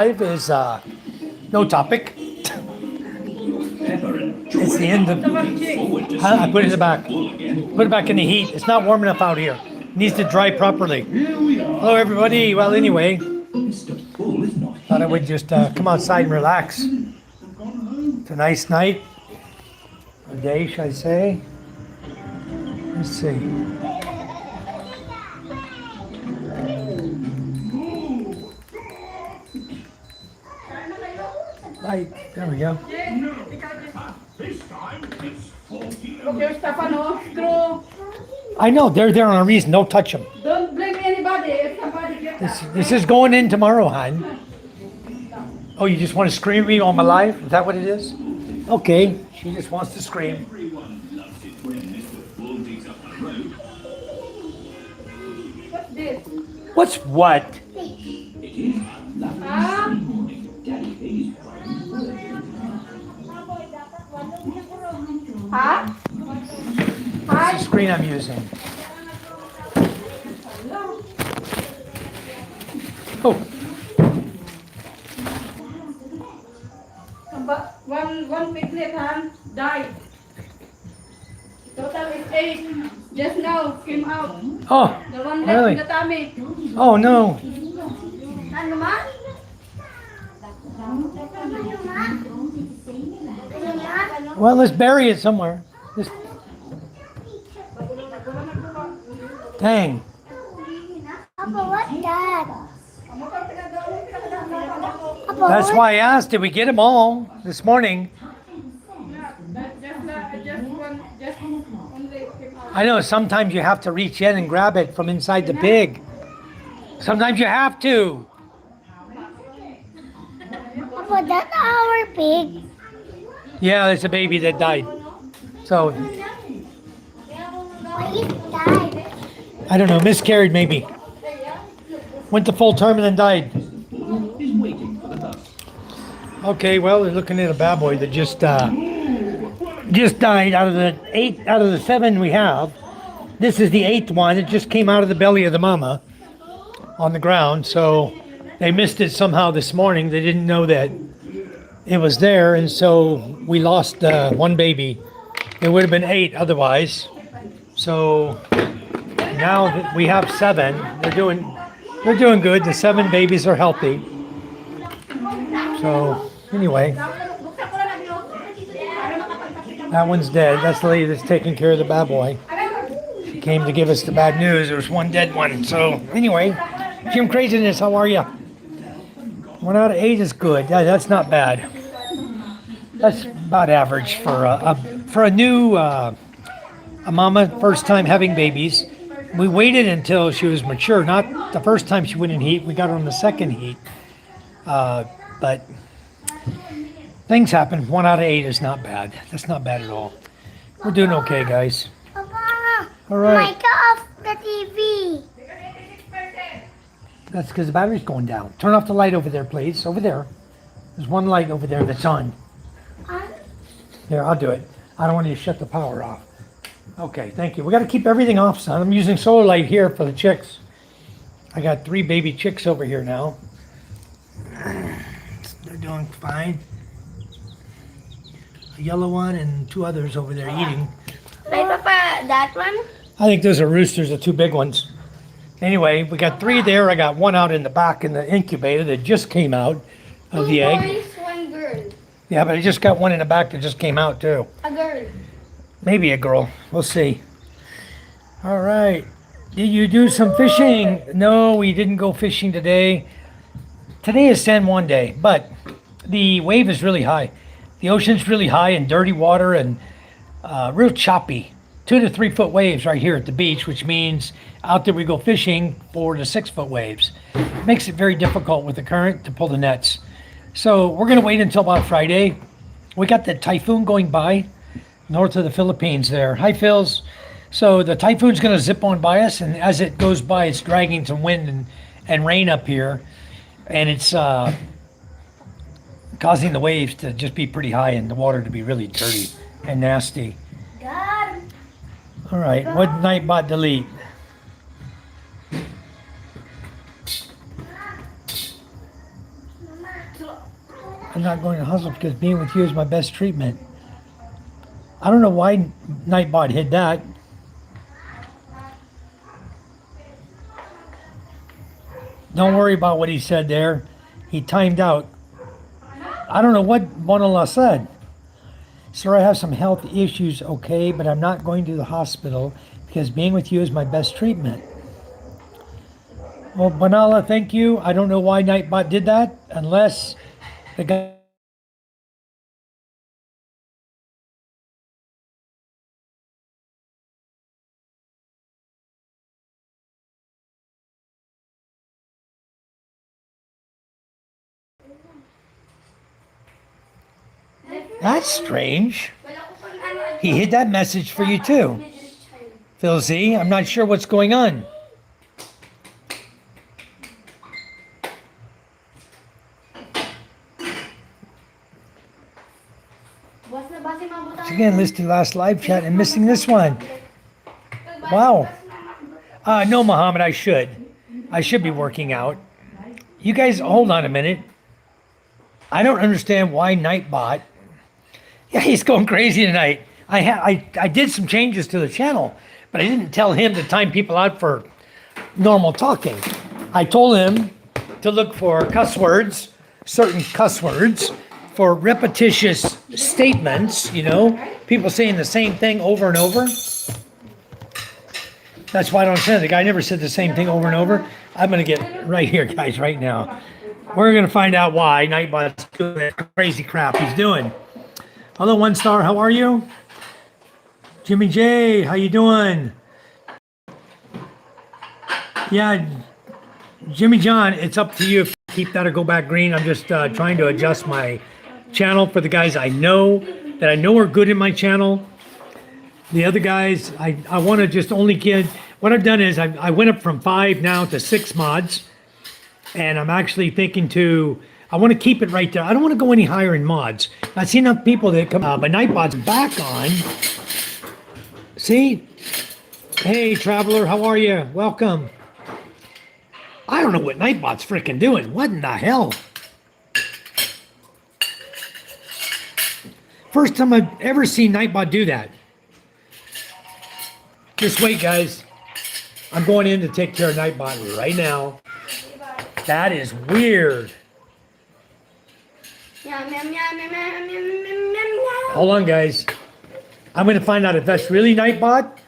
Is no topic. It's the end of. I put it in the back. Put it back in the heat. It's not warm enough out here. It needs to dry properly. Hello, everybody. Well, anyway, thought I would just come outside and relax. It's a nice night. A day, should I say? Let's see. Light. There we go. I know they're there on a reason. Don't touch them. Don't blame anybody if somebody gets This is going in tomorrow, hon. Oh, you just want to scream at me all my life? Is that what it is? Okay. She just wants to scream. What's this? What's what? Huh? That's the screen I'm using. Oh, But one piglet died. Total is 8. Just now came out. oh, The one left really? in the tummy. Oh no. Ano man? Well, let's bury it somewhere. Just... Dang. Papa, what's that? That's why I asked. Did we get them all this morning? Just only came out. I know sometimes you have to reach in and grab it from inside the pig. Sometimes you have to. Papa, that's our pig. Yeah, there's a baby that died. So, Why it died? I don't know, miscarried maybe. Went to full term and then died. Okay, well, they're looking at a bad boy that just died out of the 8 out of the 7 we have. This is the 8th one. It just came out of the belly of the mama on the ground. So they missed it somehow this morning. They didn't know that it was there, and so we lost one baby. It would have been 8 otherwise. So now that we have 7, they're doing good. The 7 babies are healthy. So anyway, that one's dead. That's the lady that's taking care of the bad boy. She came to give us the bad news. There was one dead one. So anyway, Jim Craziness, how are you? 1 out of 8 is good. Yeah, that's not bad. That's about average for a new a mama, first time having babies. We waited until she was mature. Not the first time she went in heat. We got her on the second heat. But things happen. 1 out of 8 is not bad. That's not bad at all. We're doing okay, guys. Papa, All right. mic off the TV. That's because the battery's going down. Turn off the light over there, please. Over there. There's one light over there that's on. Here, I'll do it. I don't want you to shut the power off. Okay, thank you. We got to keep everything off, son. I'm using solar light here for the chicks. I got 3 baby chicks over here now. They're doing fine. A yellow one and 2 others over there eating. Wait, Papa, that one? I think those are roosters, the 2 big ones. Anyway, we got 3 there. I got 1 out in the back in the incubator that just came out of the egg. 2 boys, 1 girl. Yeah, but I just got 1 in the back that just came out too. A girl. Maybe a girl. We'll see. All right. Did you do some fishing? No, we didn't go fishing today. Today is San Juan Day, but the wave is really high. The ocean's really high and dirty water and real choppy. 2 to 3 foot waves right here at the beach, which means out there we go fishing 4 to 6 foot waves. Makes it very difficult with the current to pull the nets. So we're going to wait until about Friday. We got the typhoon going by north of the Philippines there. Hi, Phils. So the typhoon's going to zip on by us, and as it goes by, it's dragging some wind and rain up here. And it's causing the waves to just be pretty high and the water to be really dirty and nasty. God. All right, what Nightbot delete? I'm not going to the hospital because being with you is my best treatment. I don't know why Nightbot hid that. Don't worry about what he said there. He timed out. I don't know what Bonala said. Sir, I have some health issues, okay, but I'm not going to the hospital because being with you is my best treatment. Well, Bonala, thank you. I don't know why Nightbot did that unless the guy. That's strange. He hid that message for you too. Phil Z, I'm not sure what's going on. Again, listed last live chat and missing this one. Wow. No, Muhammad, I should. I should be working out. You guys, hold on a minute. I don't understand why Nightbot. Yeah, he's going crazy tonight. I did some changes to the channel, but I didn't tell him to time people out for normal talking. I told him to look for cuss words, certain cuss words, for repetitious statements, you know, people saying the same thing over and over. That's why I don't say it. The guy never said the same thing over and over. I'm going to get right here, guys, right now. We're going to find out why Nightbot's doing that crazy crap he's doing. Hello, One Star. How are you? Jimmy J, how you doing? Yeah, Jimmy John, it's up to you if you keep that or go back green. I'm just trying to adjust my channel for the guys I know are good in my channel. The other guys, I want to just only get, what I've done is I went up from 5 now to 6 mods. And I'm actually thinking I want to keep it right there. I don't want to go any higher in mods. I see enough people that come, but Nightbot's back on. See? Hey, Traveler, how are you? Welcome. I don't know what Nightbot's freaking doing. What in the hell? First time I've ever seen Nightbot do that. Just wait, guys. I'm going in to take care of Nightbot right now. That is weird. Hold on, guys. I'm going to find out if that's really Nightbot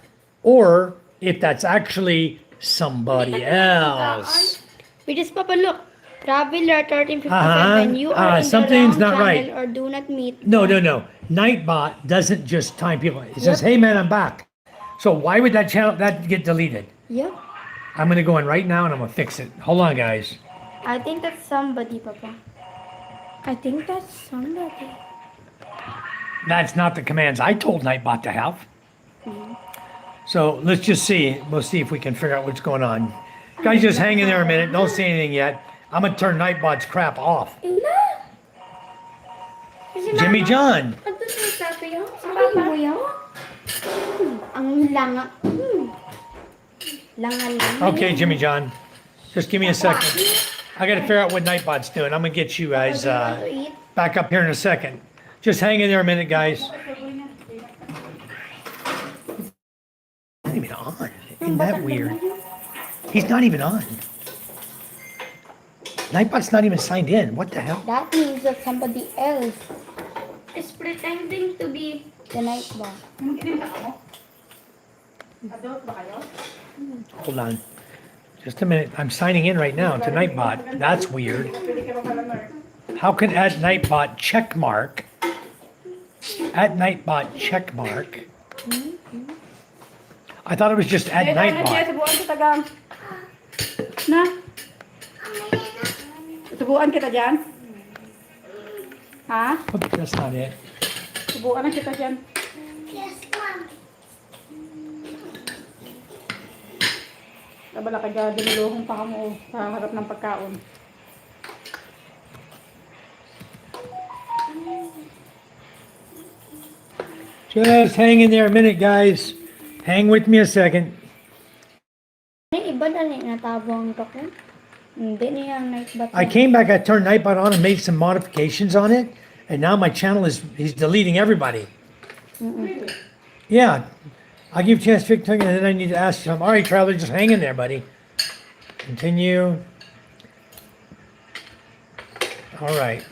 or if that's actually somebody else. We just Papa look. Traveler 1357. You are in something's the wrong not right. channel or do not meet. No. Nightbot doesn't just time people. It says, hey man, I'm back. So why would that channel get deleted? Yep. I'm going to go in right now and I'm going to fix it. Hold on, guys. I think that's somebody, Papa. I think that's somebody. That's not the commands I told Nightbot to have. So let's just see. We'll see if we can figure out what's going on. Guys, just hang in there a minute. Don't say anything yet. I'm going to turn Nightbot's crap off. Jimmy John. Okay, Jimmy John. Just give me a second. I got to figure out what Nightbot's doing. I'm going to get you guys back up here in a second. Just hang in there a minute, guys. Not even on. Isn't that weird? He's not even on. Nightbot's not even signed in. What the hell? That means that somebody else is pretending to be the Nightbot. Hold on. Just a minute. I'm signing in right now to Nightbot. That's weird. How can at Nightbot check mark? At Nightbot check mark. I thought it was just at Nightbot. Na? Subuan kita dyan? Ha? Oh, that's not it. Subuan na kita dyan. Yes, Mom. Kabala ka dyan, diniluhong pa mo sa harap ng pagkaon. Just hang in there a minute, guys. Hang with me a second. May iba na rin natabang to ko. Hindi niya ang Nightbot. I came back, I turned Nightbot on and made some modifications on it, and now my channel he's deleting everybody. Yeah. I'll give you a chance to pick, and then I need to ask you something. All right, Traveler, just hang in there, buddy. Continue. All right.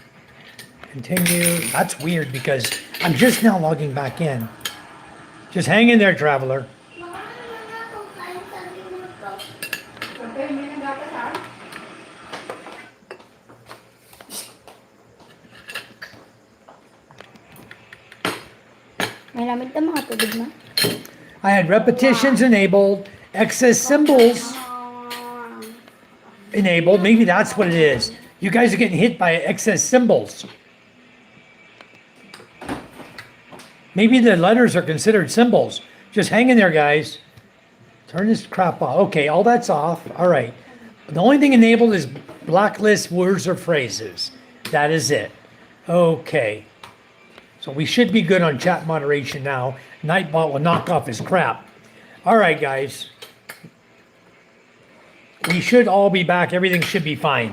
Continue. That's weird because I'm just now logging back in. Just hang in there, Traveler. Okay, may nagapas ha? May lamig na mga tubig na. I had repetitions enabled, excess symbols enabled. Maybe that's what it is. You guys are getting hit by excess symbols. Maybe the letters are considered symbols. Just hang in there, guys. Turn this crap off. Okay, all that's off. All right. The only thing enabled is blacklist words or phrases. That is it. Okay. So we should be good on chat moderation now. Nightbot will knock off his crap. All right, guys. We should all be back. Everything should be fine.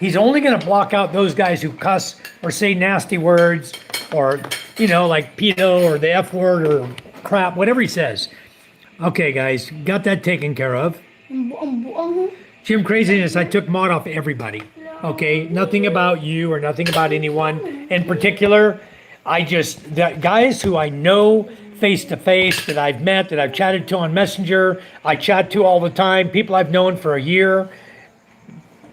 He's only going to block out those guys who cuss or say nasty words or, you know, like pedo or the F word or crap, whatever he says. Okay, guys. Got that taken care of. Ang buang-buang. Jim Craziness, I took mod off everybody. Okay, nothing about you or nothing about anyone in particular. The guys who I know face to face, that I've met, that I've chatted to on Messenger, I chat to all the time, people I've known for a year.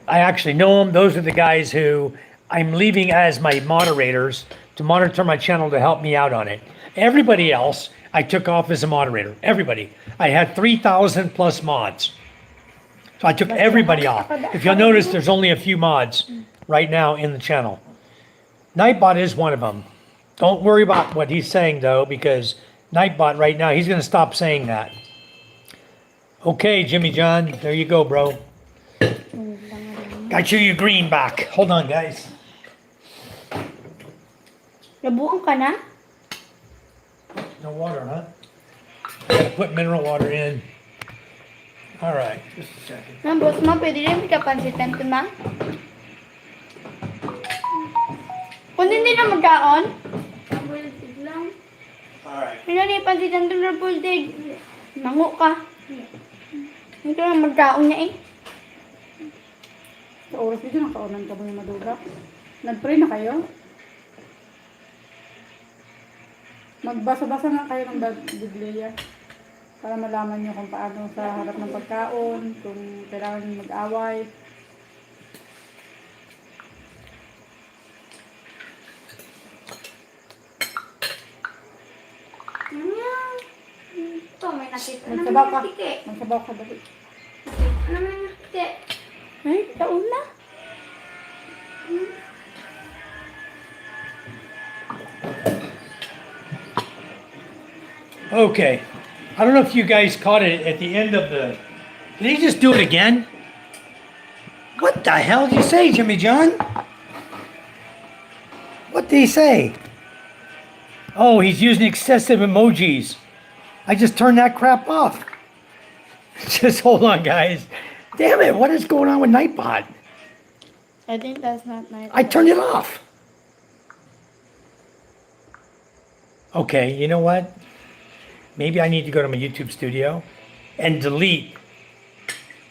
I actually know them. Those are the guys who I'm leaving as my moderators to monitor my channel to help me out on it. Everybody else, I took off as a moderator. Everybody. I had 3,000 plus mods. So I took everybody off. If you'll notice, there's only a few mods right now in the channel. Nightbot is one of them. Don't worry about what he's saying, though, because Nightbot right now, he's going to stop saying that. Okay, Jimmy John, there you go, bro. Got your green back. Hold on, guys. Nabuang ka na? No water, huh? Gotta put mineral water in. All right, just a second. Ma'am, boss mo, pwede rin pikapansitan ito, ma'am? Kung hindi na magkaon? Bultig lang. All right. Hindi na ipansitan ito na bultig. Nangu ka. Hindi ka na magkaon niya eh. Sa oras dito, nakaunan ka ba yung maduga? Nag-pray na kayo? Magbasa-basa nga kayo ng Biblia para malaman nyo kung paano sa harap ng pagkaon, kung kailangan nyo mag-away. Ito, may nakita. Magsabaw ka. Magsabaw ka dali. Ano may nakita? Ay, taon na. Okay. I don't know if you guys caught it at the end of the... Did he just do it again? What the hell did you say, Jimmy John? What did he say? Oh, he's using excessive emojis. I just turned that crap off. Just hold on, guys. Damn it, what is going on with Nightbot? I think that's not nice. I turned it off. Okay, you know what? Maybe I need to go to my YouTube studio and delete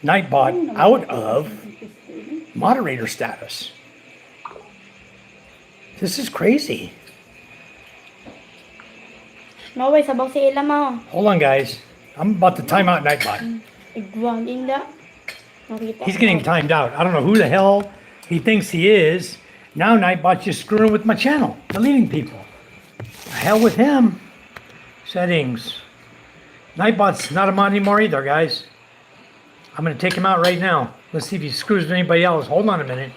Nightbot out of moderator status. This is crazy. Maway, sabaw si Ila mo. Hold on, guys. I'm about to time out Nightbot. Igwang inda. Nakita. He's getting timed out. I don't know who the hell he thinks he is. Now Nightbot's just screwing with my channel, deleting people. The hell with him. Settings. Nightbot's not a mod anymore either, guys. I'm going to take him out right now. Let's see if he screws with anybody else. Hold on a minute.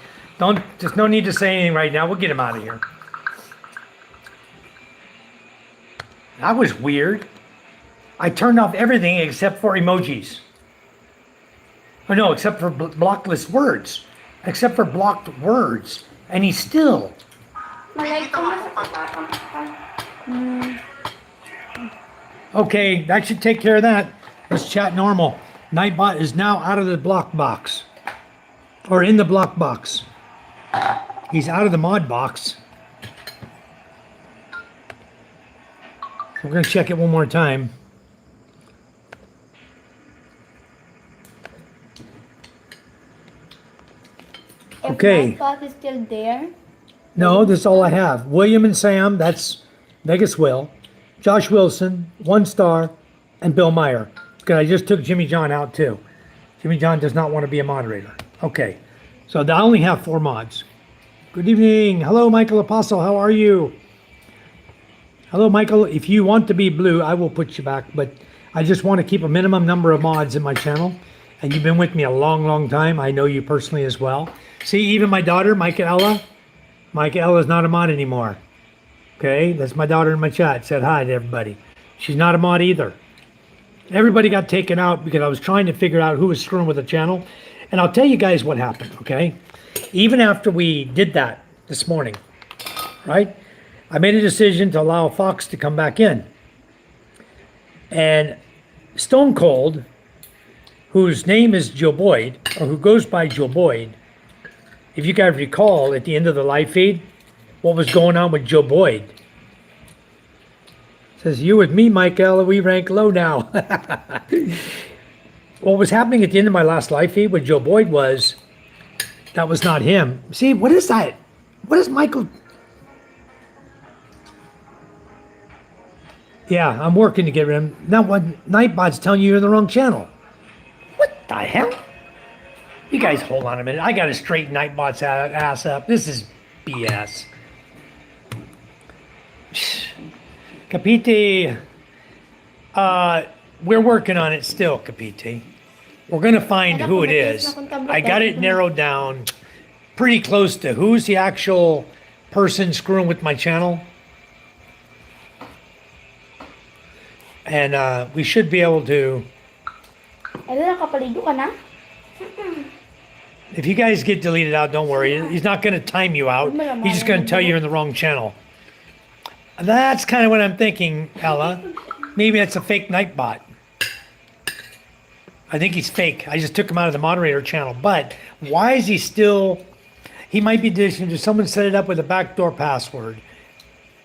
There's no need to say anything right now. We'll get him out of here. That was weird. I turned off everything except for emojis. Oh no, except for blockless words. Except for blocked words. And he's still. Malay ko na sa kapatang. Okay, that should take care of that. Let's chat normal. Nightbot is now out of the block box. Or in the block box. He's out of the mod box. We're going to check it one more time. Okay. If Nightbot is still there, No, that's all I have. William and Sam, that's Vegas Will. Josh Wilson, 1 star, and Bill Meyer. Because I just took Jimmy John out too. Jimmy John does not want to be a moderator. Okay, so I only have 4 mods. Good evening. Hello, Michael Apostle. How are you? Hello, Michael. If you want to be blue, I will put you back. But I just want to keep a minimum number of mods in my channel. And you've been with me a long, long time. I know you personally as well. See, even my daughter, Michaela. Michaela is not a mod anymore. Okay, that's my daughter in my chat. Said hi to everybody. She's not a mod either. Everybody got taken out because I was trying to figure out who was screwing with the channel. And I'll tell you guys what happened, okay? Even after we did that this morning, right? I made a decision to allow Fox to come back in. And Stone Cold, whose name is Joe Boyd, or who goes by Joe Boyd, if you guys recall at the end of the live feed, what was going on with Joe Boyd. Says, you with me, Michael, we rank low now. What was happening at the end of my last live feed with Joe Boyd was, that was not him. See, what is that? What is Michael? Yeah, I'm working to get rid of him. Now what Nightbot's telling you you're in the wrong channel. What the hell? You guys hold on a minute. I got to straighten Nightbot's ass up. This is BS. Capite, we're working on it still, Capite. We're going to find who it is. I got it narrowed down pretty close to who's the actual person screwing with my channel. And we should be able to... nakapaligo ka na? If you guys get deleted out, don't worry. He's not going to time you out. He's just going to tell you you're in the wrong channel. That's kind of what I'm thinking, Ella. Maybe that's a fake Nightbot. I think he's fake. I just took him out of the moderator channel. But why is he still... He might be dishing to someone set it up with a backdoor password.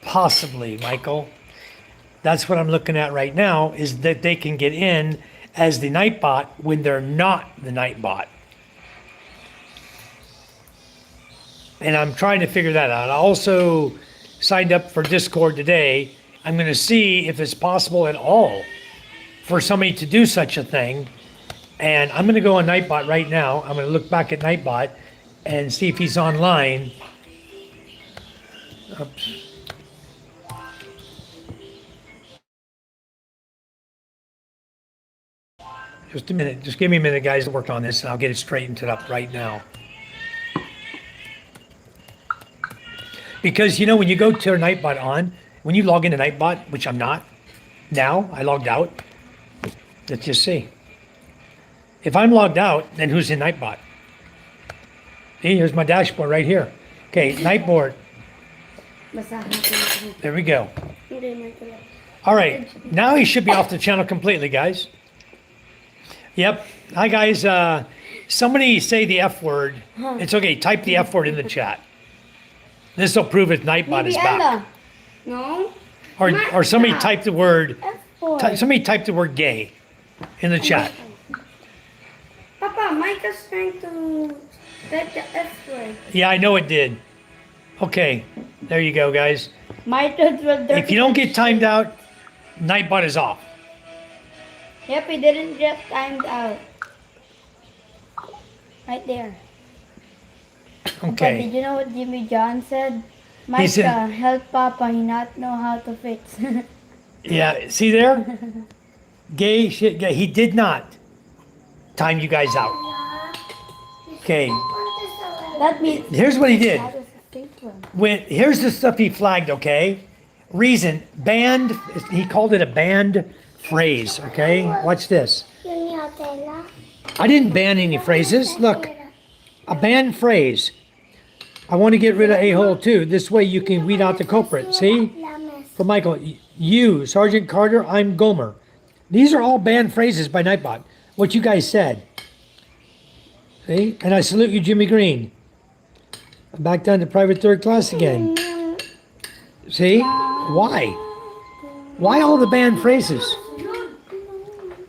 Possibly, Michael. That's what I'm looking at right now, is that they can get in as the Nightbot when they're not the Nightbot. And I'm trying to figure that out. I also signed up for Discord today. I'm going to see if it's possible at all for somebody to do such a thing. And I'm going to go on Nightbot right now. I'm going to look back at Nightbot and see if he's online. Oops. Just a minute. Just give me a minute, guys, to work on this, and I'll get it straightened up right now. Because, you know, when you go to Nightbot on, when you log into Nightbot, which I'm not, now, I logged out. Let's just see. If I'm logged out, then who's in Nightbot? See, here's my dashboard right here. Okay, Nightboard. There we go. All right, now he should be off the channel completely, guys. Yep. Hi, guys. Somebody say the F word. It's okay. Type the F word in the chat. This will prove if Nightbot is back. No? Or somebody type the word. Somebody type the word gay in the chat. Papa, Micah's trying to type the F word. Yeah, I know it did. Okay. There you go, guys. If you don't get timed out, Nightbot is off. Yep, he didn't get timed out. Right there. Okay. But did you know what Jimmy John said? Micah, said- help Papa, he not know how to fix. Yeah, see there? Gay shit. Gay. He did not time you guys out. Okay. That means Here's what he did. that was a fake one. Here's the stuff he flagged, okay? Reason, banned, he called it a banned phrase, okay? Watch this. I didn't ban any phrases. Look, a banned phrase. I want to get rid of a-hole too. This way you can weed out the culprit. See? For Michael, you, Sergeant Carter, I'm Gomer. These are all banned phrases by Nightbot. What you guys said. See? And I salute you, Jimmy Green. I'm back down to private third class again. See? Why? Why all the banned phrases?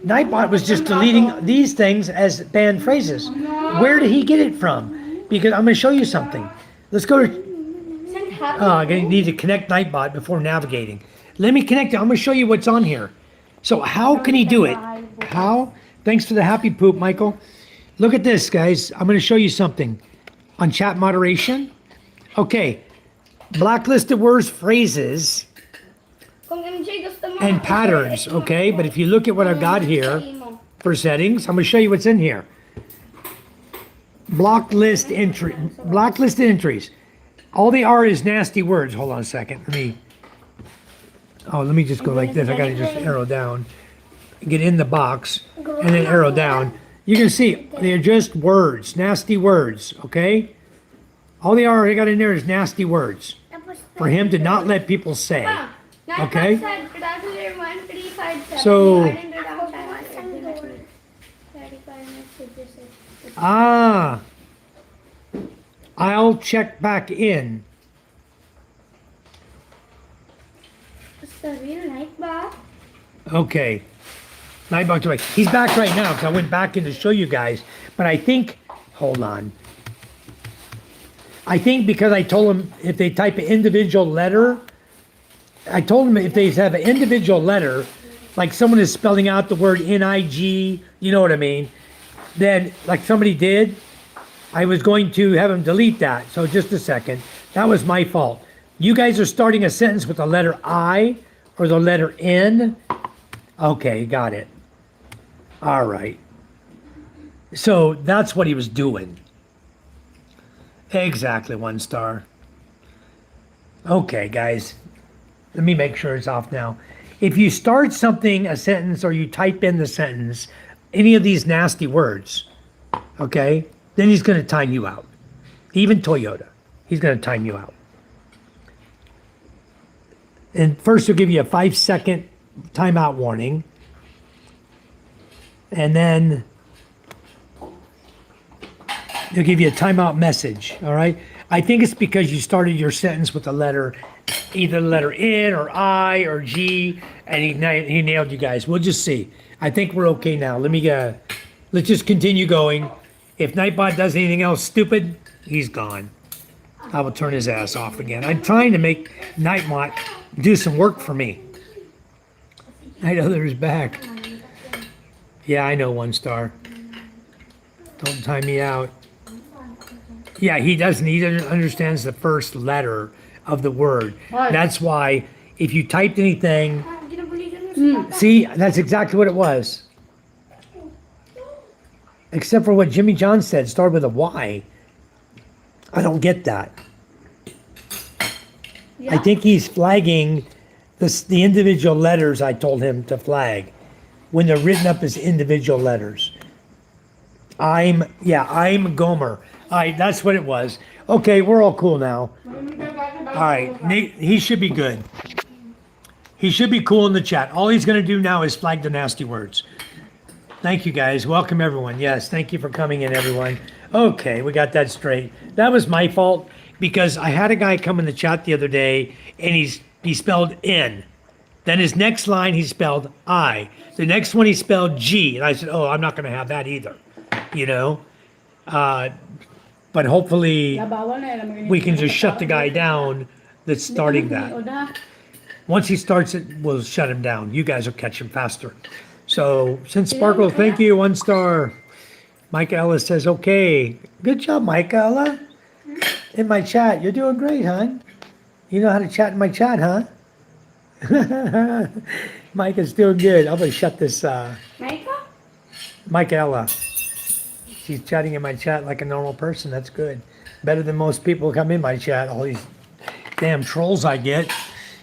Nightbot was just deleting these things as banned phrases. Where did he get it from? Because I'm going to show you something. Let's go to... I'm going to need to connect Nightbot before navigating. Let me connect it. I'm going to show you what's on here. So how can he do it? How? Thanks for the happy poop, Michael. Look at this, guys. I'm going to show you something. On chat moderation. Okay. Blacklisted words, phrases, and patterns. Okay. But if you look at what I've got here for settings, I'm going to show you what's in here. Blacklisted entries. All they are is nasty words. Hold on a second. Let me just go like this. I got to just arrow down. Get in the box and then arrow down. You can see they're just words, nasty words, okay? All they are, I got in there is nasty words for him to not let people say, okay? So, I'll check back in. Okay. Nightbot away. He's back right now because I went back in to show you guys. But I think, hold on. I think because I told him if they type an individual letter, I told him if they have an individual letter, like someone is spelling out the word N-I-G, you know what I mean? Then, like somebody did, I was going to have him delete that. So just a second. That was my fault. You guys are starting a sentence with the letter I or the letter N. Okay, got it. All right. So that's what he was doing. Exactly, 1 star. Okay, guys. Let me make sure it's off now. If you start something, a sentence, or you type in the sentence, any of these nasty words, okay, then he's going to time you out. Even Toyota, he's going to time you out. And first he'll give you a 5-second timeout warning. And then they'll give you a timeout message, all right? I think it's because you started your sentence with the letter, either the letter N or I or G, and he nailed you guys. We'll just see. I think we're okay now. Let's just continue going. If Nightbot does anything else stupid, he's gone. I will turn his ass off again. I'm trying to make Nightbot do some work for me. Night Other's back. Yeah, I know, 1 star. Don't time me out. Yeah, he doesn't. He doesn't understands the first letter of the word. That's why if you typed anything, see, that's exactly what it was. Except for what Jimmy John said, start with a Y. I don't get that. I think he's flagging the individual letters I told him to flag when they're written up as individual letters. I'm Gomer. All right, that's what it was. Okay, we're all cool now. All right, Nate, he should be good. He should be cool in the chat. All he's going to do now is flag the nasty words. Thank you, guys. Welcome, everyone. Yes, thank you for coming in, everyone. Okay, we got that straight. That was my fault because I had a guy come in the chat the other day, and he spelled N. Then his next line, he spelled I. The next one, he spelled G. And I said, oh, I'm not going to have that either, you know? But hopefully we can just shut the guy down that's starting that. Once he starts it, we'll shut him down. You guys will catch him faster. So, since Sparkle, thank you, 1 star. Micah Ella says, okay. Good job, Micah Ella. In my chat, you're doing great, hon. You know how to chat in my chat, huh? Micah's doing good. I'm going to shut this. Micah? Micah Ella. She's chatting in my chat like a normal person. That's good. Better than most people come in my chat. All these damn trolls I get.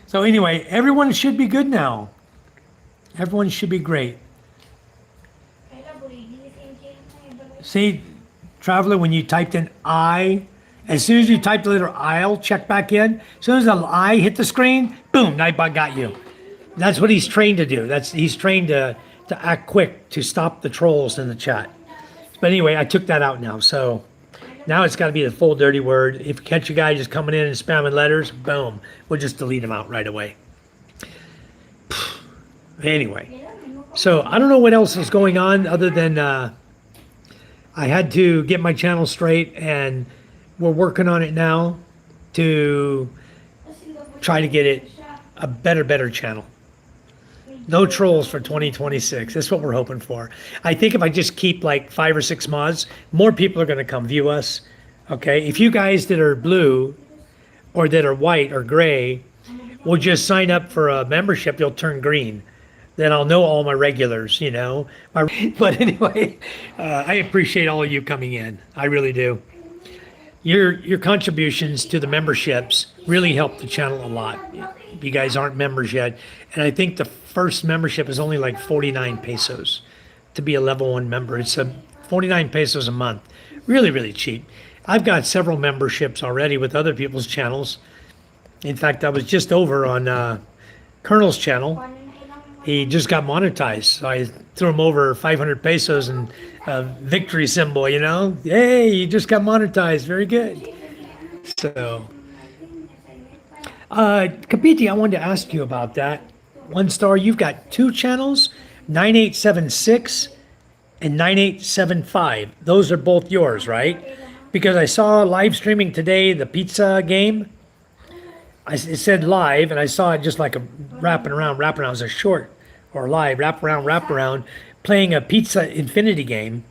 So anyway, everyone should be good now. Everyone should be great. See, Traveler, when you typed in I, as soon as you type the letter I'll check back in. As soon as the I hit the screen, boom, Nightbot got you. That's what he's trained to do. He's trained to act quick to stop the trolls in the chat. But anyway, I took that out now. So now it's got to be the full dirty word. If you catch a guy just coming in and spamming letters, boom, we'll just delete him out right away. Anyway, so I don't know what else is going on other than I had to get my channel straight, and we're working on it now to try to get it a better channel. No trolls for 2026. That's what we're hoping for. I think if I just keep like 5 or 6 mods, more people are going to come view us. Okay, if you guys that are blue or that are white or gray will just sign up for a membership, you'll turn green. Then I'll know all my regulars, you know. But anyway, I appreciate all of you coming in. I really do. Your contributions to the memberships really help the channel a lot. You guys aren't members yet, and I think the first membership is only like 49 pesos to be a level 1 member. It's a 49 pesos a month. Really cheap. I've got several memberships already with other people's channels. In fact, I was just over on Colonel's channel. He just got monetized, so I threw him over 500 pesos and a victory symbol, you know? Hey, you just got monetized. Very good. So, Kapiti, I wanted to ask you about that. One Star, you've got 2 channels, 9876 and 9875. Those are both yours, right? Because I saw live streaming today, the pizza game. It said live, and I saw it just like a wrapping around. It was a short or live, wrap around, playing a Pizza Infinity game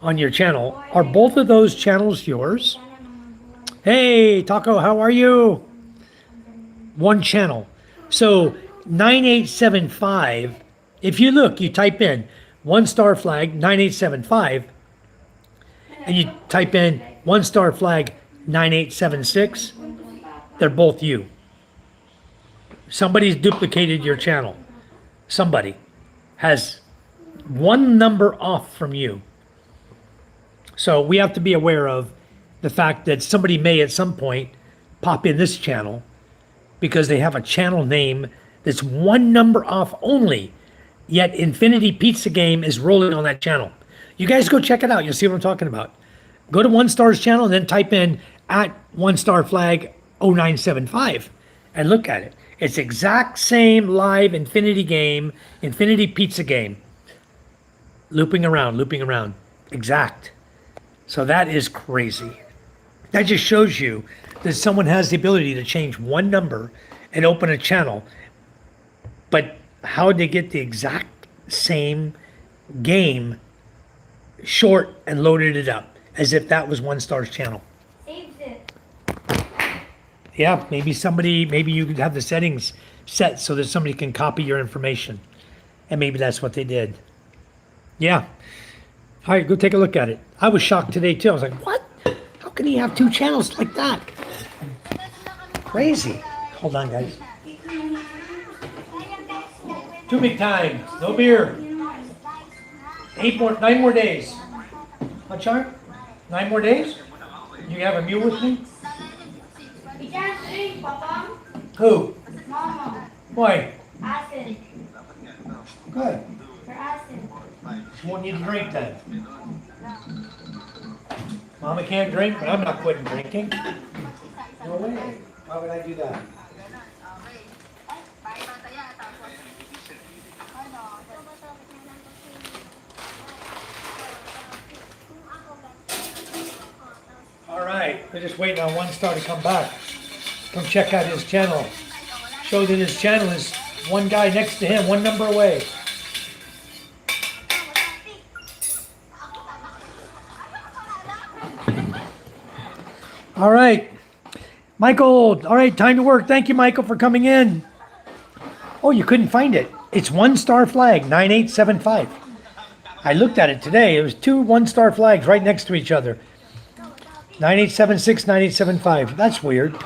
on your channel. Are both of those channels yours? Hey, Taco, how are you? One channel. So 9875, if you look, you type in 1 Star Flag 9875, and you type in 1 Star Flag 9876, they're both you. Somebody's duplicated your channel. Somebody has one number off from you. So we have to be aware of the fact that somebody may at some point pop in this channel because they have a channel name that's one number off only, yet Infinity Pizza Game is rolling on that channel. You guys go check it out. You'll see what I'm talking about. Go to 1 Star's channel and then type in at 1 Star Flag 0975 and look at it. It's exact same live Infinity game, Infinity Pizza Game. Looping around. Exact. So that is crazy. That just shows you that someone has the ability to change one number and open a channel. But how they get the exact same game short and loaded it up as if that was 1 Star's channel. Saves it. Yeah, maybe you could have the settings set so that somebody can copy your information. And maybe that's what they did. Yeah. All right, go take a look at it. I was shocked today too. I was like, what? How can he have 2 channels like that? Crazy. Hold on, guys. Too big time. No beer. 9 more days. What, Char? 9 more days? You have a meal with me? You can't drink, Papa. Who? Mama. Why? Acid. Good. For acid. She won't need to drink then. Mama can't drink, but I'm not quitting drinking. No way. Why would I do that? All right, we're just waiting on 1 Star to come back. Come check out his channel. Show that his channel is one guy next to him, one number away. All right, Michael. All right, time to work. Thank you, Michael, for coming in. Oh, you couldn't find it. It's 1 Star Flag 9875. I looked at it today. It was 2 1 Star flags right next to each other. 9876, 9875. That's weird.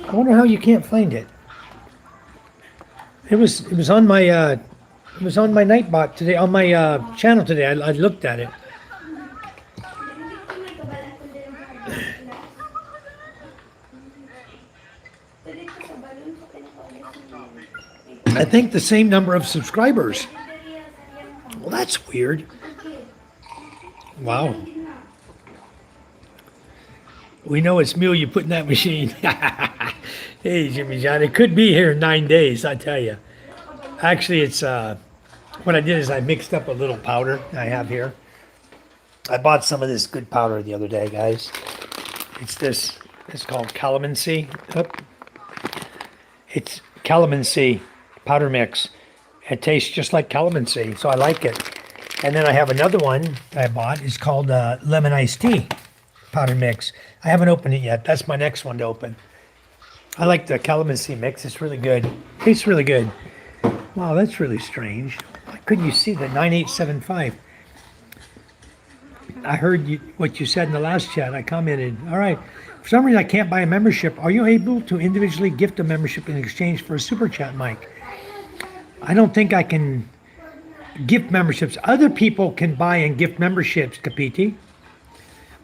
I wonder how you can't find it. It was on my Nightbot today, on my channel today. I looked at it. I think the same number of subscribers. Well, that's weird. Wow. We know it's meal you put in that machine. Hey, Jimmy John, it could be here in 9 days, I tell you. Actually, it's what I did is I mixed up a little powder I have here. I bought some of this good powder the other day, guys. It's called calamansi. Oop. It's calamansi powder mix. It tastes just like calamansi, so I like it. And then I have another one I bought. It's called lemon iced tea powder mix. I haven't opened it yet. That's my next one to open. I like the calamansi mix. It's really good. Tastes really good. Wow, that's really strange. Why couldn't you see the 9875? I heard what you said in the last chat. I commented. All right. For some reason, I can't buy a membership. Are you able to individually gift a membership in exchange for a super chat, Mike? I don't think I can gift memberships. Other people can buy and gift memberships, Capiti.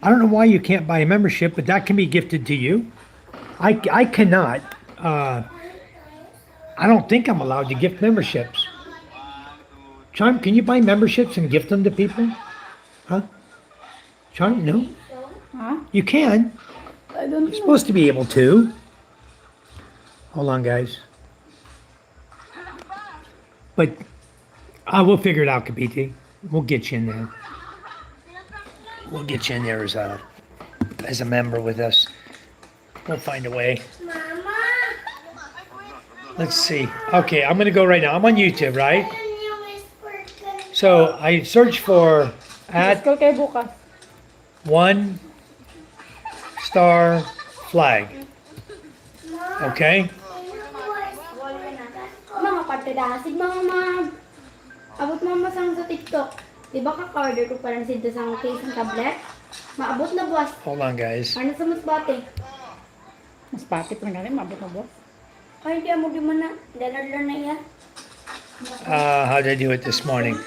I don't know why you can't buy a membership, but that can be gifted to you. I cannot. I don't think I'm allowed to gift memberships. Charm, can you buy memberships and gift them to people? Huh? Charm, no? Huh? You can. I don't You're know. supposed to be able to. Hold on, guys. But we'll figure it out, Kapiti. We'll get you in there. We'll get you in there as a member with us. We'll find a way. Let's see. Okay, I'm going to go right now. I'm on YouTube, right? So I search for School kayo bukas. 1 star flag. Okay? Mga patadasig, abot mo masang sa TikTok. Di ba ka-order ko parang sinto sa case ng tablet? Maabot na buwas. Hold on, guys. Ano sa musbate? Mas patit lang galing, mabot na boss. Ay, di mo di mo na. Dalar na iya. How did I do it this morning?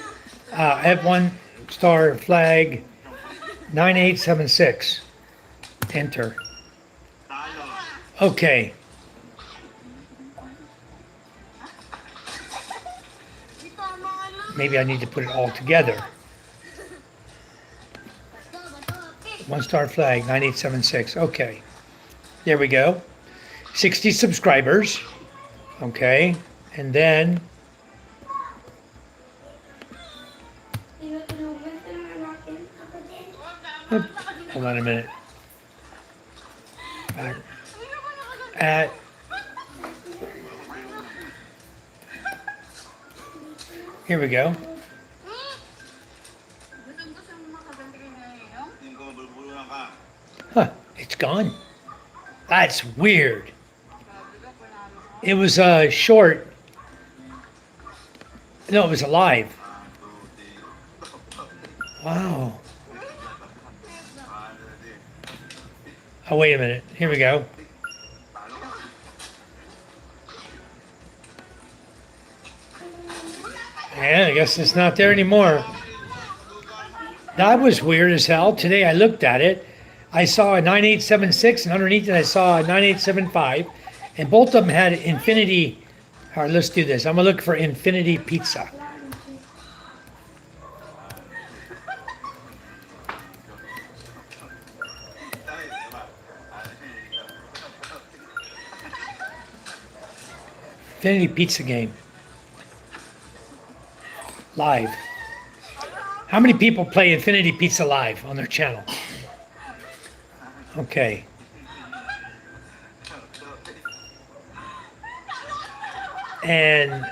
F1 star flag 9876. Enter. Okay. Maybe I need to put it all together. 1 star flag 9876. Okay. There we go. 60 subscribers. Okay. And then hold on a minute. Back at here we go. Huh, it's gone. That's weird. It was short. No, it was alive. Wow. Oh, wait a minute. Here we go. Yeah, I guess it's not there anymore. That was weird as hell. Today I looked at it. I saw a 9876, and underneath it I saw a 9875. And both of them had infinity. All right, let's do this. I'm going to look for infinity pizza. Infinity pizza game. Live. How many people play Infinity Pizza Live on their channel? Okay. And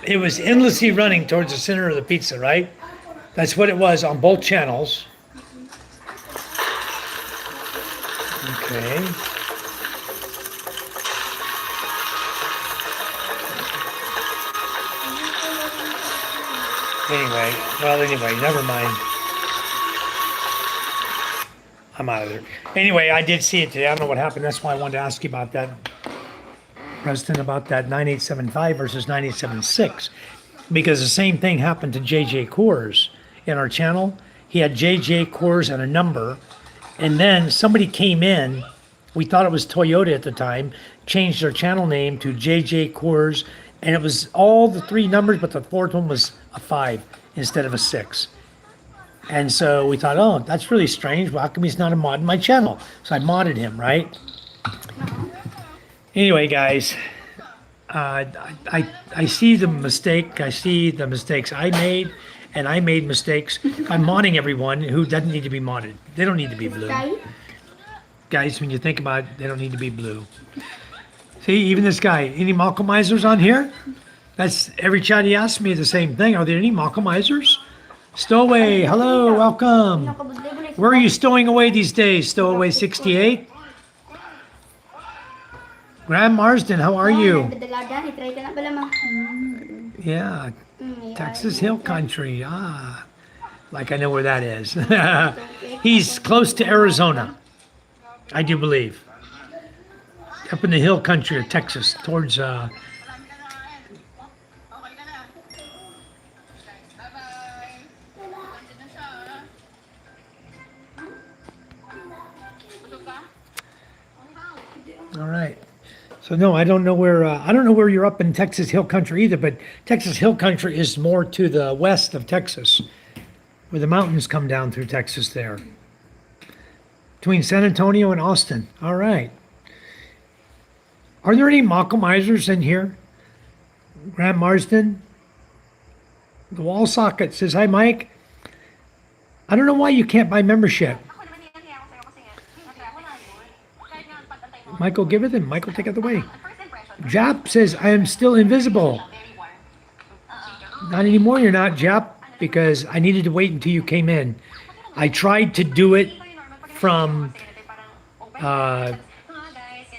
it was endlessly running towards the center of the pizza, right? That's what it was on both channels. Okay. Anyway, never mind. I'm out of there. Anyway, I did see it today. I don't know what happened. That's why I wanted to ask you about that, Preston, about that 9875 versus 9876. Because the same thing happened to JJ Coors in our channel. He had JJ Coors and a number. And then somebody came in. We thought it was Toyota at the time. Changed their channel name to JJ Coors. And it was all the 3 numbers, but the 4th one was a 5 instead of a 6. And so we thought, oh, that's really strange. Well, how come he's not a mod in my channel? So I modded him, right? Anyway, guys, I see the mistake. I see the mistakes I made, and I made mistakes by modding everyone who doesn't need to be modded. They don't need to be blue. Sky? Guys, when you think about it, they don't need to be blue. See, even this guy, any Malcolmizers on here? That's every chat he asks me the same thing. Are there any Malcolmizers? Stowaway, hello, welcome. Where are you stowing away these days? Stowaway 68? Graham Marsden, how are you? Dalagan, itry ka na pala ma. Yeah, Texas Hill Country. Ah, like I know where that is. He's close to Arizona, I do believe. Up in the hill country of Texas, towards all right. So no, I don't know where you're up in Texas Hill Country either, but Texas Hill Country is more to the west of Texas, where the mountains come down through Texas there. Between San Antonio and Austin. All right. Are there any Malcolmizers in here? Graham Marsden? The Wall Socket says, hi, Mike. I don't know why you can't buy membership. Michael, give it them. Michael, take it away. Jap says, I am still invisible. Not anymore, you're not, Jap, because I needed to wait until you came in. I tried to do it from the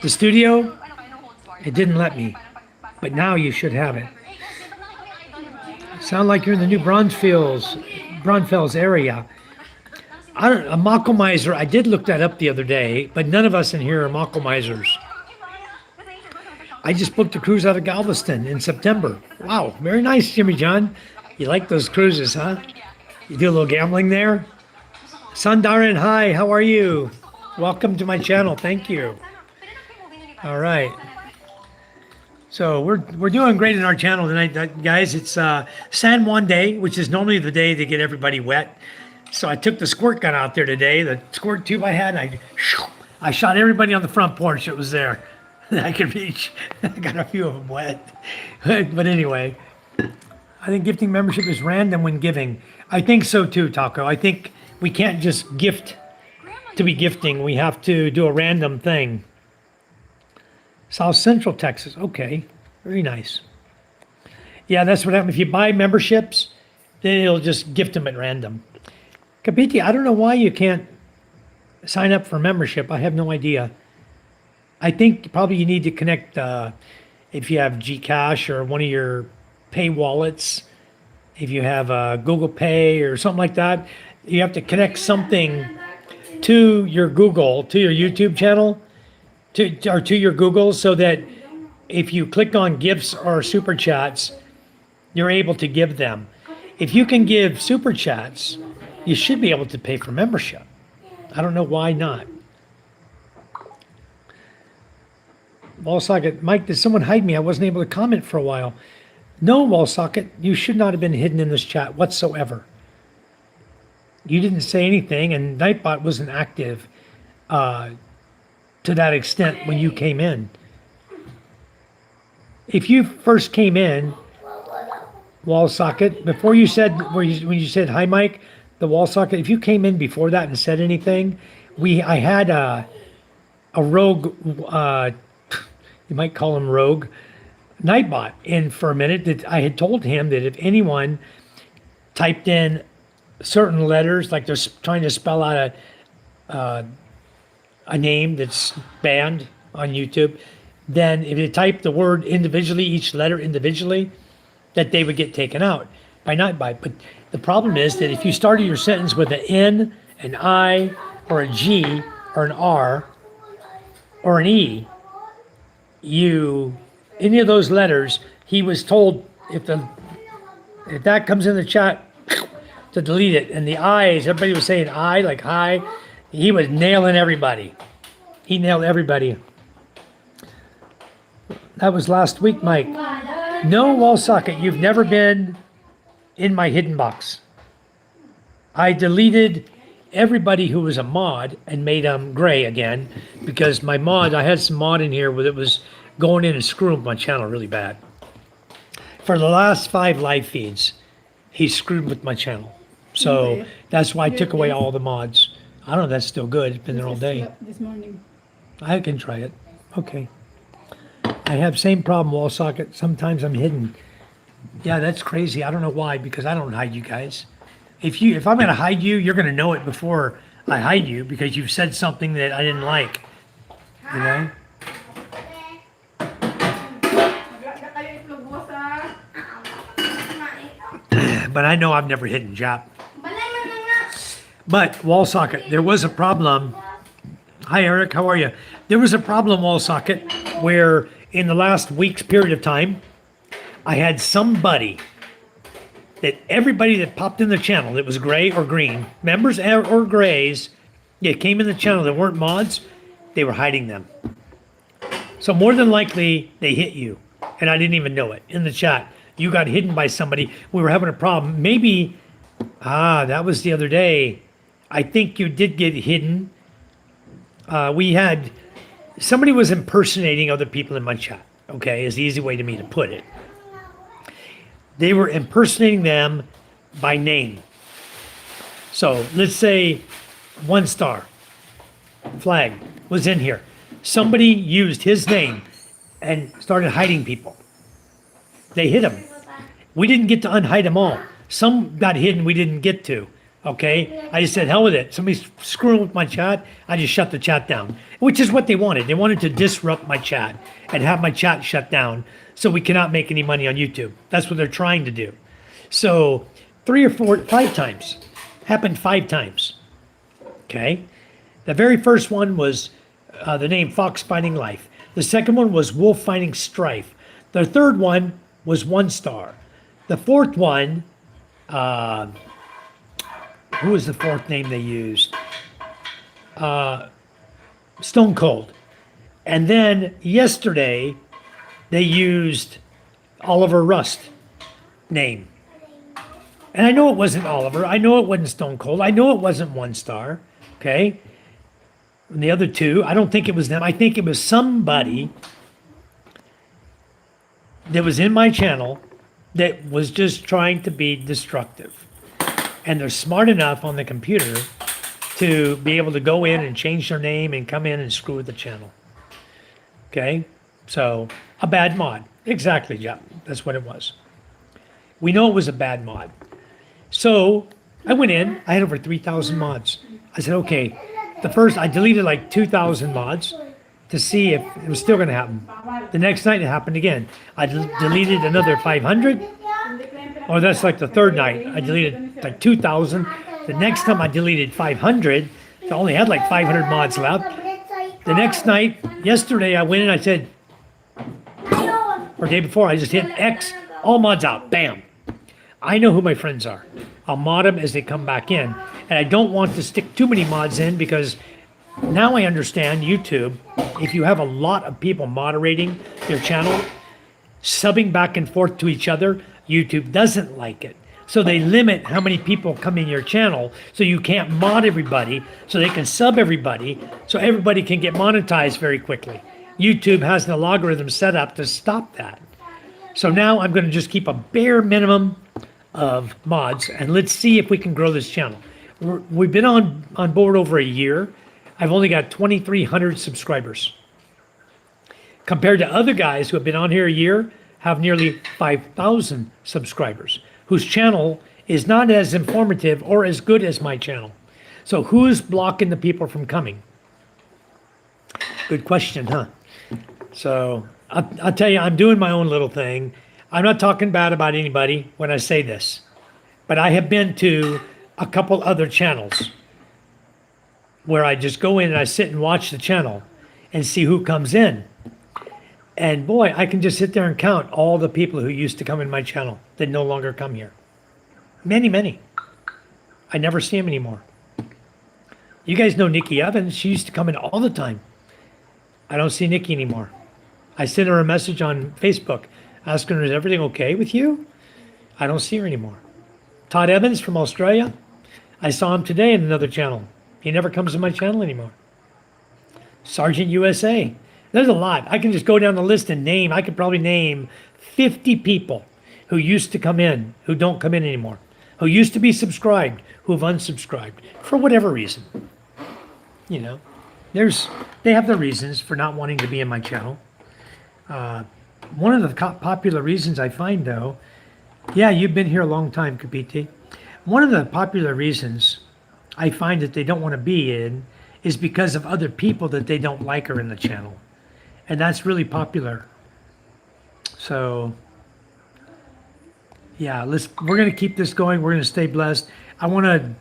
studio. It didn't let me. But now you should have it. Sound like you're in the New Braunfels area. A Malcolmizer, I did look that up the other day, but none of us in here are Malcolmizers. I just booked a cruise out of Galveston in September. Wow, very nice, Jimmy John. You like those cruises, huh? You do a little gambling there? Sundaran, hi, how are you? Welcome to my channel, thank you. All right. So we're doing great in our channel tonight, guys. It's San Juan Day, which is normally the day to get everybody wet. So I took the squirt gun out there today, the squirt tube I had, and I shot everybody on the front porch that was there that I could reach. I got a few of them wet. But anyway, I think gifting membership is random when giving. I think so too, Taco. I think we can't just gift to be gifting. We have to do a random thing. South Central Texas. Okay, very nice. Yeah, that's what happens. If you buy memberships, then it'll just gift them at random. Kapiti, I don't know why you can't sign up for membership. I have no idea. I think probably you need to connect, if you have Gcash or one of your pay wallets, if you have Google Pay or something like that, you have to connect something to your Google, to your YouTube channel, to your Google, so that if you click on gifts or super chats, you're able to give them. If you can give super chats, you should be able to pay for membership. I don't know why not. Wall socket, Mike, did someone hide me? I wasn't able to comment for a while. No, wall socket, you should not have been hidden in this chat whatsoever. You didn't say anything, and Nightbot wasn't active to that extent when you came in. If you first came in, wall socket, before you said, when you said hi, Mike, the wall socket, if you came in before that and said anything, I had a rogue, you might call him rogue, Nightbot in for a minute. That I had told him that if anyone typed in certain letters, like they're trying to spell out a name that's banned on YouTube, then if they type the word individually, each letter individually, that they would get taken out by Nightbot. But the problem is that if you started your sentence with an N, an I, or a G, or an R, or an E, any of those letters, he was told if that comes in the chat to delete it. And the I's, everybody was saying I, like hi, he was nailing everybody. He nailed everybody. That was last week, Mike. No, wall socket, you've never been in my hidden box. I deleted everybody who was a mod and made them gray again because I had some mod in here that was going in and screwing my channel really bad. For the last 5 live feeds, he screwed with my channel. So Okay. that's why I took away Yes. all the mods. I don't know, that's still good. It's been there all day. This morning. I can try it. Okay. I have same problem, wall socket. Sometimes I'm hidden. Yeah, that's crazy. I don't know why, because I don't hide you guys. If I'm gonna hide you, you're gonna know it before I hide you because you've said something that I didn't like. You know? Maglaga kayo itlog mo sa... But I know I've never hidden Jap. Balay man lang na. But wall socket, there was a problem. Hi Eric, how are you? There was a problem, wall socket, where in the last week's period of time, I had somebody that everybody that popped in the channel that was gray or green, members or grays, came in the channel that weren't mods, they were hiding them. So more than likely they hit you, and I didn't even know it. In the chat, you got hidden by somebody. We were having a problem. Maybe, that was the other day. I think you did get hidden. Somebody was impersonating other people in my chat. Okay, is the easy way to me to put it. They were impersonating them by name. So let's say 1 star flag was in here. Somebody used his name and started hiding people. They hit him. We didn't get to unhide them all. Some got hidden we didn't get to. Okay? I just said, hell with it. Somebody's screwing with my chat. I just shut the chat down, which is what they wanted. They wanted to disrupt my chat and have my chat shut down so we cannot make any money on YouTube. That's what they're trying to do. So 3 or 4, 5 times. Happened 5 times. Okay? The very first one was the name Fox Fighting Life. The second one was Wolf Fighting Strife. The third one was 1 star. The fourth one, who was the fourth name they used? Stone Cold. And then yesterday, they used Oliver Rust name. And I know it wasn't Oliver. I know it wasn't Stone Cold. I know it wasn't 1 star. Okay? And the other 2, I don't think it was them. I think it was somebody that was in my channel that was just trying to be destructive. And they're smart enough on the computer to be able to go in and change their name and come in and screw with the channel. Okay? So, a bad mod. Exactly, yeah. That's what it was. We know it was a bad mod. So, I went in. I had over 3,000 mods. I said, okay. I deleted like 2,000 mods to see if it was still going to happen. The next night it happened again. I deleted another 500. Or that's like the third night. I deleted like 2,000. The next time I deleted 500. I only had like 500 mods left. The next night, yesterday, I went in, I said, or day before, I just hit X, all mods out, bam. I know who my friends are. I'll mod them as they come back in. And I don't want to stick too many mods in because now I understand YouTube, if you have a lot of people moderating their channel, subbing back and forth to each other, YouTube doesn't like it. So they limit how many people come in your channel so you can't mod everybody, so they can sub everybody, so everybody can get monetized very quickly. YouTube has an algorithm set up to stop that. So now I'm going to just keep a bare minimum of mods, and let's see if we can grow this channel. We've been on board over a year. I've only got 2,300 subscribers. Compared to other guys who have been on here a year, have nearly 5,000 subscribers, whose channel is not as informative or as good as my channel. So who's blocking the people from coming? Good question, huh? So I'll tell you, I'm doing my own little thing. I'm not talking bad about anybody when I say this, but I have been to a couple other channels where I just go in and I sit and watch the channel and see who comes in. And boy, I can just sit there and count all the people who used to come in my channel that no longer come here. Many, many. I never see them anymore. You guys know Nikki Evans. She used to come in all the time. I don't see Nikki anymore. I sent her a message on Facebook asking her, is everything okay with you? I don't see her anymore. Todd Evans from Australia. I saw him today in another channel. He never comes to my channel anymore. Sergeant USA. There's a lot. I can just go down the list and name. I could probably name 50 people who used to come in, who don't come in anymore, who used to be subscribed, who have unsubscribed for whatever reason. You know, they have their reasons for not wanting to be in my channel. One of the popular reasons I find, though, yeah, you've been here a long time, Kapiti. One of the popular reasons I find that they don't want to be in is because of other people that they don't like are in the channel. And that's really popular. So, yeah, we're going to keep this going. We're going to stay blessed. I want to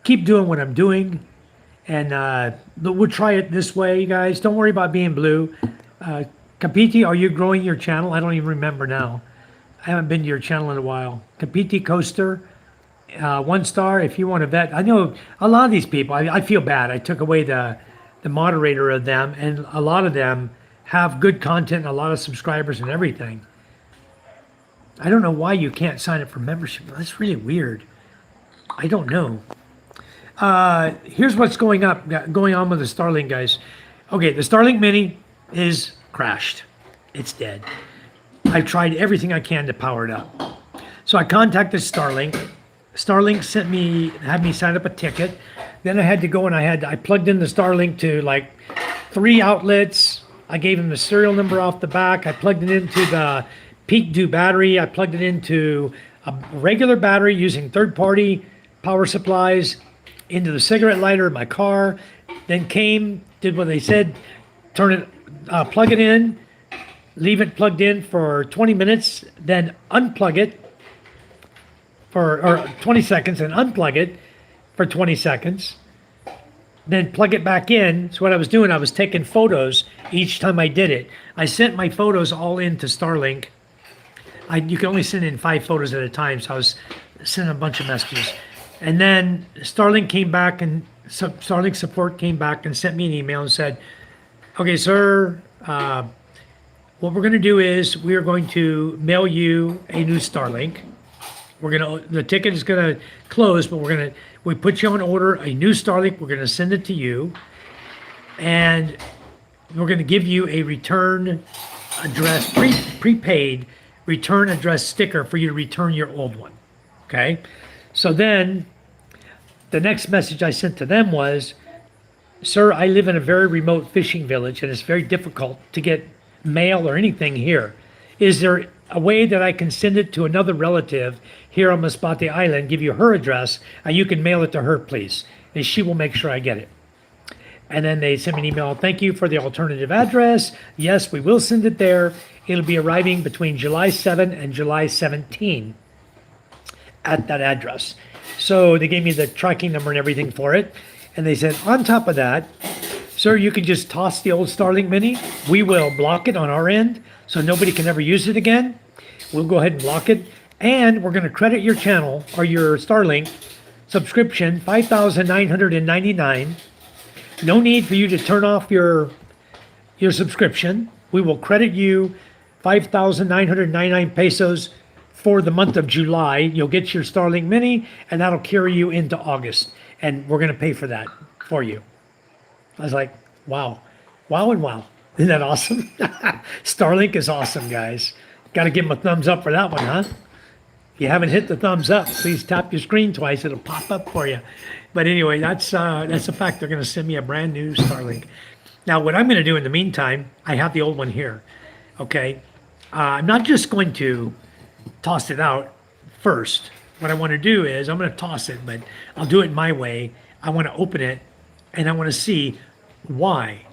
keep doing what I'm doing. And we'll try it this way, you guys. Don't worry about being blue. Kapiti, are you growing your channel? I don't even remember now. I haven't been to your channel in a while. Kapiti Coaster, 1 star if you want to vet. I know a lot of these people, I feel bad. I took away the moderator of them, and a lot of them have good content and a lot of subscribers and everything. I don't know why you can't sign up for membership. That's really weird. I don't know. Here's what's going on with the Starlink, guys. Okay, the Starlink Mini is crashed. It's dead. I've tried everything I can to power it up. So I contacted Starlink. Starlink had me sign up a ticket. Then I had to go and I plugged in the Starlink to like 3 outlets. I gave him the serial number off the back. I plugged it into the Peak Dew battery. I plugged it into a regular battery using third-party power supplies, into the cigarette lighter in my car. Then did what they said, plug it in, leave it plugged in for 20 minutes, then unplug it or 20 seconds and unplug it for 20 seconds, then plug it back in. So what I was doing, I was taking photos each time I did it. I sent my photos all into Starlink. You can only send in 5 photos at a time, so I was sending a bunch of messages. And then Starlink came back, and Starlink support came back and sent me an email and said, okay, sir, what we're going to do is we are going to mail you a new Starlink. The ticket is going to close, but we put you on order a new Starlink. We're going to send it to you, and we're going to give you a return address, prepaid return address sticker for you to return your old one. Okay. So then the next message I sent to them was, sir, I live in a very remote fishing village and it's very difficult to get mail or anything here. Is there a way that I can send it to another relative here on Masbate Island, give you her address, and you can mail it to her, please? And she will make sure I get it. And then they sent me an email, thank you for the alternative address. Yes, we will send it there. It'll be arriving between July 7 and July 17 at that address. So they gave me the tracking number and everything for it. And they said, on top of that, sir, you can just toss the old Starlink Mini. We will block it on our end so nobody can ever use it again. We'll go ahead and block it. And we're going to credit your channel or your Starlink subscription, $5,999. No need for you to turn off your subscription. We will credit you 5,999 pesos for the month of July. You'll get your Starlink Mini, and that'll carry you into August. And we're going to pay for that for you. I was like, wow. Wow and wow. Isn't that awesome? Starlink is awesome, guys. Got to give them a thumbs up for that one, huh? If you haven't hit the thumbs up, please tap your screen twice. It'll pop up for you. But anyway, that's a fact. They're going to send me a brand new Starlink. Now, what I'm going to do in the meantime, I have the old one here. Okay. I'm not just going to toss it out first. What I want to do is I'm going to toss it, but I'll do it my way. I want to open it, and I want to see why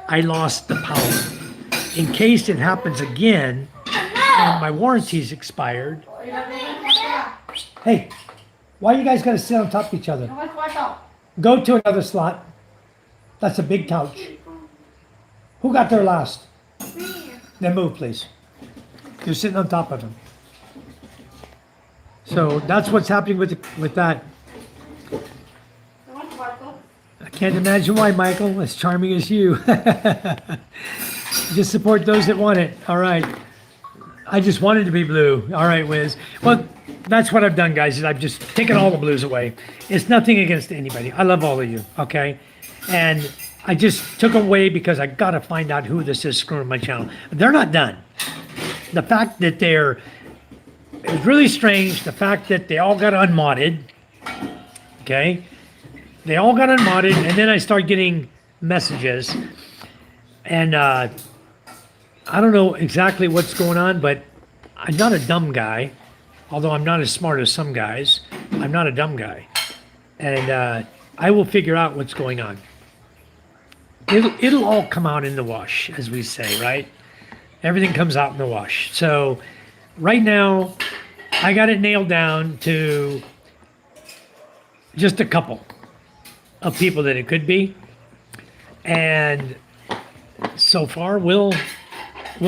I lost the power. In case it happens again and my warranty's expired. Hey, why you guys got to sit on top of each other? Go to another slot. That's a big couch. Who got there last? Then move, please. You're sitting on top of him. So that's what's happening with that. I can't imagine why, Michael, as charming as you. Just support those that want it. All right. I just wanted to be blue. All right, Wiz. Well, that's what I've done, guys, is I've just taken all the blues away. It's nothing against anybody. I love all of you, okay? And I just took away because I got to find out who this is screwing my channel. They're not done. The fact that it's really strange, the fact that they all got unmodded, okay? They all got unmodded, and then I started getting messages. And I don't know exactly what's going on, but I'm not a dumb guy. Although I'm not as smart as some guys, I'm not a dumb guy. And I will figure out what's going on. It'll all come out in the wash, as we say, right? Everything comes out in the wash. So right now, I got it nailed down to just a couple of people that it could be. And so far, we'll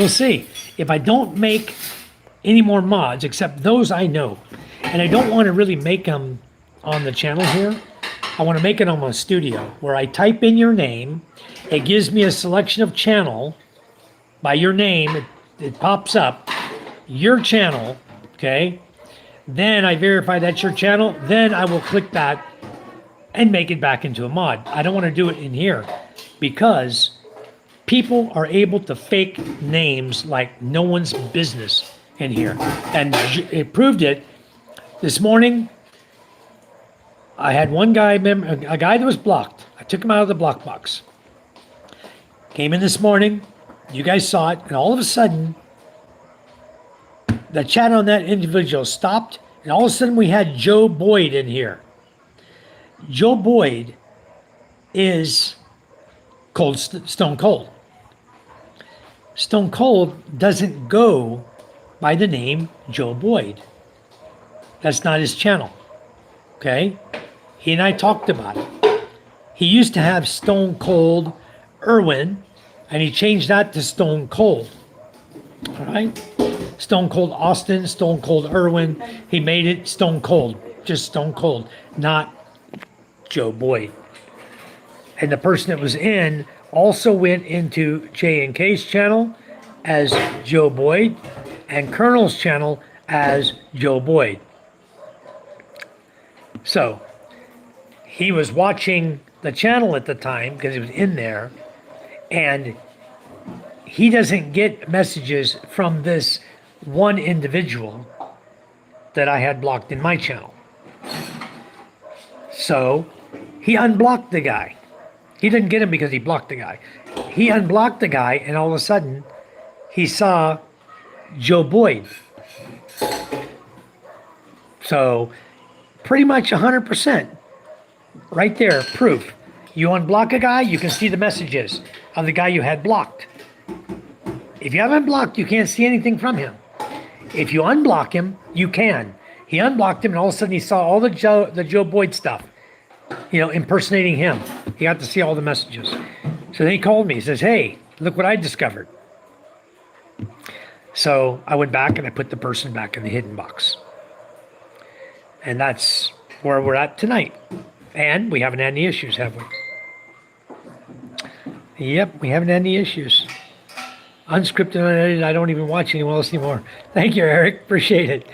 see. If I don't make any more mods, except those I know, and I don't want to really make them on the channel here. I want to make it on my studio, where I type in your name. It gives me a selection of channel. By your name, it pops up your channel, okay? Then I verify that's your channel. Then I will click that and make it back into a mod. I don't want to do it in here because people are able to fake names like no one's business in here. And it proved it. This morning, I had one guy, a guy that was blocked. I took him out of the block box. Came in this morning, you guys saw it, and all of a sudden, the chat on that individual stopped, and all of a sudden we had Joe Boyd in here. Joe Boyd is Stone Cold. Stone Cold doesn't go by the name Joe Boyd. That's not his channel. Okay? He and I talked about it. He used to have Stone Cold Irwin, and he changed that to Stone Cold. All right? Stone Cold Austin, Stone Cold Irwin. He made it Stone Cold. Just Stone Cold, not Joe Boyd. And the person that was in also went into J and K's channel as Joe Boyd and Colonel's channel as Joe Boyd. So he was watching the channel at the time because he was in there, and he doesn't get messages from this one individual that I had blocked in my channel. So he unblocked the guy. He didn't get him because he blocked the guy. He unblocked the guy, and all of a sudden he saw Joe Boyd. So pretty much 100%. Right there, proof. You unblock a guy, you can see the messages of the guy you had blocked. If you haven't blocked, you can't see anything from him. If you unblock him, you can. He unblocked him, and all of a sudden he saw all the Joe Boyd stuff, impersonating him. He got to see all the messages. So then he called me. He says, "Hey, look what I discovered." So I went back and I put the person back in the hidden box. And that's where we're at tonight. And we haven't had any issues, have we? Yep, we haven't had any issues. Unscripted, unedited, I don't even watch anyone else anymore. Thank you, Eric. Appreciate it.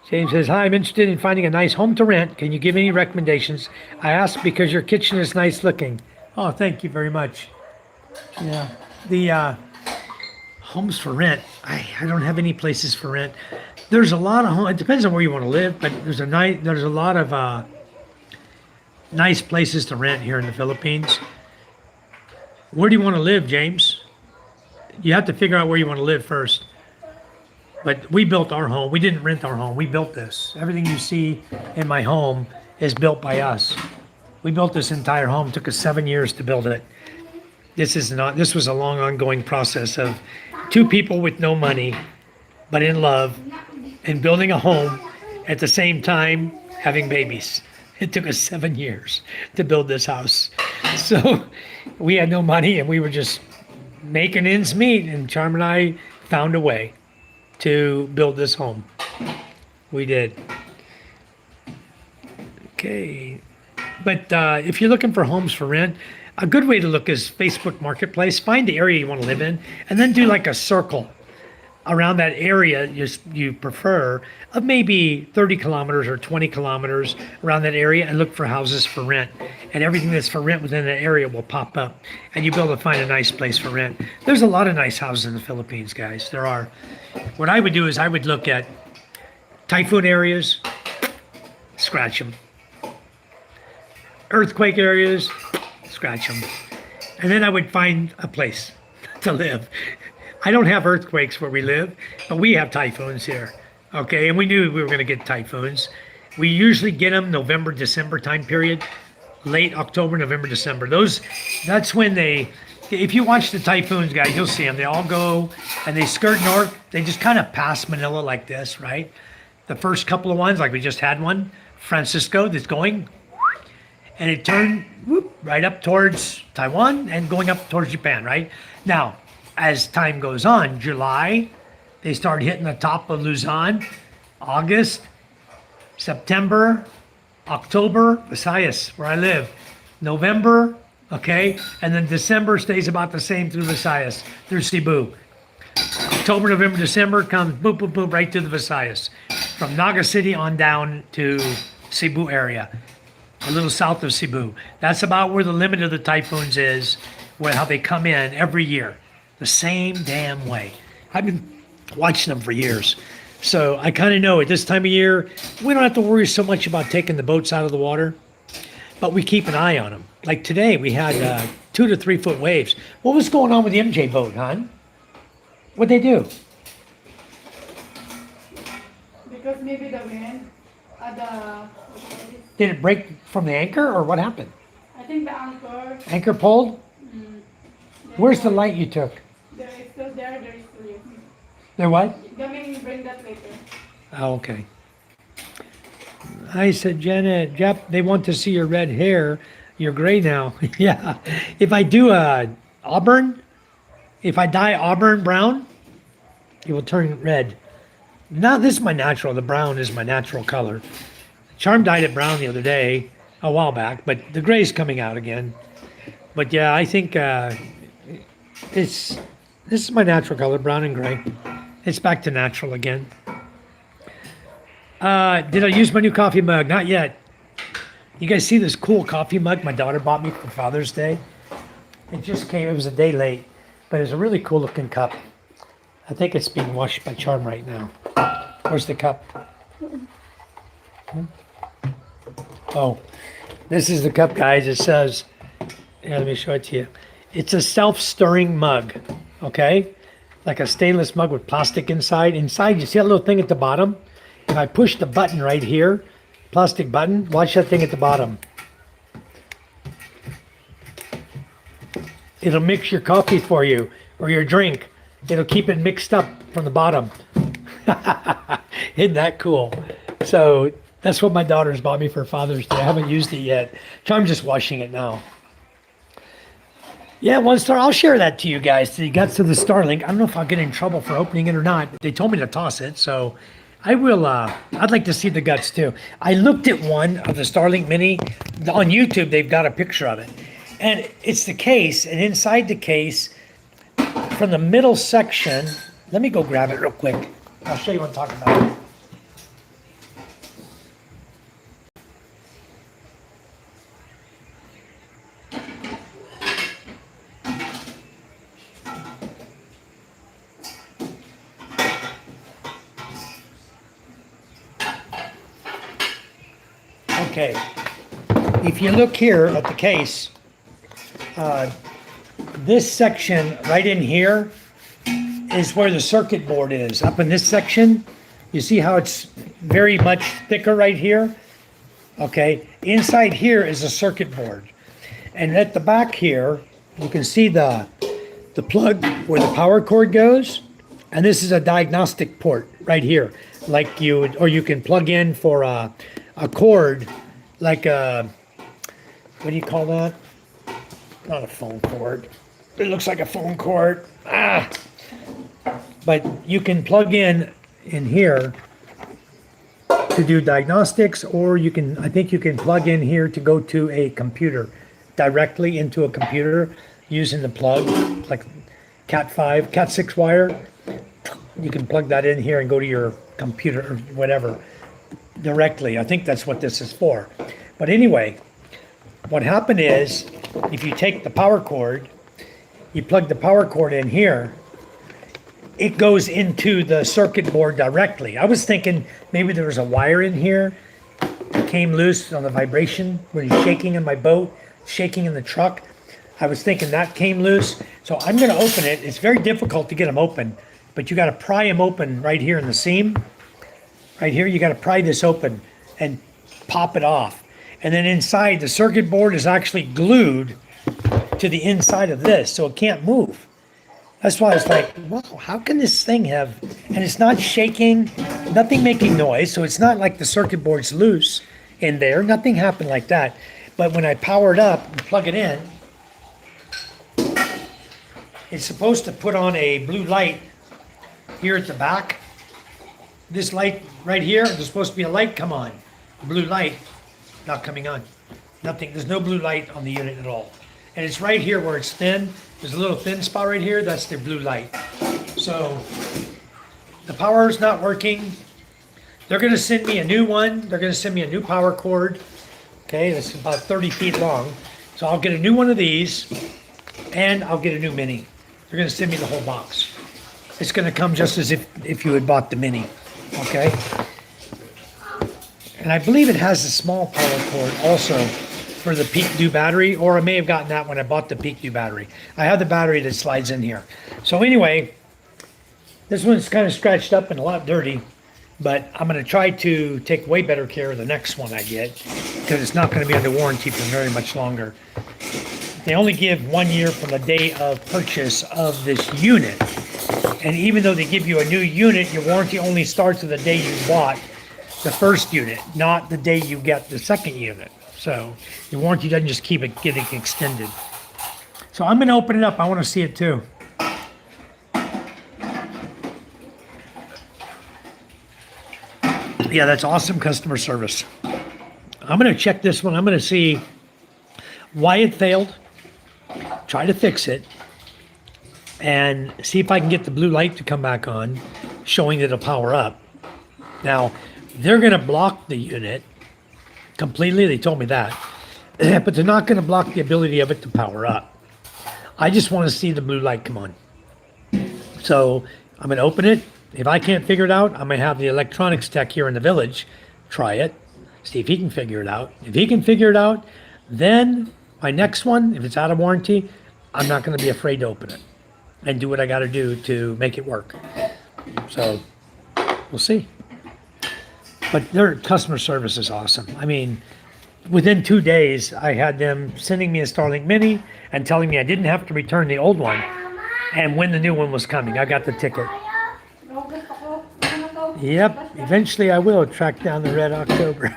James says, "Hi, I'm interested in finding a nice home to rent. Can you give any recommendations? I ask because your kitchen is nice looking." Oh, thank you very much. Yeah, the homes for rent. I don't have any places for rent. There's a lot of homes. It depends on where you want to live, but there's a lot of nice places to rent here in the Philippines. Where do you want to live, James? You have to figure out where you want to live first. But we built our home. We didn't rent our home. We built this. Everything you see in my home is built by us. We built this entire home. It took us 7 years to build it. This was a long ongoing process of two people with no money, but in love, and building a home at the same time having babies. It took us 7 years to build this house. So we had no money, and we were just making ends meet, and Charm and I found a way to build this home. We did. Okay. But if you're looking for homes for rent, a good way to look is Facebook Marketplace. Find the area you want to live in, and then do like a circle around that area you prefer of maybe 30 kilometers or 20 kilometers around that area and look for houses for rent. And everything that's for rent within that area will pop up and you'll be able to find a nice place for rent. There's a lot of nice houses in the Philippines, guys. There are. What I would do is I would look at typhoon areas, scratch them. Earthquake areas, scratch them. And then I would find a place to live. I don't have earthquakes where we live, but we have typhoons here. Okay, and we knew we were going to get typhoons. We usually get them November, December time period, late October, November, December. That's when if you watch the typhoons, guys, you'll see them. They all go and they skirt north. They just kind of pass Manila like this, right? The first couple of ones, like we just had one, Francisco, that's going, and it turned right up towards Taiwan and going up towards Japan, right? Now, as time goes on, July, they start hitting the top of Luzon, August, September, October, Visayas, where I live, November, okay, and then December stays about the same through Visayas, through Cebu. October, November, December comes boop, boop, boop, right to the Visayas. From Naga City on down to Cebu area, a little south of Cebu. That's about where the limit of the typhoons is, how they come in every year. The same damn way. I've been watching them for years. So I kind of know at this time of year, we don't have to worry so much about taking the boats out of the water, but we keep an eye on them. Like today, we had 2 to 3 foot waves. What was going on with the MJ boat, hon? What'd they do? Because maybe the wind, Did it break from the anchor or what happened? I think the anchor, Anchor pulled? Where's the light you took? there is still there is still yes. There what? Gaming, bring that later. Oh, okay. I said, Janet, Jep, they want to see your red hair. You're gray now. Yeah. If I do auburn, if I dye auburn brown, it will turn red. Now this is my natural. The brown is my natural color. Charm dyed it brown the other day, a while back, but the gray's coming out again. But yeah, I think this is my natural color, brown and gray. It's back to natural again. Did I use my new coffee mug? Not yet. You guys see this cool coffee mug my daughter bought me for Father's Day? It just came, it was a day late, but it's a really cool looking cup. I think it's being washed by Charm right now. Where's the cup? Oh, this is the cup, guys. It says, yeah, let me show it to you. It's a self-stirring mug, okay? Like a stainless mug with plastic inside. Inside, you see that little thing at the bottom? If I push the button right here, plastic button, watch that thing at the bottom. It'll mix your coffee for you or your drink. It'll keep it mixed up from the bottom. Isn't that cool? So that's what my daughter's bought me for Father's Day. I haven't used it yet. So I'm just washing it now. Yeah, 1 star. I'll share that to you guys. The guts of the Starlink. I don't know if I'll get in trouble for opening it or not. They told me to toss it, so I will. I'd like to see the guts too. I looked at one of the Starlink Mini on YouTube. They've got a picture of it, and it's the case. And inside the case, from the middle section, let me go grab it real quick. I'll show you what I'm talking about. Okay, if you look here at the case, this section right in here is where the circuit board is. Up in this section, you see how it's very much thicker right here? Okay, inside here is a circuit board. And at the back here, you can see the plug where the power cord goes. And this is a diagnostic port right here. Like you would, or you can plug in for a cord, like a, what do you call that? Not a phone cord. It looks like a phone cord. But you can plug in here to do diagnostics, or you can, I think you can plug in here to go to a computer, directly into a computer using the plug, like Cat 5, Cat 6 wire. You can plug that in here and go to your computer or whatever directly. I think that's what this is for. But anyway, what happened is if you take the power cord, you plug the power cord in here, it goes into the circuit board directly. I was thinking maybe there was a wire in here that came loose on the vibration when you're shaking in my boat, shaking in the truck. I was thinking that came loose. So I'm going to open it. It's very difficult to get them open, but you got to pry them open right here in the seam. Right here, you got to pry this open and pop it off. And then inside, the circuit board is actually glued to the inside of this, so it can't move. That's why I was like, wow, how can this thing have, and it's not shaking, nothing making noise, so it's not like the circuit board's loose in there. Nothing happened like that. But when I power it up and plug it in, it's supposed to put on a blue light here at the back. This light right here, there's supposed to be a light come on. A blue light, not coming on. Nothing, there's no blue light on the unit at all. And it's right here where it's thin. There's a little thin spot right here, that's the blue light. So the power's not working. They're gonna send me a new one. They're gonna send me a new power cord. Okay, that's about 30 feet long. So I'll get a new one of these and I'll get a new Mini. They're gonna send me the whole box. It's gonna come just as if you had bought the Mini, okay? And I believe it has a small power cord also for the Peak Dew battery, or I may have gotten that when I bought the Peak Dew battery. I have the battery that slides in here. So anyway, this one's kind of scratched up and a lot dirty, but I'm gonna try to take way better care of the next one I get, because it's not gonna be under warranty for very much longer. They only give 1 year from the day of purchase of this unit. And even though they give you a new unit, your warranty only starts with the day you bought the first unit, not the day you get the second unit. So your warranty doesn't just keep it getting extended. So I'm gonna open it up. I wanna see it too. Yeah, that's awesome customer service. I'm gonna check this one. I'm gonna see why it failed, try to fix it, and see if I can get the blue light to come back on, showing that it'll power up. Now, they're gonna block the unit completely, they told me that, but they're not gonna block the ability of it to power up. I just wanna see the blue light come on. So I'm gonna open it. If I can't figure it out, I'm gonna have the electronics tech here in the village try it, see if he can figure it out. If he can figure it out, then my next one, if it's out of warranty, I'm not gonna be afraid to open it and do what I gotta do to make it work. So we'll see. But their customer service is awesome. I mean, within 2 days, I had them sending me a Starlink Mini and telling me I didn't have to return the old one. And when the new one was coming, I got the ticket. Yep, eventually I will track down the Red October.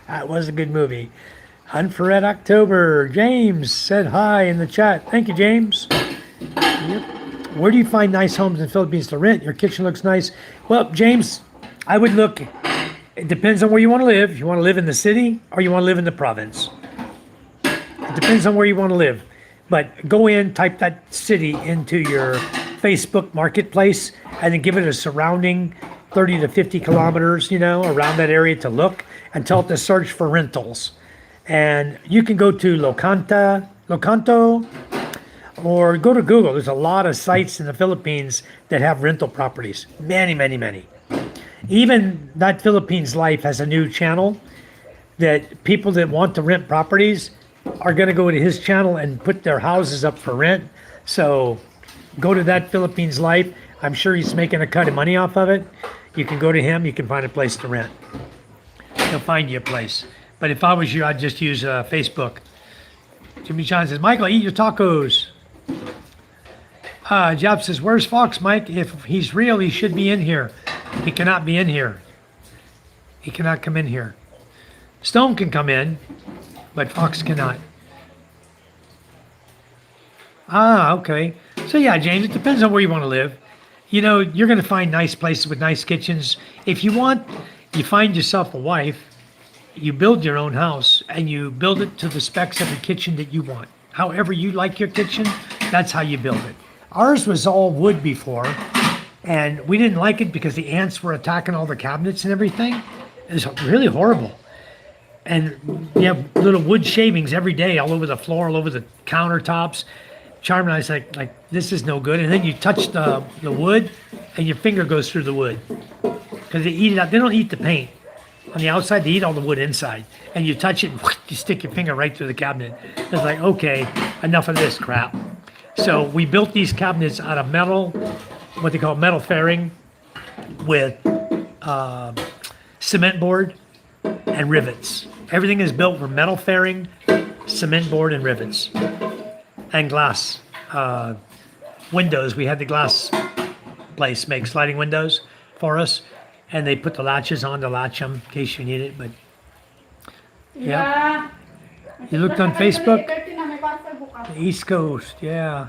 It was a good movie. Hunt for Red October. James said hi in the chat. Thank you, James. Yep. Where do you find nice homes in the Philippines to rent? Your kitchen looks nice. Well, James, I would look, it depends on where you want to live. If you want to live in the city or you want to live in the province. It depends on where you want to live. But go in, type that city into your Facebook marketplace, and then give it a surrounding 30 to 50 kilometers, around that area to look, and tell it to search for rentals. And you can go to Locanto, or go to Google. There's a lot of sites in the Philippines that have rental properties. Many, many, many. Even That Philippines Life has a new channel that people that want to rent properties are going to go to his channel and put their houses up for rent. So go to That Philippines Life. I'm sure he's making a cut of money off of it. You can go to him. You can find a place to rent. He'll find you a place. But if I was you, I'd just use Facebook. Jimmy John says, Michael, eat your tacos. Job says, where's Fox, Mike? If he's real, he should be in here. He cannot be in here. He cannot come in here. Stone can come in, but Fox cannot. Okay. So yeah, James, it depends on where you want to live. You're going to find nice places with nice kitchens. If you find yourself a wife, you build your own house and you build it to the specs of the kitchen that you want. However you like your kitchen, that's how you build it. Ours was all wood before, And we didn't like it because the ants were attacking all the cabinets and everything. It was really horrible. And you have little wood shavings every day all over the floor, all over the countertops. Charm and I was like, this is no good. And then you touch the wood and your finger goes through the wood. Because they eat it out. They don't eat the paint on the outside, they eat all the wood inside. And you touch it and you stick your finger right through the cabinet. It's like, okay, enough of this crap. So we built these cabinets out of metal, what they call metal fairing, with cement board and rivets. Everything is built for metal fairing, cement board, and rivets. And glass. Windows, we had the glass place make sliding windows for us. And they put the latches on to latch them in case you need it. But yeah. You looked on Facebook? The East Coast, yeah.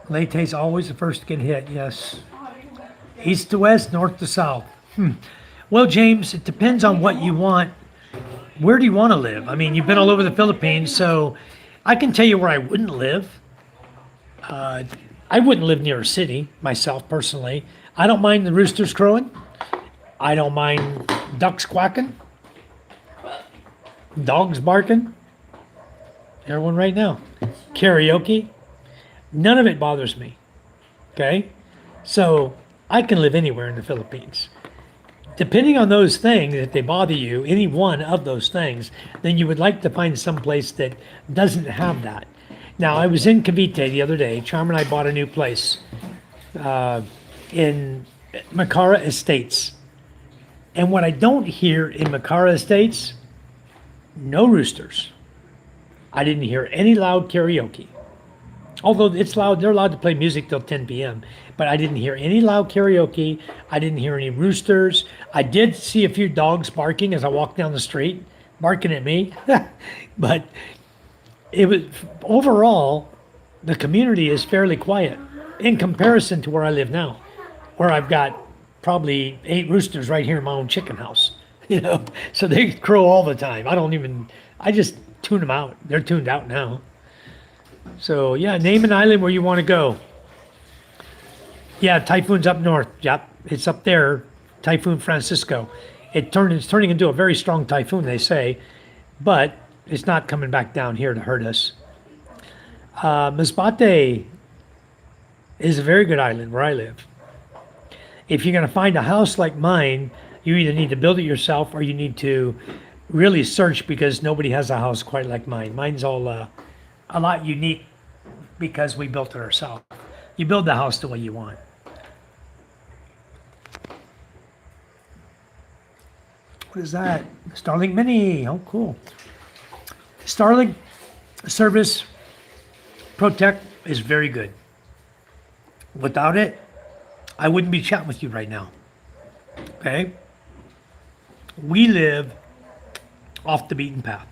Leyte's always the first to get hit, yes. East to west, north to south. Well, James, it depends on what you want. Where do you want to live? I mean, you've been all over the Philippines, so I can tell you where I wouldn't live. I wouldn't live near a city, myself, personally. I don't mind the roosters crowing. I don't mind ducks quacking. Dogs barking. Everyone right now. Karaoke. None of it bothers me. Okay? So I can live anywhere in the Philippines. Depending on those things, if they bother you, any one of those things, then you would like to find some place that doesn't have that. Now, I was in Cavite the other day. Charm and I bought a new place in Macara Estates. And what I don't hear in Macara Estates, no roosters. I didn't hear any loud karaoke. Although it's loud, they're allowed to play music till 10 p.m. But I didn't hear any loud karaoke. I didn't hear any roosters. I did see a few dogs barking as I walked down the street, barking at me. But it was overall, the community is fairly quiet in comparison to where I live now, where I've got probably 8 roosters right here in my own chicken house. You know, so they crow all the time. I just tune them out. They're tuned out now. So yeah, name an island where you want to go. Yeah, typhoon's up north. Yep, it's up there. Typhoon Francisco. It's turning into a very strong typhoon, they say, but it's not coming back down here to hurt us. Masbate is a very good island where I live. If you're going to find a house like mine, you either need to build it yourself or you need to really search because nobody has a house quite like mine. Mine's all a lot unique because we built it ourselves. You build the house the way you want. What is that? Starlink Mini. Oh, cool. Starlink service Protect is very good. Without it, I wouldn't be chatting with you right now. Okay? We live off the beaten path.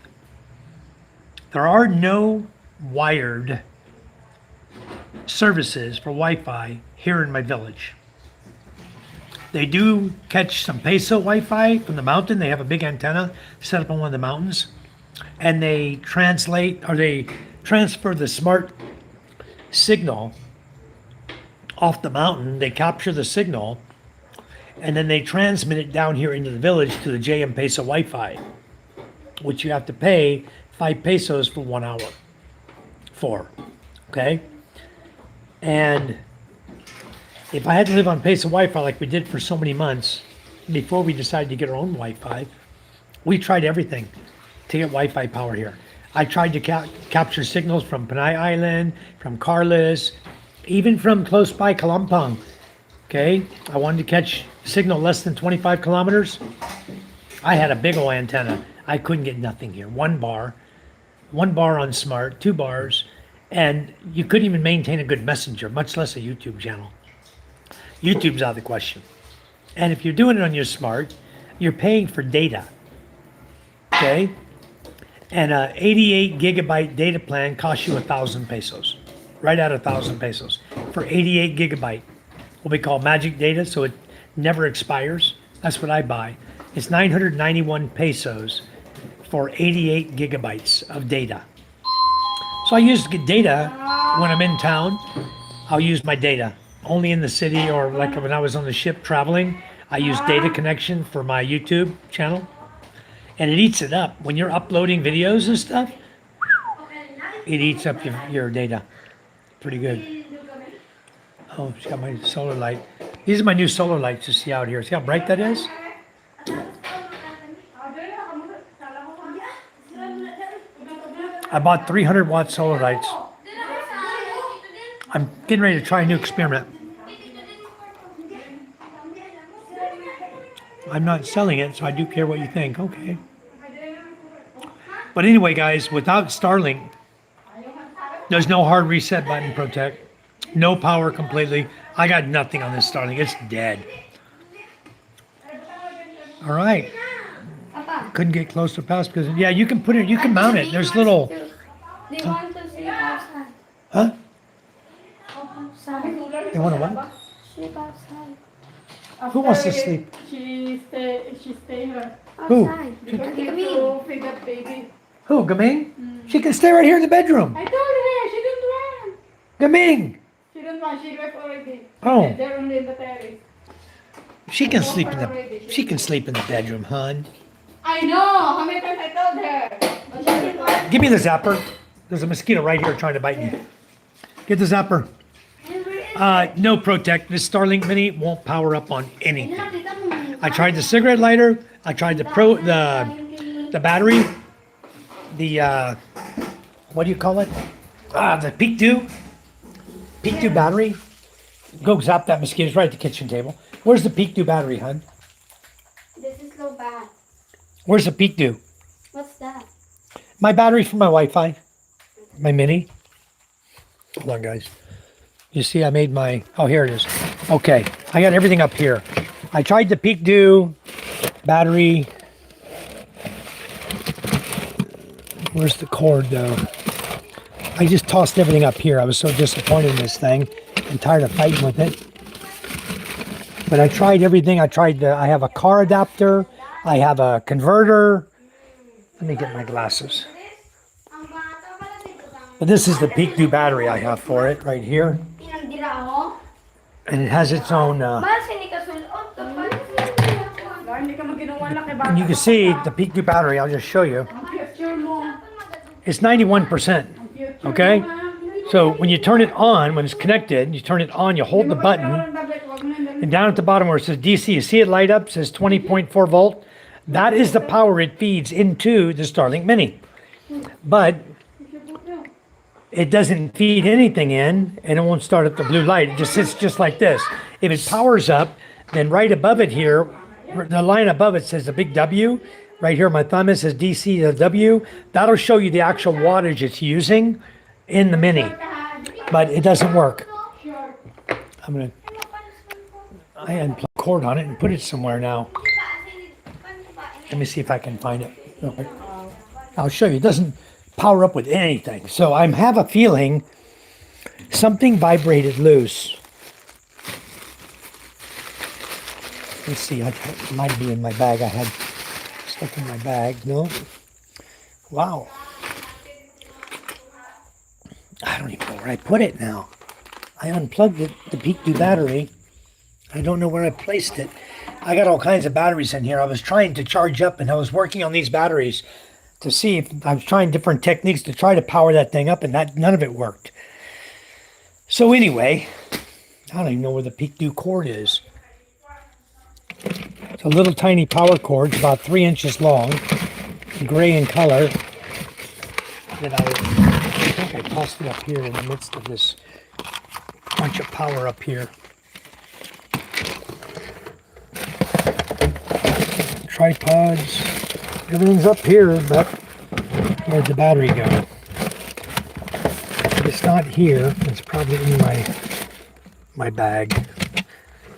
There are no wired services for Wi-Fi here in my village. They do catch some peso Wi-Fi from the mountain. They have a big antenna set up on one of the mountains, and they transfer the smart signal off the mountain. They capture the signal, and then they transmit it down here into the village to the JM Peso Wi-Fi, which you have to pay 5 pesos for 1 hour for. Okay? And if I had to live on Peso Wi-Fi like we did for so many months before we decided to get our own Wi-Fi, we tried everything to get Wi-Fi power here. I tried to capture signals from Panay Island, from Carlos, even from close by Kalampang. Okay? I wanted to catch signal less than 25 kilometers. I had a big old antenna. I couldn't get nothing here. One bar on smart, 2 bars, and you couldn't even maintain a good messenger, much less a YouTube channel. YouTube's out of the question. And if you're doing it on your smart, you're paying for data. Okay? And a 88 gigabyte data plan costs you 1,000 pesos. Right at 1,000 pesos. For 88 gigabyte. What we call magic data, so it never expires. That's what I buy. It's 991 pesos for 88 gigabytes of data. So I use data when I'm in town. I'll use my data only in the city or like when I was on the ship traveling, I use data connection for my YouTube channel. And it eats it up. When you're uploading videos and stuff, it eats up your data. Pretty good. Oh, she's got my solar light. These are my new solar lights you see out here. See how bright that is? I bought 300-watt solar lights. I'm getting ready to try a new experiment. I'm not selling it, so I do care what you think. Okay. But anyway, guys, without Starlink, there's no hard reset button, Protect. No power completely. I got nothing on this Starlink. It's dead. All right. Couldn't get close to pass because, yeah, you can put it, you can mount it. There's little... Do you want to sleep outside? Huh? Outside. They want to what? Sleep outside. Who wants to sleep? She stay here. Who? Outside. Because Look she at has me. to feed that baby. Who, Gaming? She can stay right here in the bedroom. I told her she didn't want. Gaming! She didn't want. She left already. Oh. They're only in the terrace. She can sleep in the... She can sleep in the bedroom, hon. I know. How many times I told her? But she didn't want. Give me the zapper. There's a mosquito right here trying to bite me. Get the zapper. No Protect. This Starlink Mini won't power up on anything. I tried the cigarette lighter. I tried the battery. The what do you call it? The Peak Dew. Peak Dew battery. Go zap that mosquito. It's right at the kitchen table. Where's the Peak Dew battery, hon? This is so bad. Where's the Peak Dew? What's that? My battery for my Wi-Fi. My Mini. Hold on, guys. You see, I made my... Oh, here it is. Okay. I got everything up here. I tried the Peak Dew battery. Where's the cord, though? I just tossed everything up here. I was so disappointed in this thing. I'm tired of fighting with it. But I tried everything. I have a car adapter. I have a converter. Let me get my glasses. But this is the Peak Dew battery I have for it right here. And it has its own... and you can see the Peak Dew battery. I'll just show you. It's 91%. Okay? So when you turn it on, when it's connected, you turn it on, you hold the button. And down at the bottom where it says DC, you see it light up? It says 20.4 volt. That is the power it feeds into the Starlink Mini. But it doesn't feed anything in, and it won't start up the blue light. It just sits just like this. If it powers up, then right above it here, the line above it says a big W. Right here, my thumb, it says DC to W. That'll show you the actual wattage it's using in the Mini. But it doesn't work. I unplug the cord on it and put it somewhere now. Let me see if I can find it. Okay. I'll show you. It doesn't power up with anything. So I have a feeling something vibrated loose. Let's see. It might be in my bag. I had stuff in my bag. No. Wow. I don't even know where I put it now. I unplugged it, the Peak Dew battery. I don't know where I placed it. I got all kinds of batteries in here. I was trying to charge up, and I was working on these batteries to see if I was trying different techniques to try to power that thing up, and none of it worked. So anyway, I don't even know where the Peak Dew cord is. It's a little tiny power cord. It's about 3 inches long, gray in color. That I think I tossed it up here in the midst of this bunch of power up here. Tripods, everything's up here, but where'd the battery go? If it's not here, it's probably in my bag.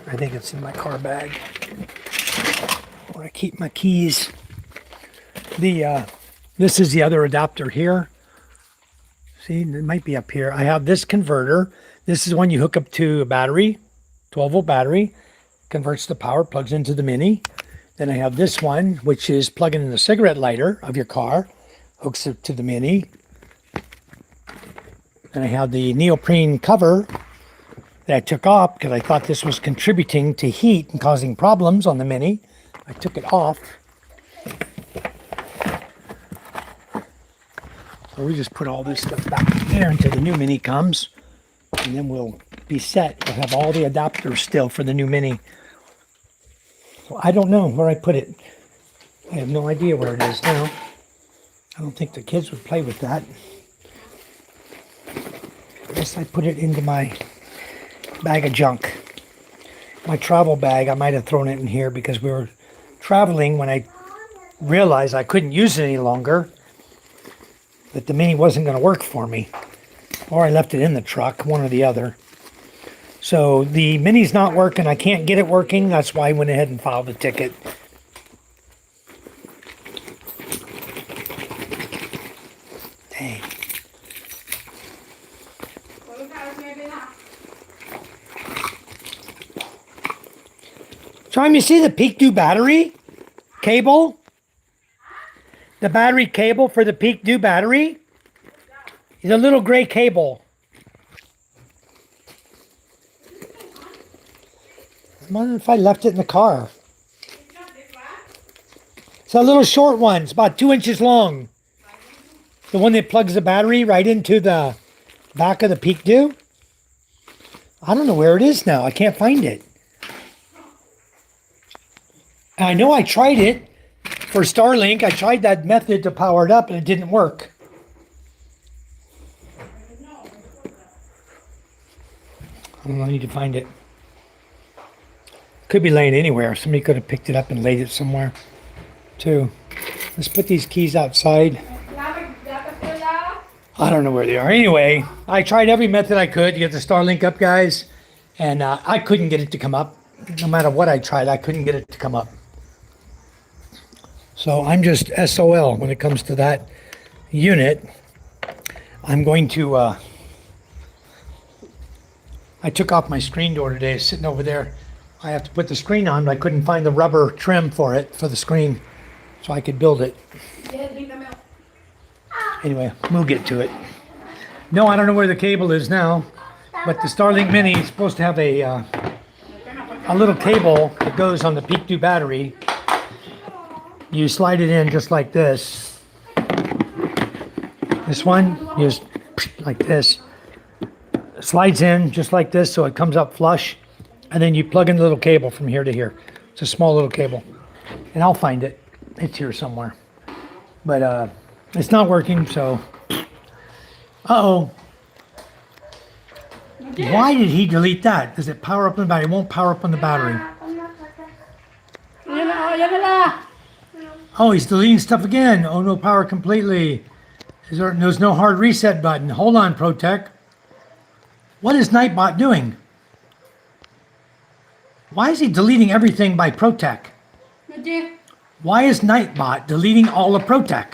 I think it's in my car bag where I keep my keys. This is the other adapter here. See, it might be up here. I have this converter. This is one you hook up to a battery, 12-volt battery, converts the power, plugs into the Mini. Then I have this one, which is plugging in the cigarette lighter of your car, hooks it to the Mini. And I have the neoprene cover that I took off because I thought this was contributing to heat and causing problems on the Mini. I took it off. So we just put all this stuff back there until the new Mini comes. And then we'll be set. We'll have all the adapters still for the new Mini. So I don't know where I put it. I have no idea where it is now. I don't think the kids would play with that. I guess I put it into my bag of junk. My travel bag, I might have thrown it in here because we were traveling when I realized I couldn't use it any longer. That the Mini wasn't going to work for me. Or I left it in the truck, one or the other. So the Mini's not working. I can't get it working. That's why I went ahead and filed a ticket. Dang. Tom, you see the Peak Dew battery cable? The battery cable for the Peak Dew battery? It's a little gray cable. I wonder if I left it in the car. It's a little short one. It's about 2 inches long. The one that plugs the battery right into the back of the Peak Dew. I don't know where it is now. I can't find it. I know I tried it for Starlink. I tried that method to power it up and it didn't work. I don't know, I need to find it. Could be laying anywhere. Somebody could have picked it up and laid it somewhere too. Let's put these keys outside. I don't know where they are. Anyway, I tried every method I could to get the Starlink up, guys. And I couldn't get it to come up. No matter what I tried, I couldn't get it to come up. So I'm just SOL when it comes to that unit. I'm going to... I took off my screen door today, it's sitting over there. I have to put the screen on, but I couldn't find the rubber trim for it, for the screen, so I could build it. Anyway, we'll get to it. No, I don't know where the cable is now, but the Starlink Mini is supposed to have a little cable that goes on the Peak Dew battery. You slide it in just like this. This one, just like this. Slides in just like this, so it comes up flush, and then you plug in the little cable from here to here. It's a small little cable, and I'll find it. It's here somewhere, but it's not working. So, uh-oh. Why did he delete that? Does it power up on the battery? It won't power up on the battery. Oh, he's deleting stuff again. Oh, no power completely. There's no hard reset button. Hold on, ProTech. What is Nightbot doing? Why is he deleting everything by ProTech? Why is Nightbot deleting all of ProTech?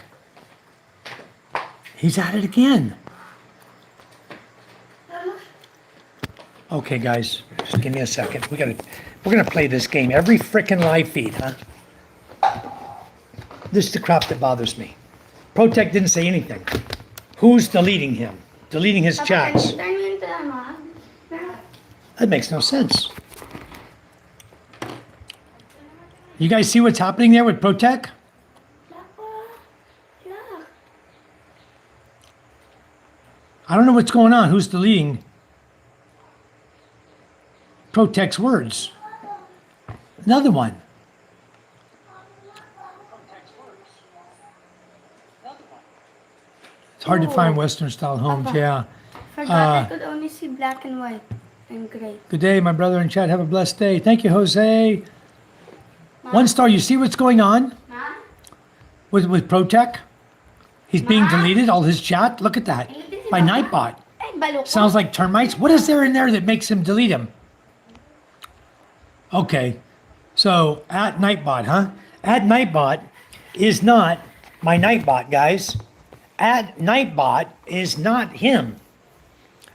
He's at it again. Okay, guys, just give me a second. We're gonna play this game every frickin' live feed, huh? This is the crap that bothers me. ProTech didn't say anything. Who's deleting him? Deleting his chats. That makes no sense. You guys see what's happening there with ProTech? I don't know what's going on. Who's deleting ProTech's words? Another one. It's hard to find Western style homes, yeah. Forgot I could only see black and white and gray. Good day, my brother in chat. Have a blessed day. Thank you, Jose. One star. You see what's going on with ProTech? He's being deleted, all his chat. Look at that. By Nightbot. Sounds like termites. What is there in there that makes him delete him? Okay. So, at Nightbot, huh? At Nightbot is not my Nightbot, guys. At Nightbot is not him.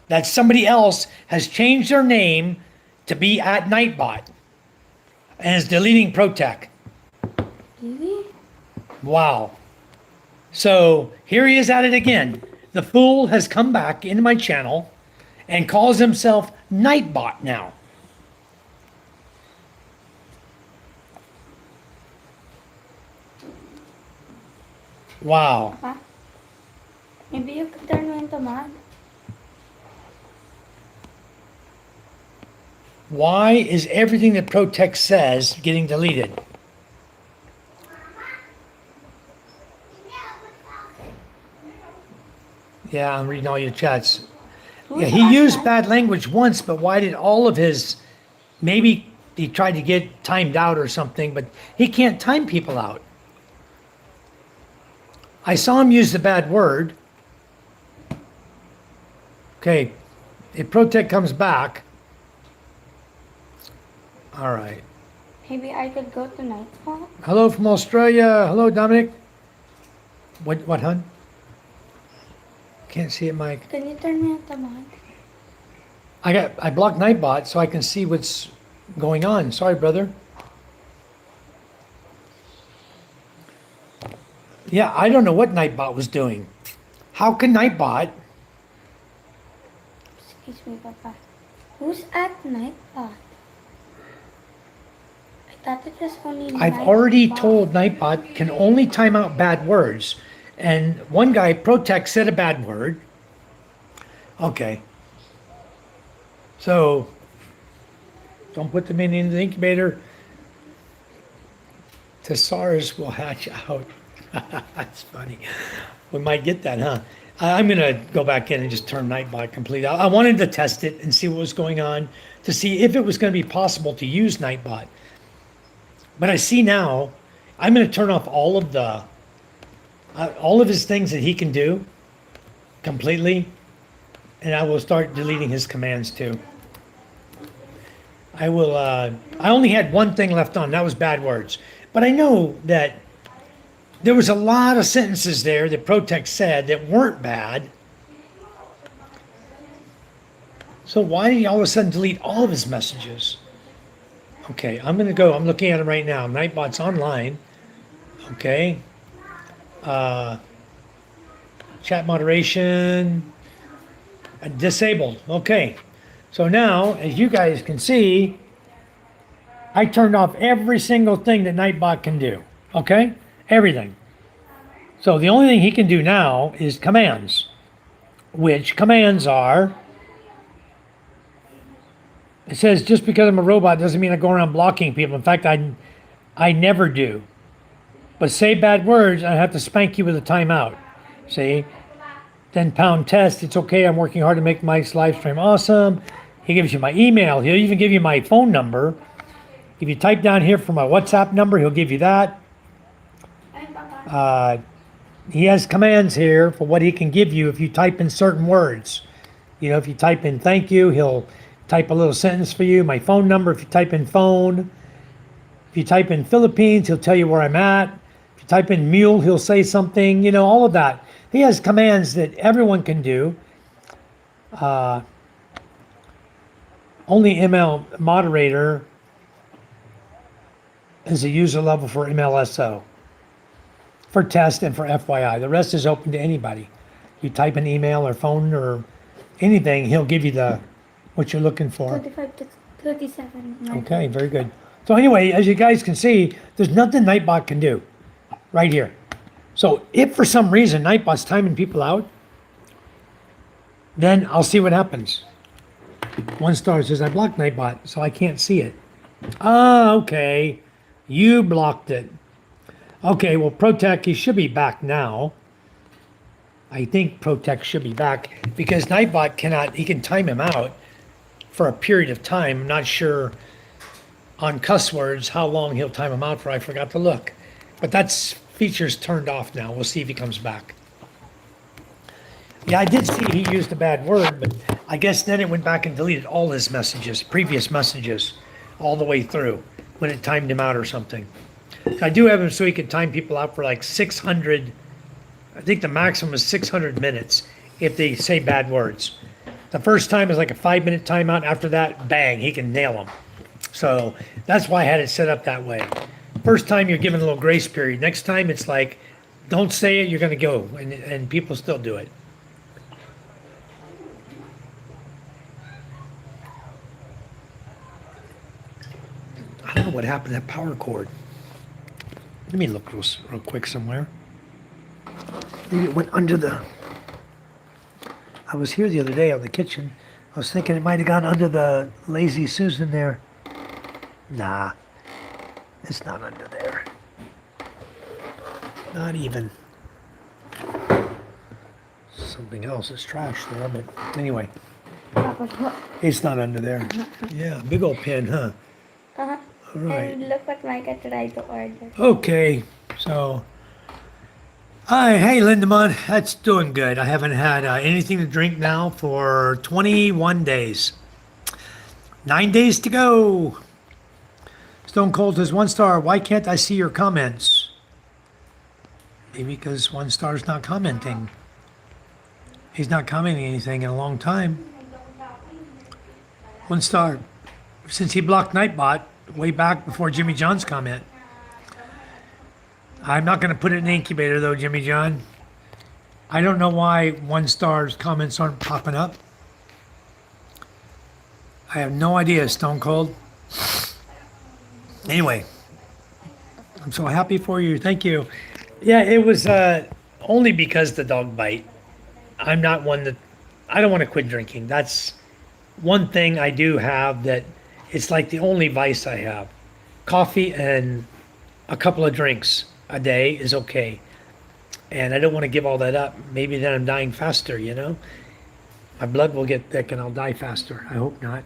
That somebody else has changed their name to be at Nightbot and is deleting ProTech. Really? Wow. So here he is at it again. The fool has come back into my channel and calls himself Nightbot now. Wow. Pa? Maybe you could turn me into man. Why is everything that Protect says getting deleted? Yeah, I'm reading all your chats. Yeah, he used bad language once, but why did all of his, maybe he tried to get timed out or something, but he can't time people out. I saw him use the bad word. Okay, if Protect comes back. All right. Maybe I could go to Nightbot. Hello from Australia. Hello, Dominic. What, hon? Can't see it, Mike. Can you turn me into man? I blocked Nightbot so I can see what's going on. Sorry, brother. Yeah, I don't know what Nightbot was doing. How can Nightbot? Excuse me, Papa. Who's at Nightbot? I thought it was only I've already Nightbot. told Nightbot can only time out bad words. And one guy, Protect, said a bad word. Okay. So, don't put them in the incubator. Tesauros will hatch out. That's funny. We might get that, huh? I'm going to go back in and just turn Nightbot complete out. I wanted to test it and see what was going on to see if it was going to be possible to use Nightbot. But I see now, I'm going to turn off all of his things that he can do completely, and I will start deleting his commands too. I only had one thing left on, that was bad words. But I know that there was a lot of sentences there that Protect said that weren't bad. So why did he all of a sudden delete all of his messages? Okay, I'm looking at him right now. Nightbot's online. Okay. Chat moderation. Disabled. Okay. So now, as you guys can see, I turned off every single thing that Nightbot can do. Okay? Everything. So the only thing he can do now is commands. Which commands are, it says just because I'm a robot doesn't mean I go around blocking people. In fact, I never do. But say bad words, I have to spank you with a timeout. See? Then pound test. It's okay. I'm working hard to make Mike's live stream awesome. He gives you my email. He'll even give you my phone number. If you type down here for my WhatsApp number, he'll give you that. He has commands here for what he can give you if you type in certain words. You know, if you type in thank you, he'll type a little sentence for you. My phone number, if you type in phone. If you type in Philippines, he'll tell you where I'm at. If you type in mule, he'll say something, you know, all of that. He has commands that everyone can do. Only ML moderator is a user level for MLSO, for test and for FYI. The rest is open to anybody. You type an email or phone or anything, he'll give you what you're looking for. 35 to 37. Okay, very good. So anyway, as you guys can see, there's nothing Nightbot can do right here. So if for some reason Nightbot's timing people out, then I'll see what happens. 1 star says I blocked Nightbot, so I can't see it. Ah, okay. You blocked it. Okay, well, Protect, he should be back now. I think Protect should be back because Nightbot he can time him out for a period of time. I'm not sure on cuss words how long he'll time him out for. I forgot to look. But that's feature's turned off now. We'll see if he comes back. Yeah, I did see he used a bad word, but I guess then it went back and deleted all his messages, previous messages, all the way through when it timed him out or something. I do have him so he can time people out for like 600, I think the maximum is 600 minutes if they say bad words. The first time is like a 5-minute timeout. After that, bang, he can nail them. So that's why I had it set up that way. First time you're given a little grace period. Next time it's like, don't say it, you're going to go. And people still do it. I don't know what happened to that power cord. Let me look real quick somewhere. Maybe it went under the... I was here the other day on the kitchen. I was thinking it might have gone under the Lazy Susan there. Nah, it's not under there. Not even. Something else is trash there, but anyway, Tapos po. it's not under there. Yeah, big old pin, huh? Uh-huh. All right. And look what Micah tried to order. Okay, so. Hi, hey, Lindemann. That's doing good. I haven't had anything to drink now for 21 days. 9 days to go. Stone Cold says 1 star. Why can't I see your comments? Maybe because 1 star's not commenting. He's not commenting anything in a long time. 1 star. Since he blocked Nightbot way back before Jimmy John's comment. I'm not going to put it in the incubator though, Jimmy John. I don't know why 1 star's comments aren't popping up. I have no idea, Stone Cold. Anyway, I'm so happy for you. Thank you. Yeah, it was only because the dog bite. I'm not one that, I don't want to quit drinking. That's one thing I do have that it's like the only vice I have. Coffee and a couple of drinks a day is okay. And I don't want to give all that up. Maybe then I'm dying faster, you know? My blood will get thick and I'll die faster. I hope not.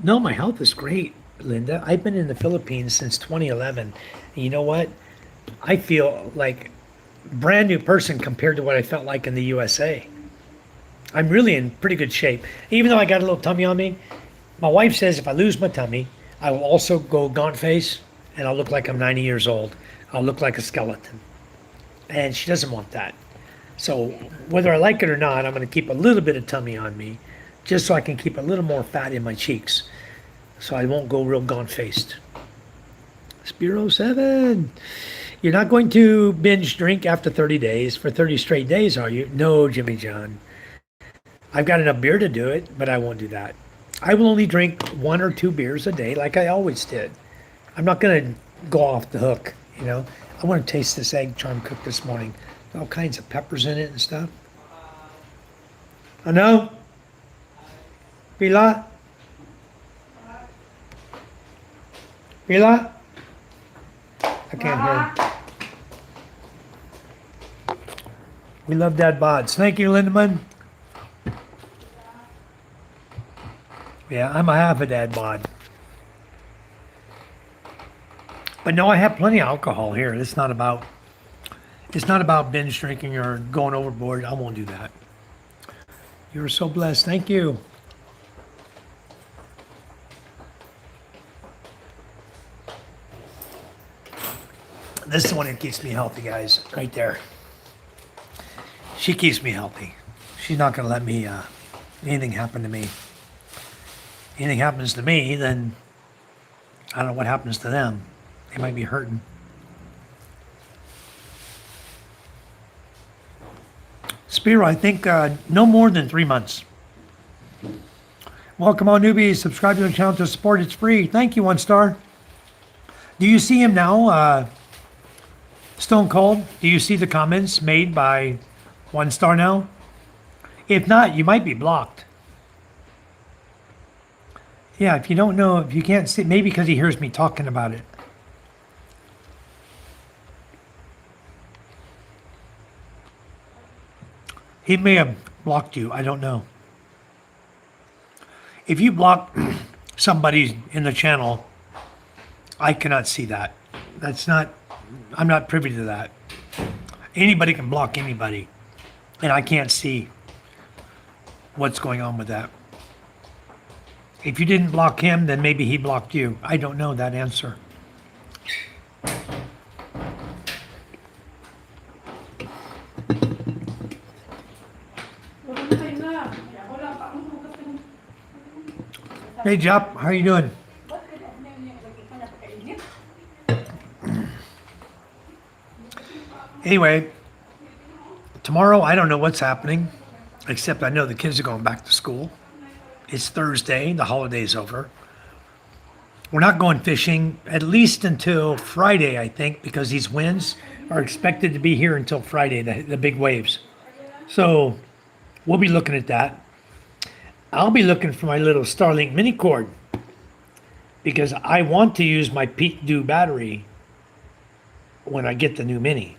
No, my health is great, Linda. I've been in the Philippines since 2011. And you know what? I feel like a brand new person compared to what I felt like in the USA. I'm really in pretty good shape. Even though I got a little tummy on me, my wife says if I lose my tummy, I will also go gaunt face and I'll look like I'm 90 years old. I'll look like a skeleton. And she doesn't want that. So whether I like it or not, I'm going to keep a little bit of tummy on me just so I can keep a little more fat in my cheeks. So I won't go real gaunt-faced. Spiro 7. You're not going to binge drink after 30 days for 30 straight days, are you? No, Jimmy John. I've got enough beer to do it, but I won't do that. I will only drink 1 or 2 beers a day like I always did. I'm not going to go off the hook, you know. I want to taste this egg charm cooked this morning. All kinds of peppers in it and stuff. Ano? Pila? Pila? I can't hear. We love dad bods. Thank you, Lindemann. Yeah, I'm a half a dad bod. But no, I have plenty of alcohol here. It's not about binge drinking or going overboard. I won't do that. You're so blessed. Thank you. This is the one that keeps me healthy, guys. Right there. She keeps me healthy. She's not going to let me anything happen to me. Anything happens to me, then I don't know what happens to them. They might be hurting. Spiro, I think no more than 3 months. Welcome all newbies. Subscribe to the channel to support. It's free. Thank you, 1 star. Do you see him now, Stone Cold? Do you see the comments made by 1 star now? If not, you might be blocked. Yeah, if you don't know, if you can't see, maybe because he hears me talking about it. He may have blocked you. I don't know. If you block somebody in the channel, I cannot see that. That's not, I'm not privy to that. Anybody can block anybody, and I can't see what's going on with that. If you didn't block him, then maybe he blocked you. I don't know that answer. Hey, Jop, how you doing? Anyway, tomorrow I don't know what's happening, except I know the kids are going back to school. It's Thursday, the holiday's over. We're not going fishing at least until Friday, I think, because these winds are expected to be here until Friday, the big waves. So we'll be looking at that. I'll be looking for my little Starlink mini cord because I want to use my peak dew battery when I get the new mini.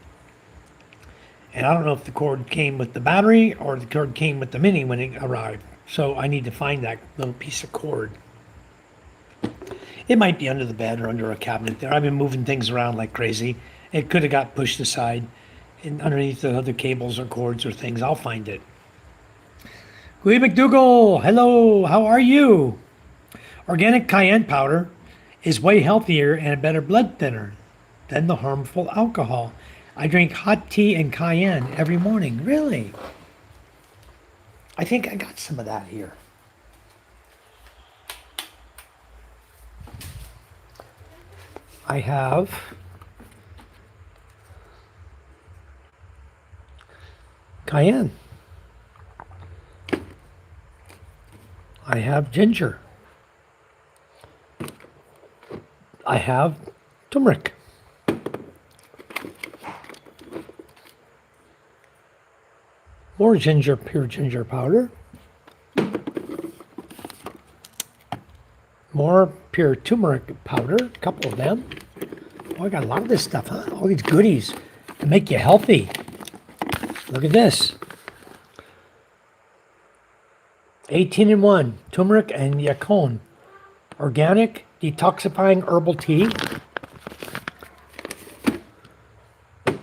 And I don't know if the cord came with the battery or the cord came with the mini when it arrived. So I need to find that little piece of cord. It might be under the bed or under a cabinet there. I've been moving things around like crazy. It could have got pushed aside and underneath the other cables or cords or things. I'll find it. Louis McDougall, hello, how are you? Organic cayenne powder is way healthier and a better blood thinner than the harmful alcohol. I drink hot tea and cayenne every morning. Really? I think I got some of that here. I have cayenne. I have ginger. I have turmeric. More ginger, pure ginger powder. More pure turmeric powder, a couple of them. Oh, I got a lot of this stuff, huh? All these goodies to make you healthy. Look at this. 18-in-1, turmeric and yacon. Organic, detoxifying herbal tea.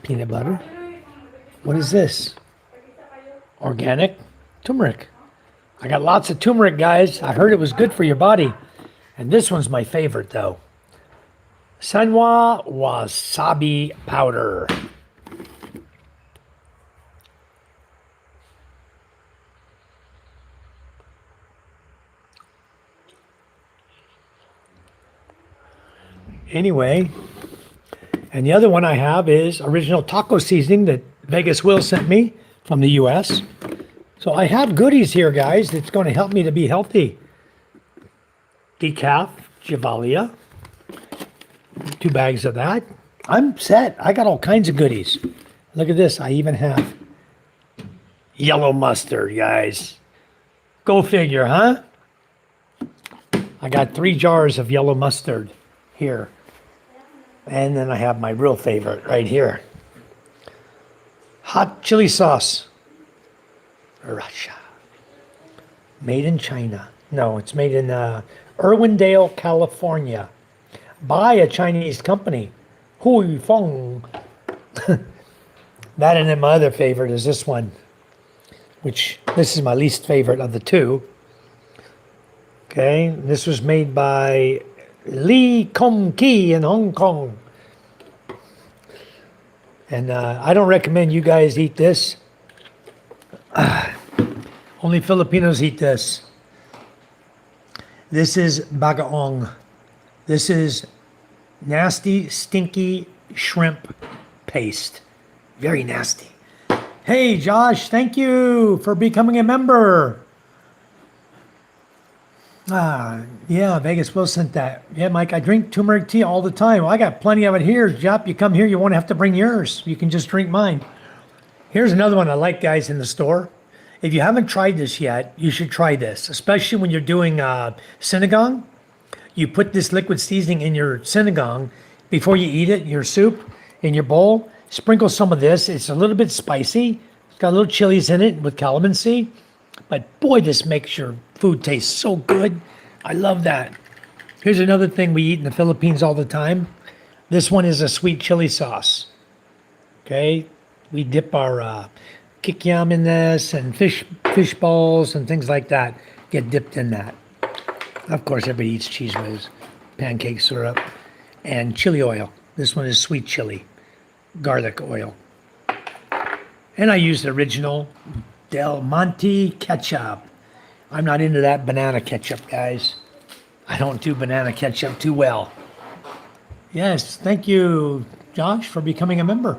Peanut butter. What is this? Organic turmeric. I got lots of turmeric, guys. I heard it was good for your body. And this one's my favorite, though. Sanwa wasabi powder. Anyway, and the other one I have is original taco seasoning that Vegas Will sent me from the US. So I have goodies here, guys, that's going to help me to be healthy. Decaf, Javalia, 2 bags of that. I'm set. I got all kinds of goodies. Look at this. I even have yellow mustard, guys. Go figure, huh? I got 3 jars of yellow mustard here. And then I have my real favorite right here. Hot chili sauce. Russia. Made in China. No, it's made in Irwindale, California. By a Chinese company. Hui Fong. That and then my other favorite is this one. Which, this is my least favorite of the 2. Okay, this was made by Lee Kong Ki in Hong Kong. And I don't recommend you guys eat this. Only Filipinos eat this. This is bagaong. This is nasty, stinky shrimp paste. Very nasty. Hey, Josh, thank you for becoming a member. Yeah, Vegas Will sent that. Yeah, Mike, I drink turmeric tea all the time. Well, I got plenty of it here. Jop, you come here, you won't have to bring yours. You can just drink mine. Here's another one I like, guys, in the store. If you haven't tried this yet, you should try this, especially when you're doing sinigang. You put this liquid seasoning in your sinigang before you eat it, your soup, in your bowl. Sprinkle some of this. It's a little bit spicy. It's got a little chilies in it with calamansi. But boy, this makes your food taste so good. I love that. Here's another thing we eat in the Philippines all the time. This one is a sweet chili sauce. Okay, we dip our kikiam in this and fish balls and things like that get dipped in that. Of course, everybody eats cheese whiz, pancake syrup, and chili oil. This one is sweet chili, garlic oil. And I use the original Del Monte ketchup. I'm not into that banana ketchup, guys. I don't do banana ketchup too well. Yes, thank you, Josh, for becoming a member.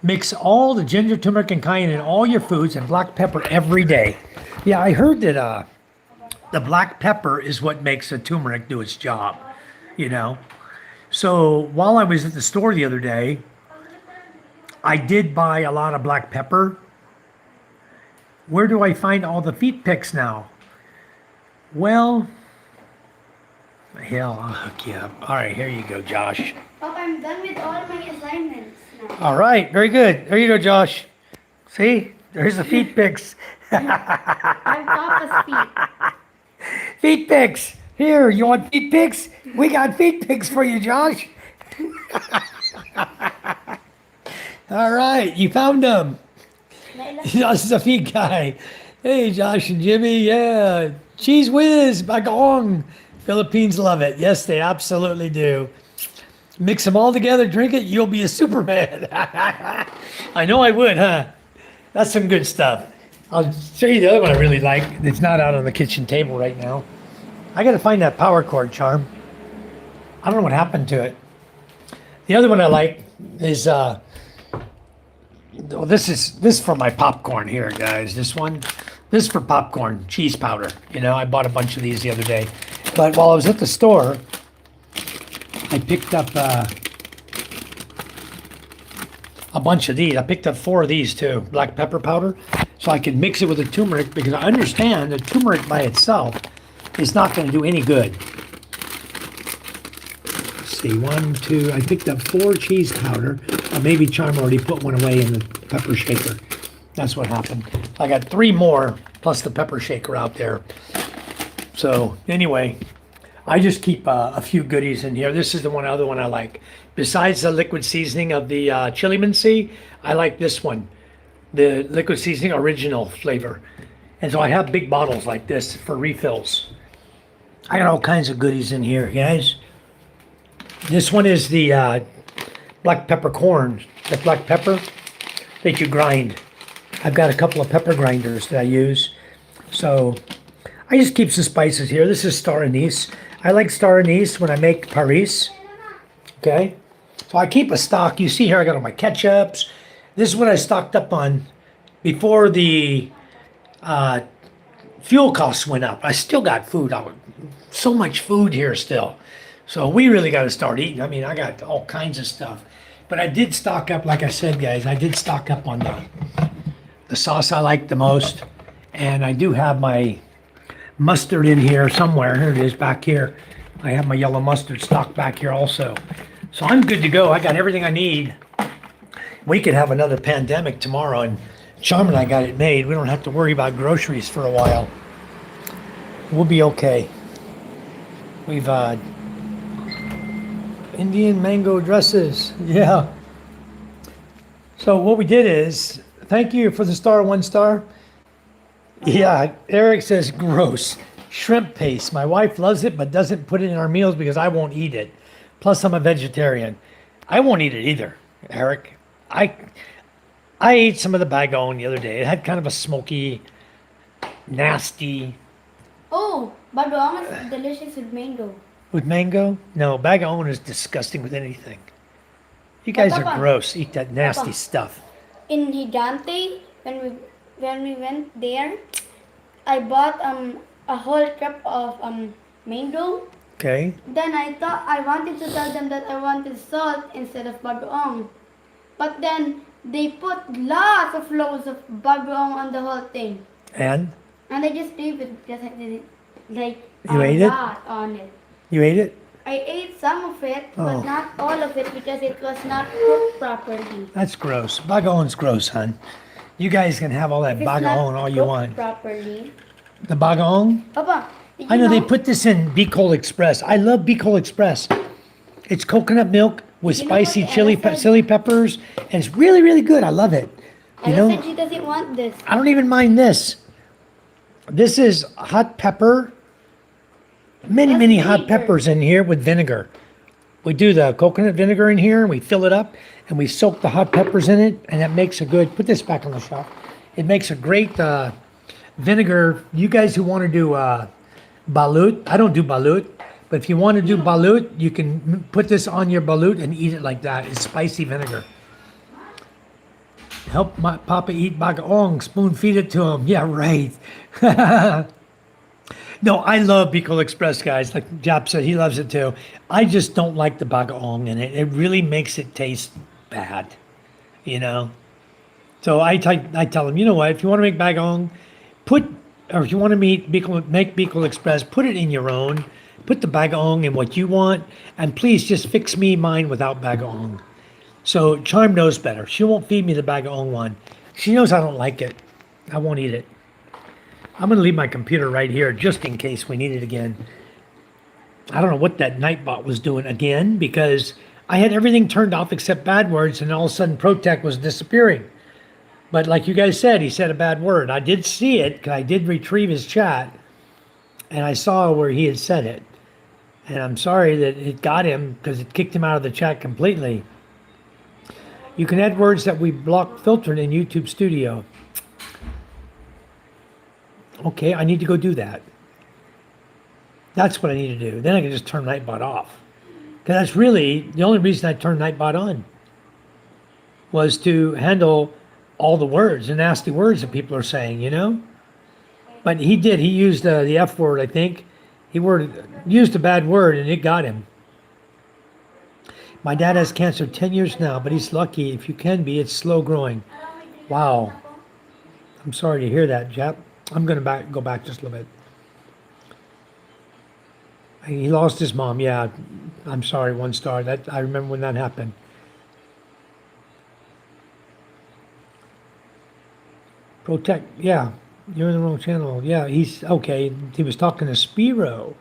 Mix all the ginger, turmeric, and cayenne in all your foods and black pepper every day. Yeah, I heard that the black pepper is what makes the turmeric do its job, you know? So while I was at the store the other day, I did buy a lot of black pepper. Where do I find all the feet picks now? Well, hell, I'll hook you up. All right, here you go, Josh. Oh, I'm done with all my assignments now. All right, very good. There you go, Josh. See, there's the feet picks. I'm Papa's feet. Feet picks. Here, you want feet picks? We got feet picks for you, Josh. All right, you found them. Josh is a feet guy. Hey, Josh and Jimmy, yeah. Cheese whiz, bagong. Philippines love it. Yes, they absolutely do. Mix them all together, drink it, you'll be a Superman. I know I would, huh? That's some good stuff. I'll show you the other one I really like. It's not out on the kitchen table right now. I got to find that power cord, Charm. I don't know what happened to it. The other one I like is well, this is for my popcorn here, guys. This is for popcorn, cheese powder. You know, I bought a bunch of these the other day. But while I was at the store, I picked up a bunch of these. I picked up 4 of these too, black pepper powder, so I could mix it with the turmeric, because I understand that turmeric by itself is not going to do any good. Let's see, 1, 2, I picked up 4 cheese powder. Maybe Charm already put one away in the pepper shaker. That's what happened. I got 3 more plus the pepper shaker out there. So anyway, I just keep a few goodies in here. This is the other one I like. Besides the liquid seasoning of the chili mansi, I like this one, the liquid seasoning original flavor. And so I have big bottles like this for refills. I got all kinds of goodies in here, guys. This one is the black peppercorn, the black pepper that you grind. I've got a couple of pepper grinders that I use. So I just keep some spices here. This is star anise. I like star anise when I make Paris. Okay? So I keep a stock. You see here I got all my ketchups. This is what I stocked up on before the fuel costs went up. I still got food. So much food here still. So we really got to start eating. I mean, I got all kinds of stuff. But I did stock up, like I said, guys, I did stock up on the sauce I like the most. And I do have my mustard in here somewhere. Here it is back here. I have my yellow mustard stocked back here also. So I'm good to go. I got everything I need. We could have another pandemic tomorrow, and Charm and I got it made. We don't have to worry about groceries for a while. We'll be okay. We've Indian mango dresses. Yeah. So what we did is, thank you for the star, 1 star. Yeah, Eric says gross. Shrimp paste. My wife loves it, but doesn't put it in our meals because I won't eat it. Plus, I'm a vegetarian. I won't eat it either, Eric. I ate some of the bagoong the other day. It had kind of a smoky, nasty. Oh, bagoong is delicious with mango. With mango? No, bagoong is disgusting with anything. You guys are Papa. gross. Eat that nasty Papa. stuff. In Higante, when we went there, I bought a whole cup of mango. Okay. Then I thought I wanted to tell them that I wanted salt instead of bagoong. But then they put lots of loads of bagoong on the whole thing. And? And I just leave it because I didn't like You a ate it? lot on it. You ate it? I ate some of it, Oh. but not all of it because it was not cooked properly. That's gross. Bagoong's gross, hon. You guys can have all that If it's not bagoong all you cooked want. properly. The bagoong? Papa, did you I know they put this in Bicol Express. I love Bicol Express. It's coconut milk with You know what spicy Ella said? chili peppers, and it's really, really good. I love it. You Ella know, said she doesn't want this. I don't even mind this. This is hot pepper. Many, That's many hot vinegar. peppers in here with vinegar. We do the coconut vinegar in here, and we fill it up, and we soak the hot peppers in it, and that makes a good, put this back on the shelf. It makes a great vinegar. You guys who want to do balut, I don't do balut, but if you want to do balut, you can put this on your balut and eat it like that. It's spicy vinegar. Help my Papa eat bagoong, spoon feed it to him. Yeah, right. No, I love Bicol Express, guys. Like Jap said, he loves it too. I just don't like the bagoong in it. It really makes it taste bad, you know? So I tell him, you know what? If you want to make bagoong, put, or if you want to make Bicol Express, put it in your own. Put the bagoong in what you want, and please just fix me mine without bagoong. So Charm knows better. She won't feed me the bagoong one. She knows I don't like it. I won't eat it. I'm going to leave my computer right here just in case we need it again. I don't know what that Nightbot was doing again because I had everything turned off except bad words, and all of a sudden Protect was disappearing. But like you guys said, he said a bad word. I did see it because I did retrieve his chat, and I saw where he had said it. And I'm sorry that it got him because it kicked him out of the chat completely. You can add words that we blocked filtered in YouTube Studio. Okay, I need to go do that. That's what I need to do. Then I can just turn Nightbot off. Because that's really the only reason I turned Nightbot on was to handle all the words, the nasty words that people are saying, you know? But he did. He used the F word, I think. He used a bad word and it got him. My dad has cancer 10 years now, but he's lucky. If you can be, it's slow growing. Wow. I'm sorry to hear that, Jap. I'm going to go back just a little bit. He lost his mom. Yeah, I'm sorry, 1 star. That I remember when that happened. Protect. Yeah, you're in the wrong channel. Yeah, he's okay. He was talking to Spiro.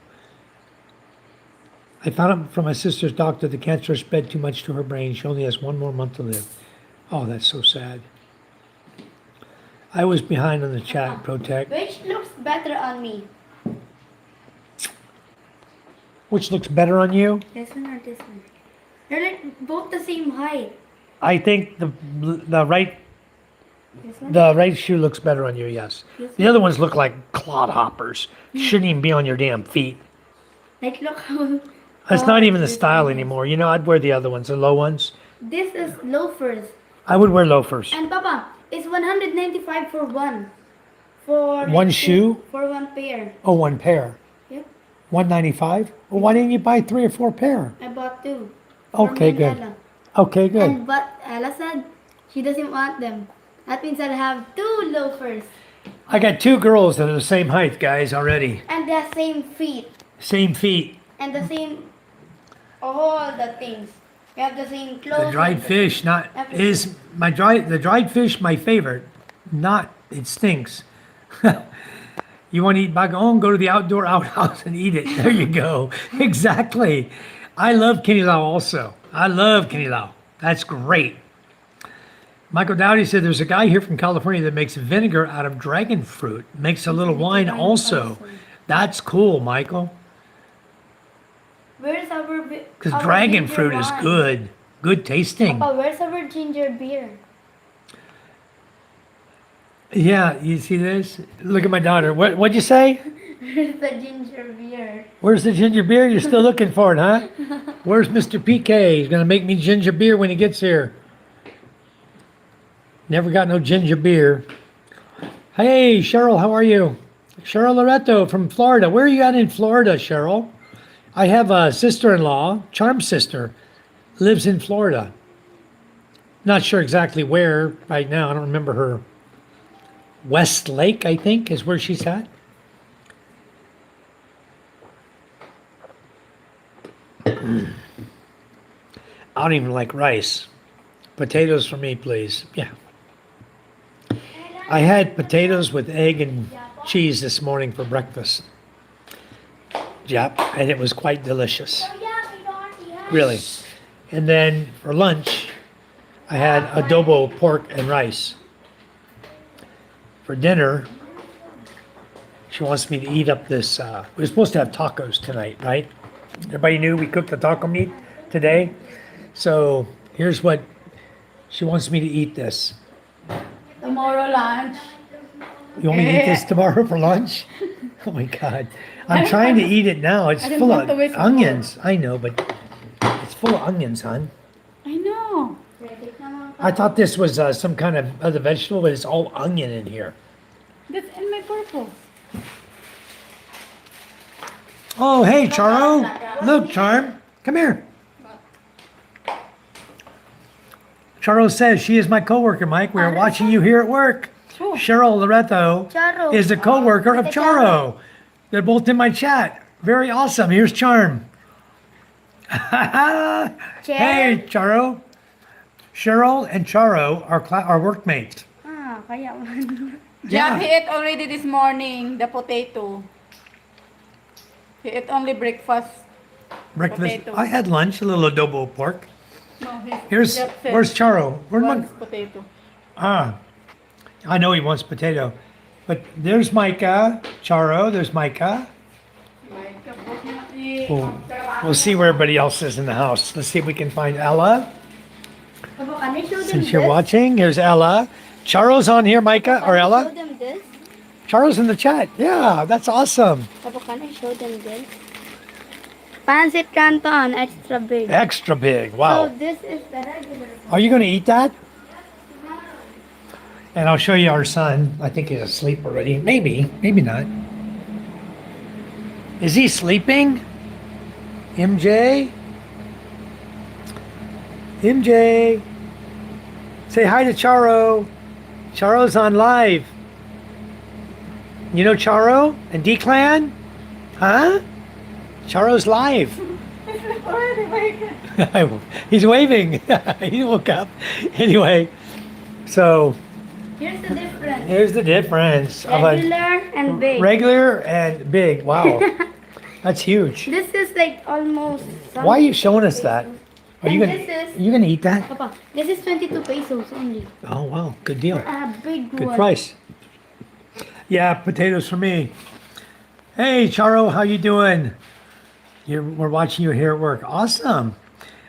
I found out from my sister's doctor the cancer spread too much to her brain. She only has 1 more month to live. Oh, that's so sad. I was behind on the chat, Protect. Which looks better on me? Which looks better on you? This one or this one? They're like both the same height. I think the right This one? the right shoe looks better on you, yes. This The other ones look like clodhoppers. Shouldn't even be on your damn feet. Like look how... That's not even the this style one is. anymore. You know, I'd wear the other ones, the low ones. This is loafers. I would wear loafers. And Papa, it's 195 for one. For One like, shoe? For one pair. Oh, 1 pair. Yep. $195? Well, why didn't you buy 3 or 4 pair? I bought 2. For me Okay, and good. Ella. Okay, good. And but Ella said she doesn't want them. That means I'll have 2 loafers. I got 2 girls that are the same height, guys, already. And the same feet. Same feet. And the same... all the things. We have the same clothes. The dried fish, not Everything. is the dried fish my favorite. Not it stinks. You want to eat bagoong? Go to the outdoor outhouse and eat it. There you go. Exactly. I love kinilaw also. I love kinilaw. That's great. Michael Dowdy said there's a guy here from California that makes vinegar out of dragon fruit. Makes a little wine also. That's cool, Michael. Where's our... Because dragon fruit is good. Good tasting. Papa, where's our ginger beer? Yeah, you see this? Look at my daughter. What'd you say? Where's the ginger beer? Where's the ginger beer? You're still looking for it, huh? Where's Mr. PK? He's gonna make me ginger beer when he gets here. Never got no ginger beer. Hey, Cheryl, how are you? Cheryl Loretto from Florida. Where are you at in Florida, Cheryl? I have a sister-in-law, Charm's sister, lives in Florida. Not sure exactly where right now. I don't remember her. West Lake, I think, is where she's at. I don't even like rice. Potatoes for me, please. Yeah. I had potatoes with egg and cheese this morning for breakfast. Yep, and it was quite delicious. Really. And then for lunch, I had adobo pork and rice. For dinner, she wants me to eat up this, we're supposed to have tacos tonight, right? Everybody knew we cooked the taco meat today. So here's what she wants me to eat this. Tomorrow lunch. You want me to eat this tomorrow for lunch? Oh my God. I'm trying to eat it now. It's I didn't full want of to wait for onions. I know, but it's full of onions, hon. I know. I thought this was some kind of other vegetable, but it's all onion in here. That's in my purpose. Oh, hey, Charo. Look, Charm. Come here. Charo says she is my coworker, Mike. We are watching you here at work. Cheryl Loretto Charo. is the coworker of Charo. They're both in my chat. Very awesome. Here's Charm. Hey, Charo. Cheryl and Charo are workmates. Ah, kaya man. Yeah, he ate already this morning, the potato. He ate only breakfast. Breakfast. Potato. I had lunch, a little adobo pork. No, Here's where's Charo? Where's my potato. I know he wants potato. But there's Micah, Charo, there's Micah. We'll see where everybody else is in the house. Let's see if we can find Ella. Papa, can I show them Since this? you're watching, here's Ella. Charo's on here, Micah or Can I show Ella? them this? Charo's in the chat. Yeah, that's awesome. Papa, can I show them this? Pancit Canton, extra big. Extra big. So Wow. this is the regular. Are you going to eat that? And I'll show you our son. I think he's asleep already. Maybe, maybe not. Is he sleeping? MJ? MJ? Say hi to Charo. Charo's on live. You know Charo and D-Clan? Huh? Charo's live. He's waving. He woke up. Anyway, so Here's the difference. here's the difference of a Regular and big. regular and big. Wow, that's huge. This is like almost. Why are you showing us that? Are you And gonna this is- you gonna eat that? Papa, this is 22 pesos only. Oh wow, good deal. A big Good one. price. Yeah, potatoes for me. Hey Charo, how you doing? We're watching you here at work. Awesome.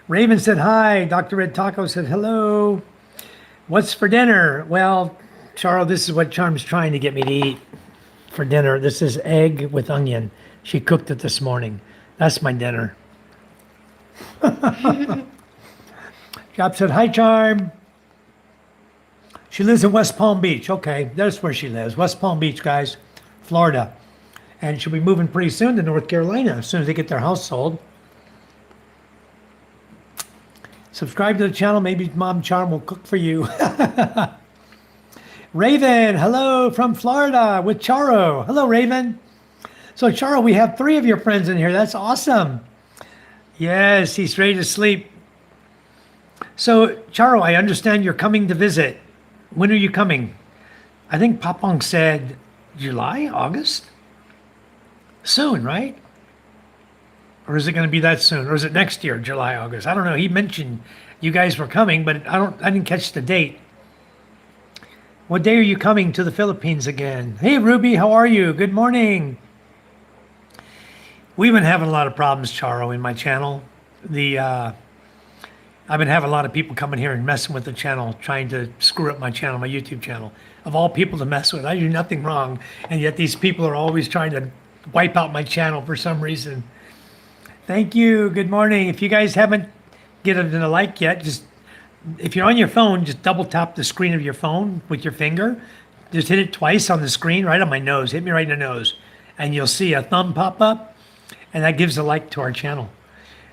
Raven said hi. Dr. Red Taco said hello. What's for dinner? Well, Charo, this is what Charm's trying to get me to eat for dinner. This is egg with onion. She cooked it this morning. That's my dinner. Job said hi, Charm. She lives in West Palm Beach. Okay, that's where she lives. West Palm Beach, guys, Florida. And she'll be moving pretty soon to North Carolina as soon as they get their house sold. Subscribe to the channel. Maybe Mom Charm will cook for you. Raven, hello from Florida with Charo. Hello, Raven. So, Charo, we have 3 of your friends in here. That's awesome. Yes, he's ready to sleep. So, Charo, I understand you're coming to visit. When are you coming? I think Papong said July, August? Soon, right? Or is it going to be that soon? Or is it next year, July, August? I don't know. He mentioned you guys were coming, but I didn't catch the date. What day are you coming to the Philippines again? Hey, Ruby, how are you? Good morning. We've been having a lot of problems, Charo, in my channel. I've been having a lot of people coming here and messing with the channel, trying to screw up my channel, my YouTube channel. Of all people to mess with, I do nothing wrong, and yet these people are always trying to wipe out my channel for some reason. Thank you. Good morning. If you guys haven't given it a like yet, just if you're on your phone, just double tap the screen of your phone with your finger. Just hit it twice on the screen, right on my nose. Hit me right in the nose, and you'll see a thumb pop up, and that gives a like to our channel.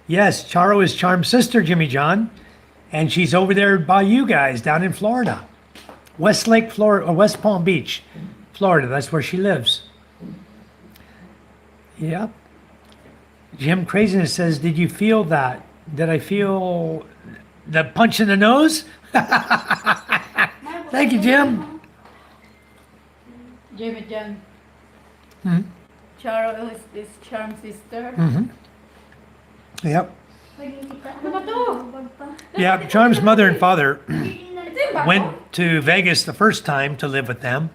Yes, Charo is Charm's sister, Jimmy John, and she's over there by you guys down in Florida, Westlake, Florida, or West Palm Beach, Florida. That's where she lives. Yep. Jim Craziness says, did you feel that? Did I feel the punch in the nose? Thank you, Jim. Jimmy John. Hmm? Charo is this Charm's sister. Yep. Ano ba to? Yeah, Charm's mother and father Ito yung bago? went to Vegas the first time to live with them.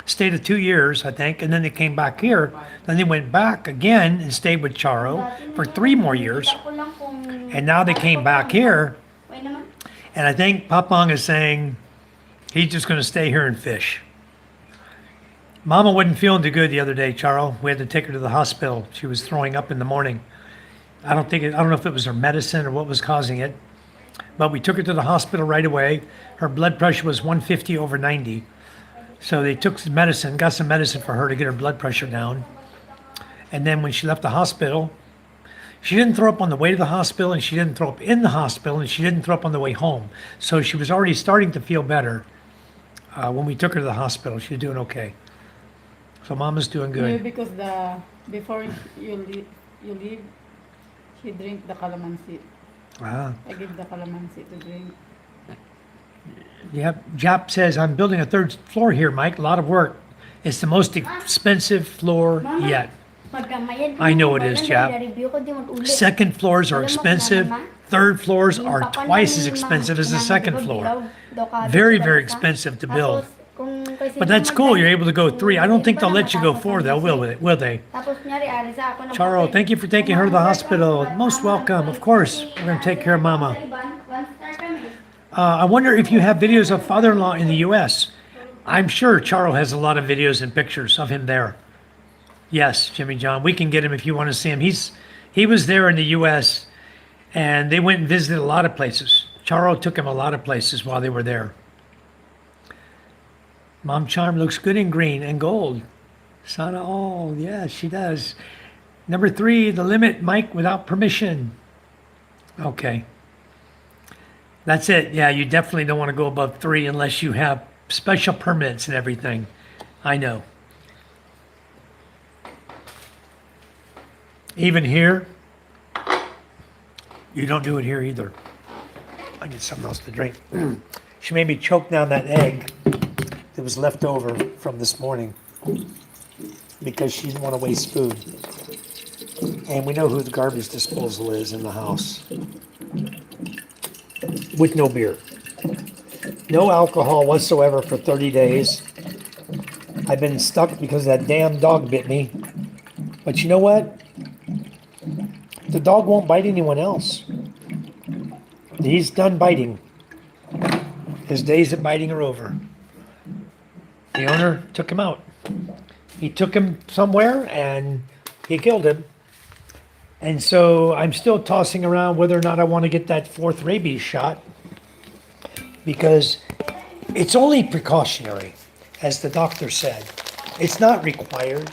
Stayed 2 years, I think, and then they came back here. Then they went back again and stayed with Charo for 3 more years. And now they came back here, and I think Papong is saying he's just going to stay here and fish. Mama wasn't feeling too good the other day, Charo. We had to take her to the hospital. She was throwing up in the morning. I don't know if it was her medicine or what was causing it, but we took her to the hospital right away. Her blood pressure was 150/90. So they took some medicine, got some medicine for her to get her blood pressure down. And then when she left the hospital, she didn't throw up on the way to the hospital, and she didn't throw up in the hospital, and she didn't throw up on the way home. So she was already starting to feel better when we took her to the hospital. She was doing okay. So Mama's doing Maybe good. because before you leave, she drink the calamansi. Ah. I give the calamansi to drink. Yep. Jap says, I'm building a third floor here, Mike. A lot of work. It's the most expensive floor yet. I know it is, Jap. Second floors are expensive. Third floors are twice as expensive as the second floor. Very, very expensive to build. But that's cool. You're able to go 3. I don't think they'll let you go 4, though, will they? Charo, thank you for taking her to the hospital. Most welcome. Of course, we're going to take care of Mama. I wonder if you have videos of father-in-law in the U.S. I'm sure Charo has a lot of videos and pictures of him there. Yes, Jimmy John, we can get him if you want to see him. He was there in the U.S. and they went and visited a lot of places. Charo took him a lot of places while they were there. Mom Charm looks good in green and gold. Sana, oh, yeah, she does. Number 3, the limit, Mike, without permission. Okay. That's it. Yeah, you definitely don't want to go above 3 unless you have special permits and everything. I know. Even here, you don't do it here either. I get something else to drink. She made me choke down that egg that was left over from this morning because she didn't want to waste food. And we know who the garbage disposal is in the house. With no beer. No alcohol whatsoever for 30 days. I've been stuck because that damn dog bit me. But you know what? The dog won't bite anyone else. He's done biting. His days of biting are over. The owner took him out. He took him somewhere and he killed him. And so I'm still tossing around whether or not I want to get that 4th rabies shot because it's only precautionary, as the doctor said. It's not required.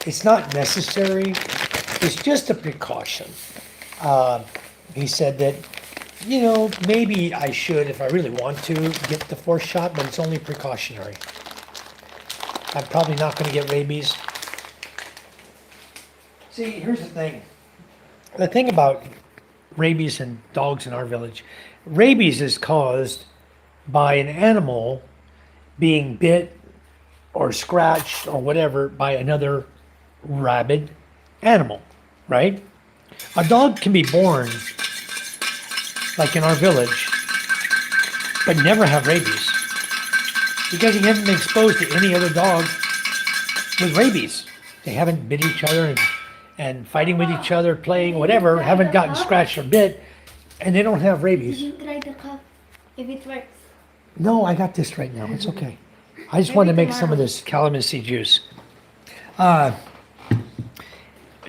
It's not necessary. It's just a precaution. He said that, maybe I should, if I really want to, get the 4th shot, but it's only precautionary. I'm probably not going to get rabies. See, here's the thing. The thing about rabies and dogs in our village, rabies is caused by an animal being bit or scratched or whatever by another rabid animal, right? A dog can be born, like in our village, but never have rabies because he hasn't been exposed to any other dog with rabies. They haven't bit each other and fighting with each other, playing, whatever, haven't gotten scratched or bit, and they don't have rabies. You try the cup if it works. No, I got this right now. It's okay. I just wanted to make some of this calamansi juice.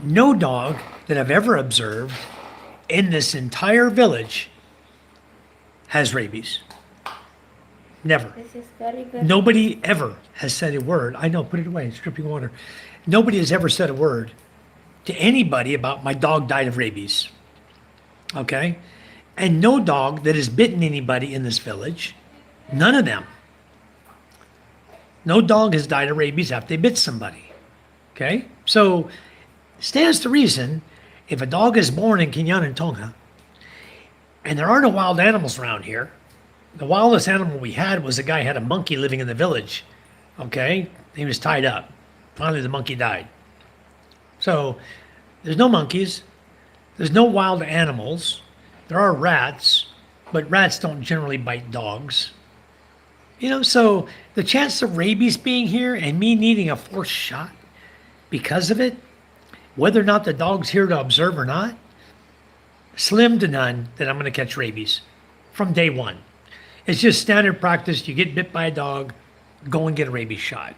No dog that I've ever observed in this entire village has rabies. Never. This is very good. Nobody ever has said a word. I know, put it away. It's dripping water. Nobody has ever said a word to anybody about my dog died of rabies. Okay? And no dog that has bitten anybody in this village, none of them. No dog has died of rabies after they bit somebody. Okay? So, stands to reason, if a dog is born in Kinyan and Tonga, and there are no wild animals around here, the wildest animal we had was a guy who had a monkey living in the village. Okay? He was tied up. Finally, the monkey died. So, there's no monkeys. There's no wild animals. There are rats, but rats don't generally bite dogs. So the chance of rabies being here and me needing a 4th shot because of it, whether or not the dog's here to observe or not, slim to none that I'm going to catch rabies from day one. It's just standard practice. You get bit by a dog, go and get a rabies shot.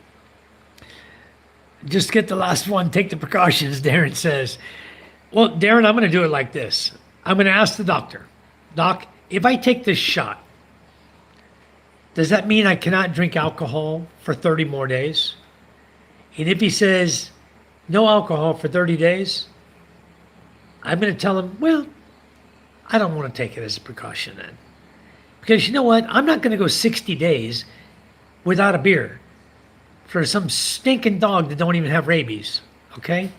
Just get the last one, take the precautions, Darren says. Well, Darren, I'm going to do it like this. I'm going to ask the doctor, Doc, if I take this shot, does that mean I cannot drink alcohol for 30 more days? And if he says, no alcohol for 30 days, I'm going to tell him, well, I don't want to take it as a precaution then. Because you know what? I'm not going to go 60 days without a beer for some stinking dog that don't even have rabies. Okay?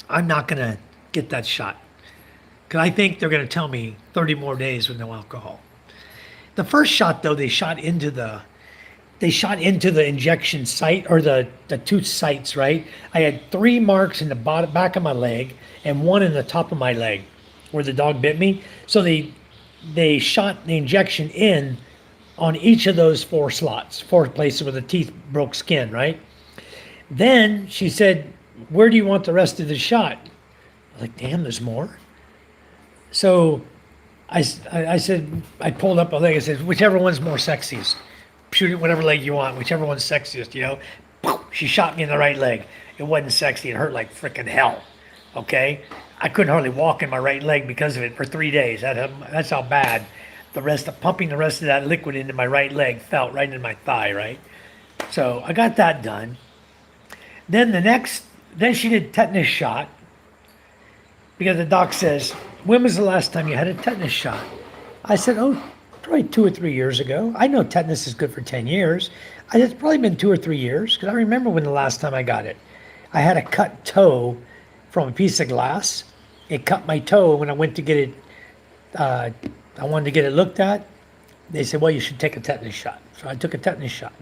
I'm not going to get that shot. Because I think they're going to tell me 30 more days with no alcohol. The first shot, though, they shot into the injection site, or the two sites, right? I had 3 marks in the back of my leg and 1 in the top of my leg where the dog bit me. So they shot the injection in on each of those 4 slots, 4 places where the teeth broke skin, right? Then she said, where do you want the rest of the shot? I was like, damn, there's more. So I said, I pulled up a leg. I said, whichever one's more sexiest. Shoot it whatever leg you want, whichever one's sexiest, you know. She shot me in the right leg. It wasn't sexy. It hurt like freaking hell. Okay? I couldn't hardly walk in my right leg because of it for 3 days. That's how bad pumping the rest of that liquid into my right leg felt, right in my thigh, right? So I got that done. Then then she did tetanus shot, because the doc says, when was the last time you had a tetanus shot? I said, oh, probably 2 or 3 years ago. I know tetanus is good for 10 years. It's probably been 2 or 3 years, because I remember when the last time I got it. I had a cut toe from a piece of glass. It cut my toe when I went to get it. I wanted to get it looked at. They said, well, you should take a tetanus shot. So I took a tetanus shot.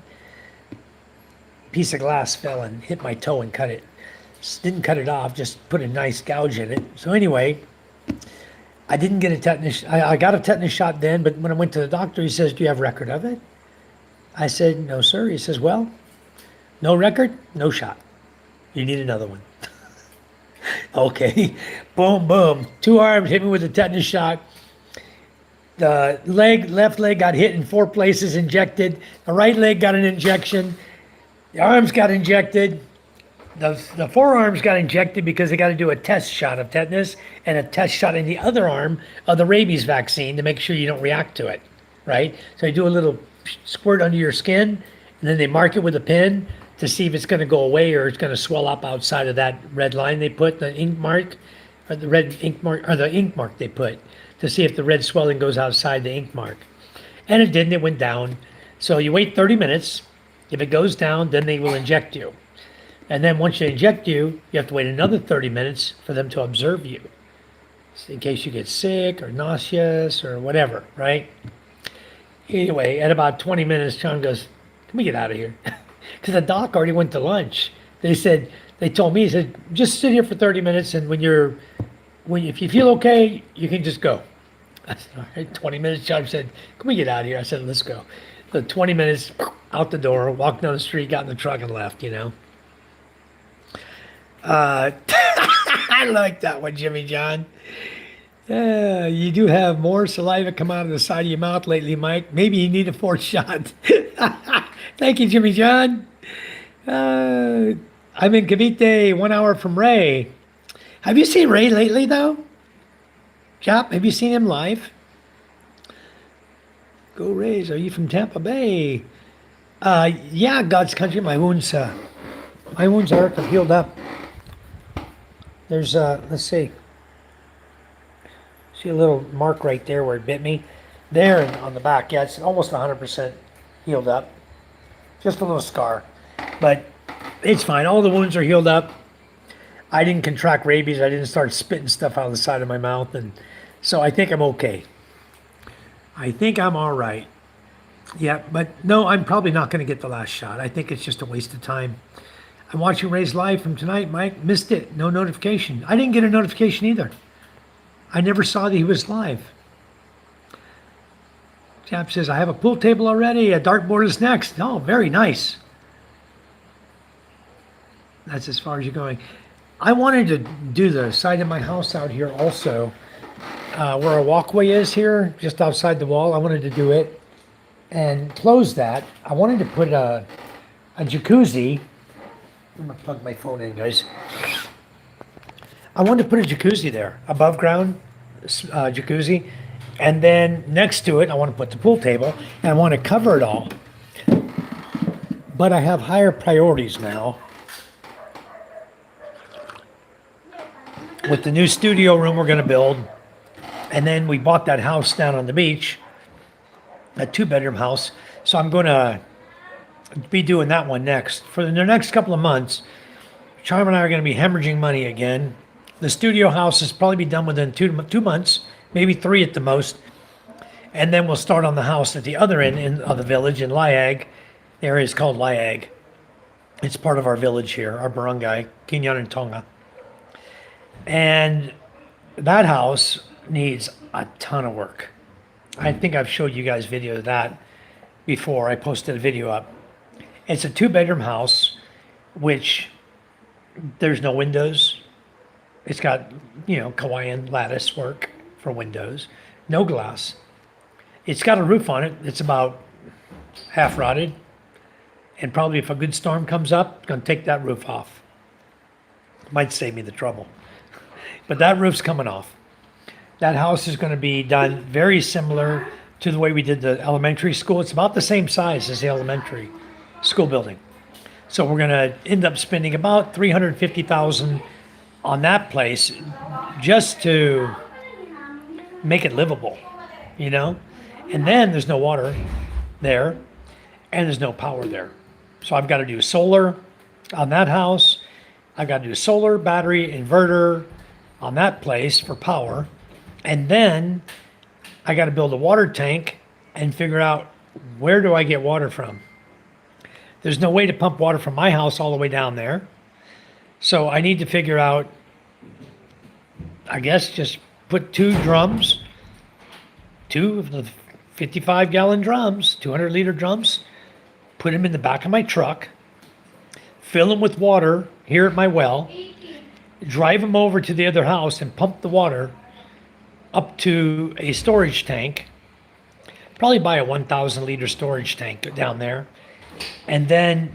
Piece of glass fell and hit my toe and cut it. Didn't cut it off, just put a nice gouge in it. So anyway, I didn't get a tetanus. I got a tetanus shot then, but when I went to the doctor, he says, do you have record of it? I said, no, sir. He says, well, no record, no shot. You need another one. Okay, boom, boom. 2 arms hit me with a tetanus shot. The left leg got hit in 4 places, injected. The right leg got an injection. The arms got injected. The forearms got injected because they got to do a test shot of tetanus and a test shot in the other arm of the rabies vaccine to make sure you don't react to it, right? So they do a little squirt under your skin, and then they mark it with a pin to see if it's going to go away or it's going to swell up outside of that red line they put, the ink mark, or the red ink mark, or the ink mark they put, to see if the red swelling goes outside the ink mark. And it didn't, it went down. So you wait 30 minutes. If it goes down, then they will inject you. And then once they inject you, you have to wait another 30 minutes for them to observe you, in case you get sick or nauseous or whatever, right? Anyway, at about 20 minutes, John goes, can we get out of here? Because the doc already went to lunch. They told me, he said, just sit here for 30 minutes, and if you feel okay, you can just go. I said, all right, 20 minutes. John said, can we get out of here? I said, let's go. So 20 minutes, out the door, walked down the street, got in the truck and left, you know. I like that one, Jimmy John. You do have more saliva come out of the side of your mouth lately, Mike. Maybe you need a 4th shot. Thank you, Jimmy John. I'm in Cavite, 1 hour from Ray. Have you seen Ray lately, though? Jop, have you seen him live? Go Rays. Are you from Tampa Bay? Yeah, God's country. My wounds are healed up. There's let's see. See a little mark right there where it bit me. There and on the back. Yeah, it's almost 100% healed up. Just a little scar. But it's fine. All the wounds are healed up. I didn't contract rabies. I didn't start spitting stuff out of the side of my mouth. And so I think I'm okay. I think I'm all right. Yeah, but no, I'm probably not going to get the last shot. I think it's just a waste of time. I'm watching Ray's live from tonight, Mike. Missed it. No notification. I didn't get a notification either. I never saw that he was live. Chap says, I have a pool table already. A dartboard is next. Oh, very nice. That's as far as you're going. I wanted to do the side of my house out here also, where a walkway is here, just outside the wall. I wanted to do it and close that. I wanted to put a jacuzzi. I'm going to plug my phone in, guys. I wanted to put a jacuzzi there, above ground jacuzzi. And then next to it, I want to put the pool table. And I want to cover it all. But I have higher priorities now. with the new studio room we're going to build. And then we bought that house down on the beach, a 2-bedroom house. So I'm going to be doing that one next. For the next couple of months, Charm and I are going to be hemorrhaging money again. The studio house is probably be done within 2 months, maybe 3 at the most. And then we'll start on the house at the other end of the village in Liag. The area is called Liag. It's part of our village here, our barangay, Kinyan and Tonga. And that house needs a ton of work. I think I've showed you guys video of that before. I posted a video up. It's a 2-bedroom house, which there's no windows. It's got, Hawaiian lattice work for windows, no glass. It's got a roof on it. It's about half rotted. And probably if a good storm comes up, going to take that roof off. Might save me the trouble. But that roof's coming off. That house is going to be done very similar to the way we did the elementary school. It's about the same size as the elementary school building. So we're going to end up spending about $350,000 on that place just to make it livable, And then there's no water there and there's no power there. So I've got to do solar on that house. I've got to do solar, battery, inverter on that place for power. And then I got to build a water tank and figure out where do I get water from. There's no way to pump water from my house all the way down there. So I need to figure out, I guess, just put 2 drums, 2 of the 55-gallon drums, 200-liter drums, put them in the back of my truck, fill them with water here at my well, drive them over to the other house and pump the water up to a storage tank, probably buy a 1,000-liter storage tank down there, and then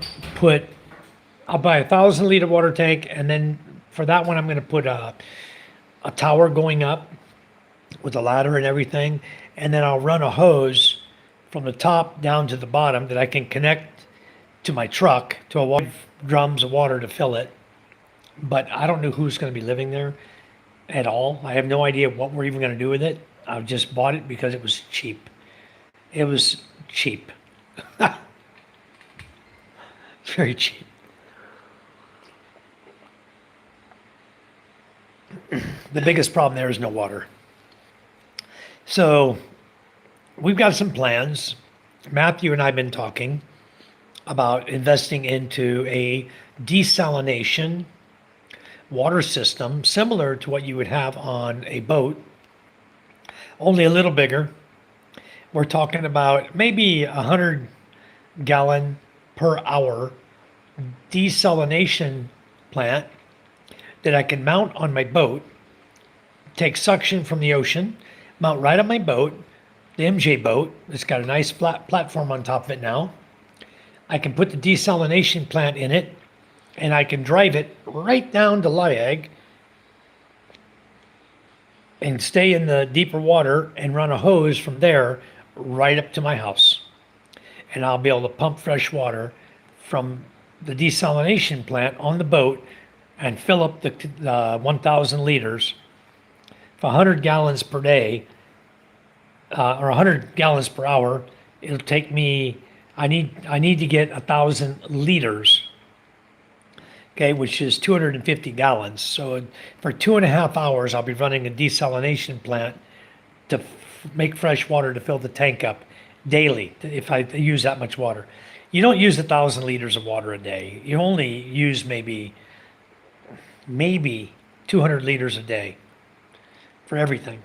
I'll buy a 1,000-liter water tank, and then for that one I'm going to put a tower going up with a ladder and everything, and then I'll run a hose from the top down to the bottom that I can connect to my truck to a drums of water to fill it. But I don't know who's going to be living there at all. I have no idea what we're even going to do with it. I just bought it because it was cheap. It was cheap. Very cheap. The biggest problem there is no water. So we've got some plans. Matthew and I have been talking about investing into a desalination water system similar to what you would have on a boat, only a little bigger. We're talking about maybe 100-gallon per hour desalination plant that I can mount on my boat, take suction from the ocean, mount right on my boat, the MJ boat. It's got a nice flat platform on top of it now. I can put the desalination plant in it, and I can drive it right down to Liag and stay in the deeper water and run a hose from there right up to my house. And I'll be able to pump fresh water from the desalination plant on the boat and fill up the 1,000 liters for 100 gallons per day, or 100 gallons per hour. It'll take me, I need to get 1,000 liters, okay, which is 250 gallons. So for 2.5 hours, I'll be running a desalination plant to make fresh water to fill the tank up daily if I use that much water. You don't use 1,000 liters of water a day. You only use maybe 200 liters a day for everything.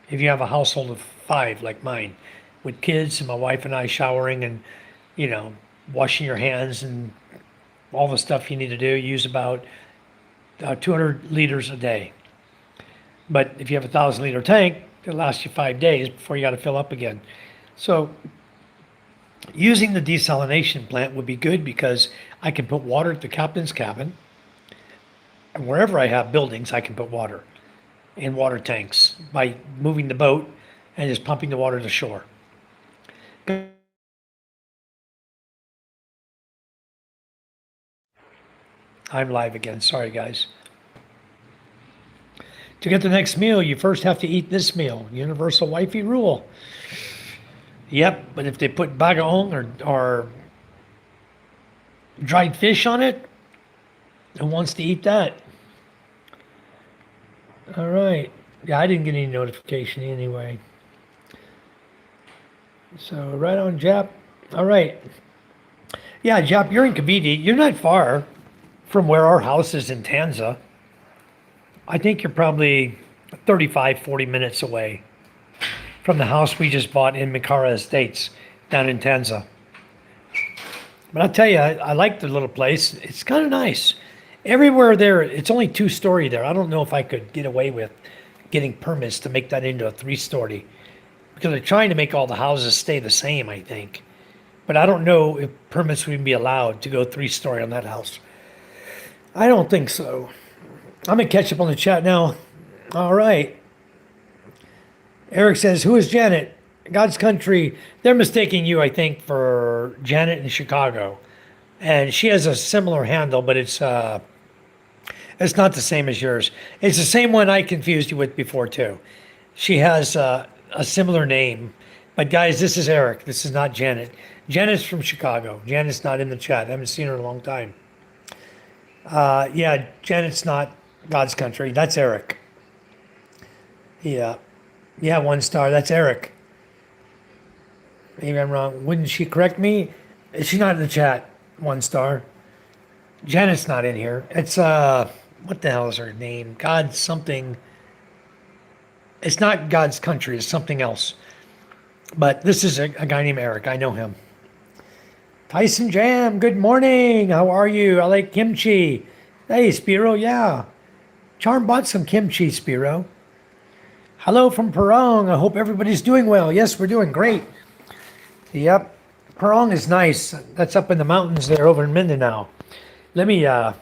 If you have a household of 5 like mine, with kids and my wife and I showering and, washing your hands and all the stuff you need to do, use about 200 liters a day. But if you have a 1,000-liter tank, it'll last you 5 days before you got to fill up again. So using the desalination plant would be good because I can put water at the captain's cabin. And wherever I have buildings, I can put water in water tanks by moving the boat and just pumping the water to shore. I'm live again. Sorry, guys. To get the next meal, you first have to eat this meal. Universal wifey rule. Yep, but if they put bagaong or dried fish on it, who wants to eat that? All right. Yeah, I didn't get any notification anyway. So right on, Jap. All right. Yeah, Jap, you're in Cavite. You're not far from where our house is in Tanza. I think you're probably 35, 40 minutes away from the house we just bought in Mikara Estates down in Tanza. But I'll tell you, I like the little place. It's kind of nice. Everywhere there, it's only 2-story there. I don't know if I could get away with getting permits to make that into a 3-story because they're trying to make all the houses stay the same, I think. But I don't know if permits would even be allowed to go 3-story on that house. I don't think so. I'm going to catch up on the chat now. All right. Eric says, who is Janet? God's Country. They're mistaking you, I think, for Janet in Chicago. And she has a similar handle, but it's not the same as yours. It's the same one I confused you with before, too. She has a similar name. But guys, this is Eric. This is not Janet. Janet's from Chicago. Janet's not in the chat. I haven't seen her in a long time. Yeah, Janet's not God's Country. That's Eric. Yeah. Yeah, 1 star. That's Eric. Maybe I'm wrong. Wouldn't she correct me? She's not in the chat. 1 star. Janet's not in here. It's, what the hell is her name? God something. It's not God's Country. It's something else. But this is a guy named Eric. I know him. Tyson Jam, good morning. How are you? I like kimchi. Hey, Spiro, yeah. Charm bought some kimchi, Spiro. Hello from Parong. I hope everybody's doing well. Yes, we're doing great. Yep. Parong is nice. That's up in the mountains there over in Mindanao. Let me, I'm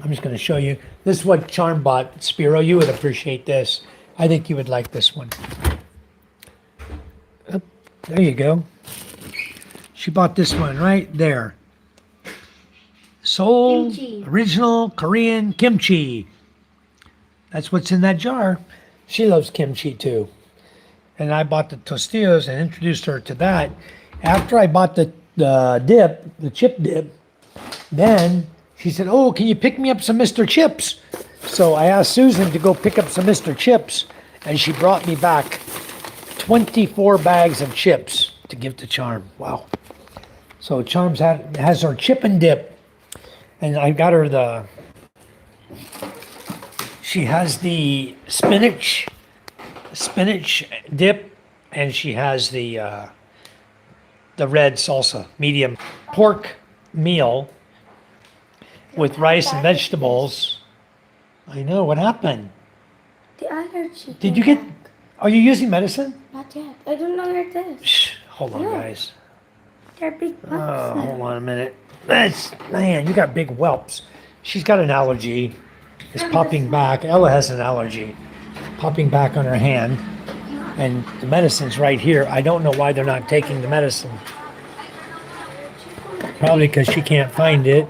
just going to show you. This is what Charm bought. Spiro, you would appreciate this. I think you would like this one. Oh, there you go. She bought this one right there. Seoul Kimchi. Original Korean Kimchi. That's what's in that jar. She loves kimchi too. And I bought the tostillas and introduced her to that. After I bought the dip, the chip dip, then she said, oh, can you pick me up some Mr. Chips? So I asked Susan to go pick up some Mr. Chips, and she brought me back 24 bags of chips to give to Charm. Wow. So Charms has her chip and dip, and I got her she has the spinach dip, and she has the red salsa, medium pork meal with rice and vegetables. I know, what happened? The allergy. Did you get, are you using medicine? Not yet. I don't know where it is. Shh, hold on, No. guys. They're big Oh, bugs. hold on a minute. Man, you got big whelps. She's got an allergy. It's popping back. Ella has an allergy. Popping back on her hand. And the medicine's right here. I don't know why they're not taking the medicine. Probably because she can't find it.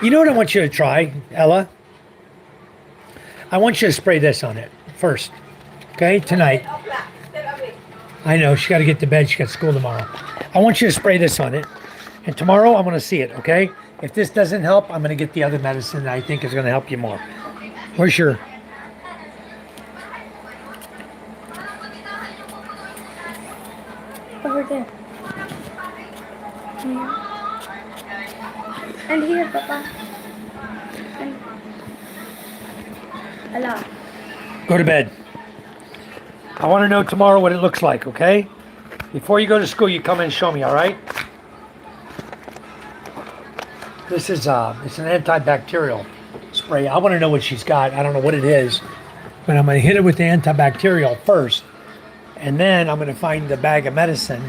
You know what I want you to try, Ella? I want you to spray this on it first. Okay, tonight. I know, she got to get to bed. She got school tomorrow. I want you to spray this on it. And tomorrow I'm going to see it, okay? If this doesn't help, I'm going to get the other medicine that I think is going to help you more. Where's your... Over there. Here. And here, Papa. And... Hello. Go to bed. I want to know tomorrow what it looks like, okay? Before you go to school, you come and show me, all right? This is it's an antibacterial spray. I want to know what she's got. I don't know what it is, but I'm going to hit it with the antibacterial first, and then I'm going to find the bag of medicine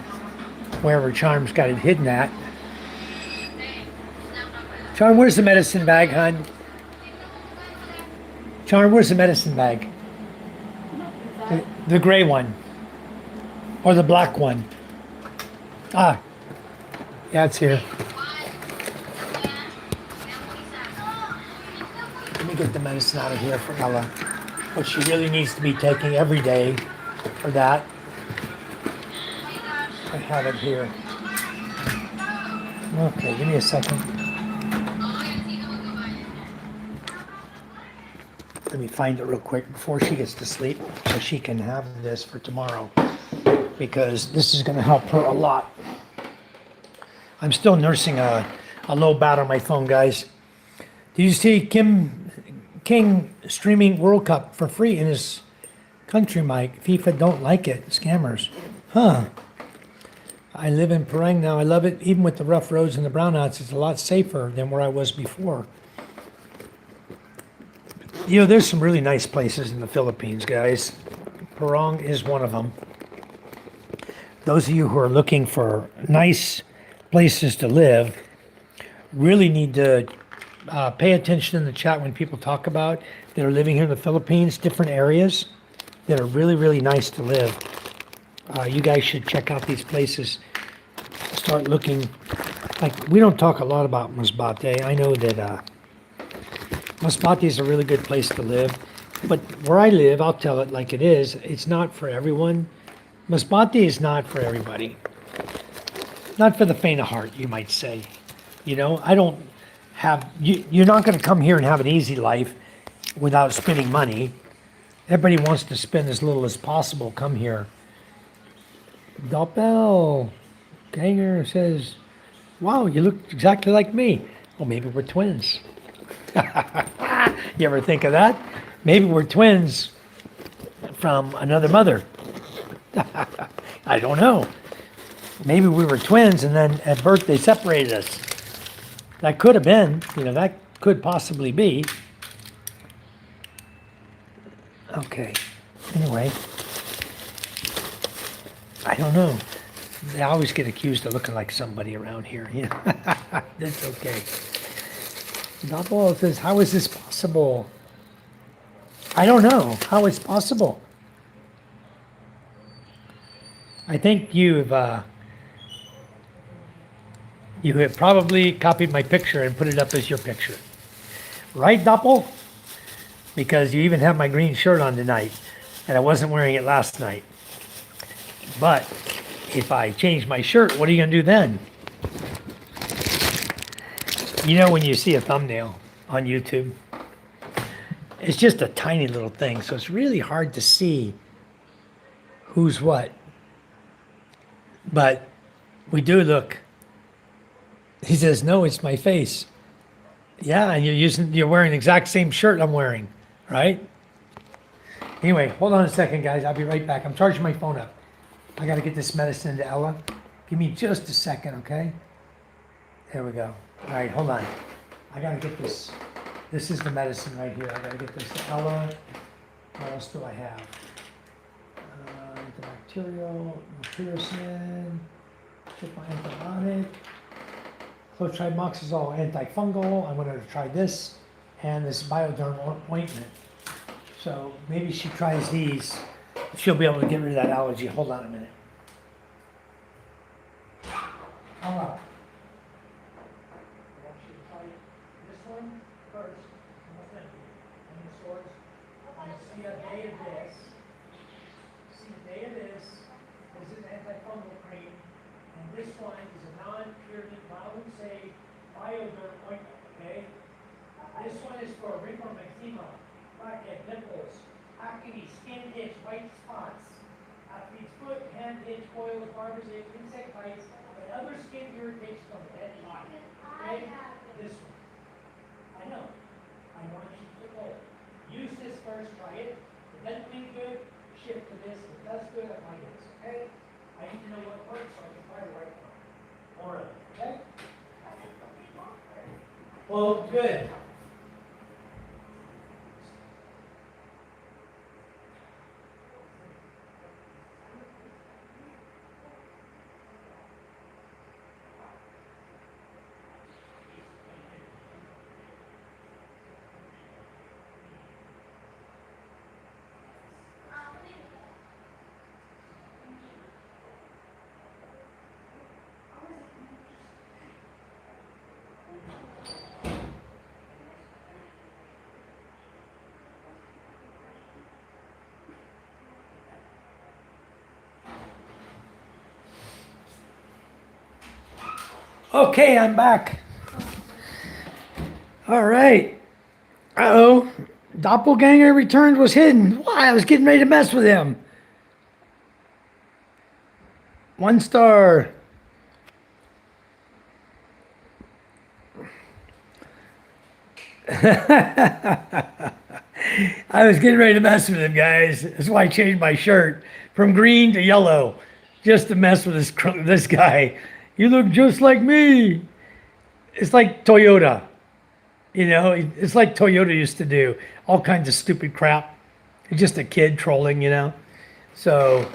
wherever Charm's got it hidden at. Charm, where's the medicine bag, hon? Charm, where's the medicine bag? The gray one. Or the black one. Ah. Yeah, it's here. get the medicine out of here for Ella. What she really needs to be taking every day for that. I have it here. Okay, give me a second. Let me find it real quick before she gets to sleep so she can have this for tomorrow, because this is going to help her a lot. I'm still nursing a low bat on my phone, guys. Did you see Kim King streaming World Cup for free in his country, Mike? FIFA don't like it. Scammers. Huh. I live in Parang now. I love it. Even with the rough roads and the brownouts, it's a lot safer than where I was before. You know, there's some really nice places in the Philippines, guys. Parang is one of them. Those of you who are looking for nice places to live really need to pay attention in the chat when people talk about that are living here in the Philippines, different areas that are really, really nice to live. You guys should check out these places. Start looking. Like, we don't talk a lot about Masbate. I know that Masbate is a really good place to live. But where I live, I'll tell it like it is. It's not for everyone. Masbate is not for everybody. Not for the faint of heart, you might say. You know, I don't have, you're not going to come here and have an easy life without spending money. Everybody wants to spend as little as possible. Come here. Doppel Ganger says, wow, you look exactly like me. Well, maybe we're twins. You ever think of that? Maybe we're twins from another mother. I don't know. Maybe we were twins and then at birth they separated us. That could have been, you know, that could possibly be. Okay. Anyway, I don't know. They always get accused of looking like somebody around here. You know? That's okay. Double says, how is this possible? I don't know how it's possible. I think you have probably copied my picture and put it up as your picture. Right, Doppel? Because you even have my green shirt on tonight, and I wasn't wearing it last night. But if I change my shirt, what are you going to do then? You know when you see a thumbnail on YouTube, it's just a tiny little thing, so it's really hard to see who's what. But we do look. He says, no, it's my face. Yeah, and you're wearing the exact same shirt I'm wearing, right? Anyway, hold on a second, guys. I'll be right back. I'm charging my phone up. I got to get this medicine to Ella. Give me just a second, okay? There we go. All right, hold on. I got to get this. This is the medicine right here. I got to get this to Ella. What else do I have? Antibacterial, mupirocin, antibiotic, clotrimazole antifungal. I'm going to try this and this Bioderm ointment. So maybe she tries these. She'll be able to get rid of that allergy. Hold on a minute. All right. I want you to try this one first. And the swords. See a day of this. See a day of this. This is antifungal cream. And this one is a non-purulent, I would say, Bioderm ointment, okay? This one is for wrinkle, eczema, blackhead, pimples, acne, skin itch, white spots, athlete's foot, hand itch, boils, barber's itch, insect bites, and other skin irritation from the head and body. Okay? This one. I know. I want you to go. Use this first, try it. If it doesn't feel good, shift to this. If it does good, I like this. Okay? I need to know what works so I can try the right one. All right. Okay? Well, good. Okay, I'm back. All right. Uh-oh. Doppelganger returned was hidden. Why? I was getting ready to mess with him. 1 star. I was getting ready to mess with him, guys. That's why I changed my shirt from green to yellow, just to mess with this guy. You look just like me. It's like Toyota. It's like Toyota used to do all kinds of stupid crap. He's just a kid trolling. So,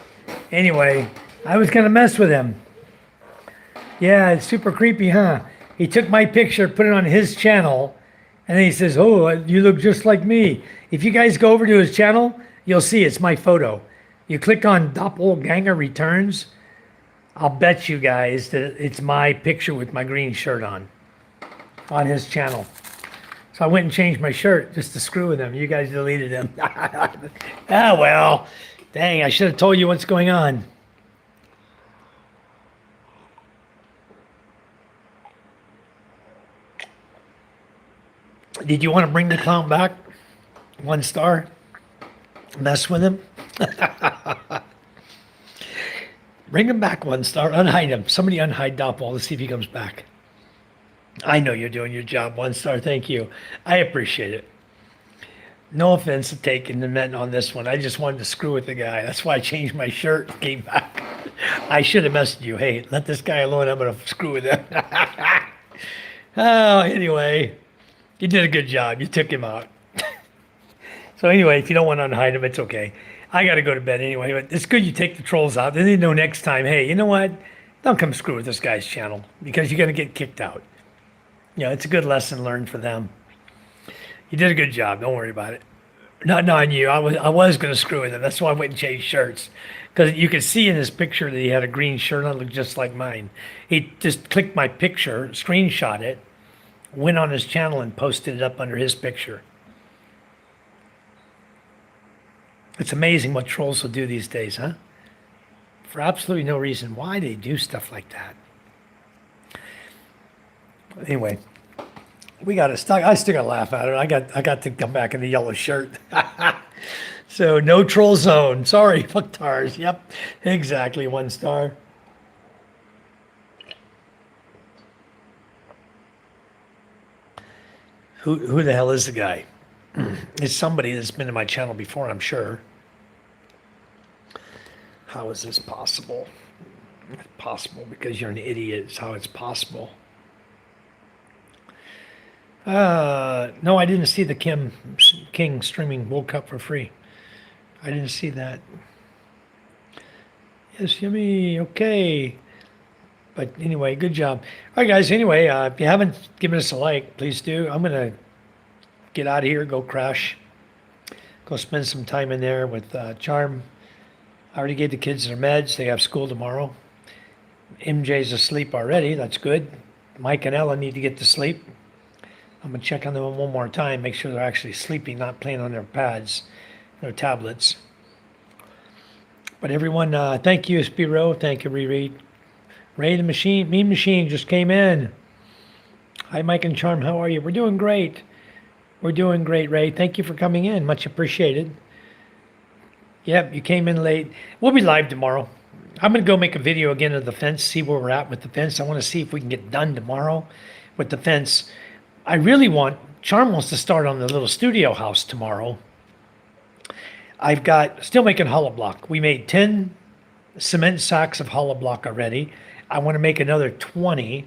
anyway, I was gonna mess with him. Yeah, it's super creepy, huh? He took my picture, put it on his channel, and then he says, "Oh, you look just like me." If you guys go over to his channel, you'll see it's my photo. You click on Doppelganger Returns, I'll bet you guys that it's my picture with my green shirt on his channel. So I went and changed my shirt just to screw with him. You guys deleted him. Ah, well, dang, I should have told you what's going on. Did you want to bring the clown back? 1 star? Mess with him? Bring him back 1 star. Unhide him. Somebody unhide Doppel. Let's see if he comes back. I know you're doing your job. 1 star. Thank you. I appreciate it. No offense taken the men on this one. I just wanted to screw with the guy. That's why I changed my shirt and came back. I should have messaged you. Hey, let this guy alone. I'm going to screw with him. Oh, anyway. You did a good job. You took him out. So anyway, if you don't want to unhide him, it's okay. I got to go to bed anyway, but it's good you take the trolls out. Then they know next time, hey, you know what? Don't come screw with this guy's channel because you're going to get kicked out. It's a good lesson learned for them. You did a good job. Don't worry about it. Not on you. I was going to screw with him. That's why I went and changed shirts. Because you could see in his picture that he had a green shirt on, looked just like mine. He just clicked my picture, screenshot it, went on his channel and posted it up under his picture. It's amazing what trolls will do these days, huh? For absolutely no reason. Why they do stuff like that. Anyway, we got to stop. I still got to laugh at it. I got to come back in the yellow shirt. So no troll zone. Sorry, fucktars. Yep, exactly. 1 star. Who the hell is the guy? It's somebody that's been in my channel before, I'm sure. How is this possible? It's possible because you're an idiot. It's how it's possible. No, I didn't see the King streaming World Cup for free. I didn't see that. Yes, yummy. Okay. But anyway, good job. All right, guys. Anyway, if you haven't given us a like, please do. I'm going to get out of here, go crash, go spend some time in there with Charm. I already gave the kids their meds. They have school tomorrow. MJ's asleep already. That's good. Mike and Ella need to get to sleep. I'm going to check on them one more time, make sure they're actually sleeping, not playing on their pads, their tablets. But everyone, thank you, Spiro. Thank you, Riri. Ray the Machine, Mean Machine just came in. Hi, Mike and Charm. How are you? We're doing great. We're doing great, Ray. Thank you for coming in. Much appreciated. Yep, you came in late. We'll be live tomorrow. I'm going to go make a video again of the fence, see where we're at with the fence. I want to see if we can get done tomorrow with the fence. I really want, Charm wants to start on the little studio house tomorrow. I've got, still making hollow block. We made 10 cement sacks of hollow block already. I want to make another 20.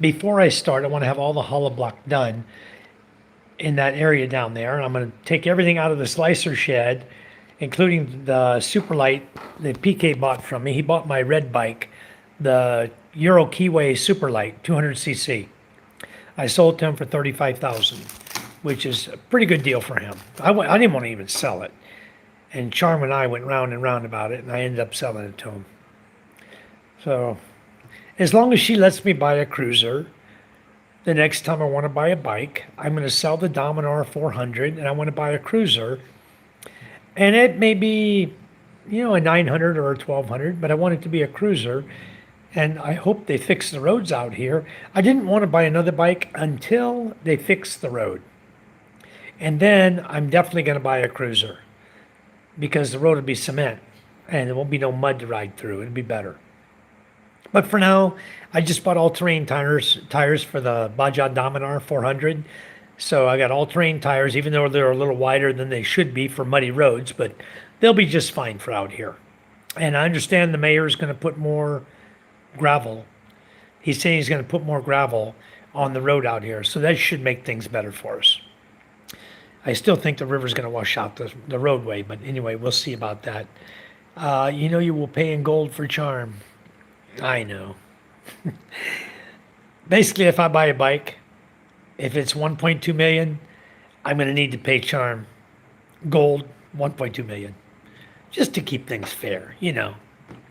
Before I start, I want to have all the hollow block done in that area down there. And I'm going to take everything out of the slicer shed, including the super light that PK bought from me. He bought my red bike, the Euro Keyway super light, 200cc. I sold to him for $35,000, which is a pretty good deal for him. I didn't want to even sell it. And Charm and I went round and round about it, and I ended up selling it to him. So, as long as she lets me buy a cruiser, the next time I want to buy a bike, I'm going to sell the Dominar 400, and I want to buy a cruiser. And it may be, a 900 or a 1200, but I want it to be a cruiser. And I hope they fix the roads out here. I didn't want to buy another bike until they fix the road. And then I'm definitely going to buy a cruiser because the road will be cement and there won't be no mud to ride through. It'll be better. But for now, I just bought all-terrain tires for the Bajaj Dominar 400. So I got all-terrain tires, even though they're a little wider than they should be for muddy roads, but they'll be just fine for out here. And I understand the mayor is going to put more gravel. He's saying he's going to put more gravel on the road out here, so that should make things better for us. I still think the river's going to wash out the roadway, but anyway, we'll see about that. You will pay in gold for charm. I know. Basically, if I buy a bike, if it's 1.2 million, I'm going to need to pay charm gold 1.2 million just to keep things fair.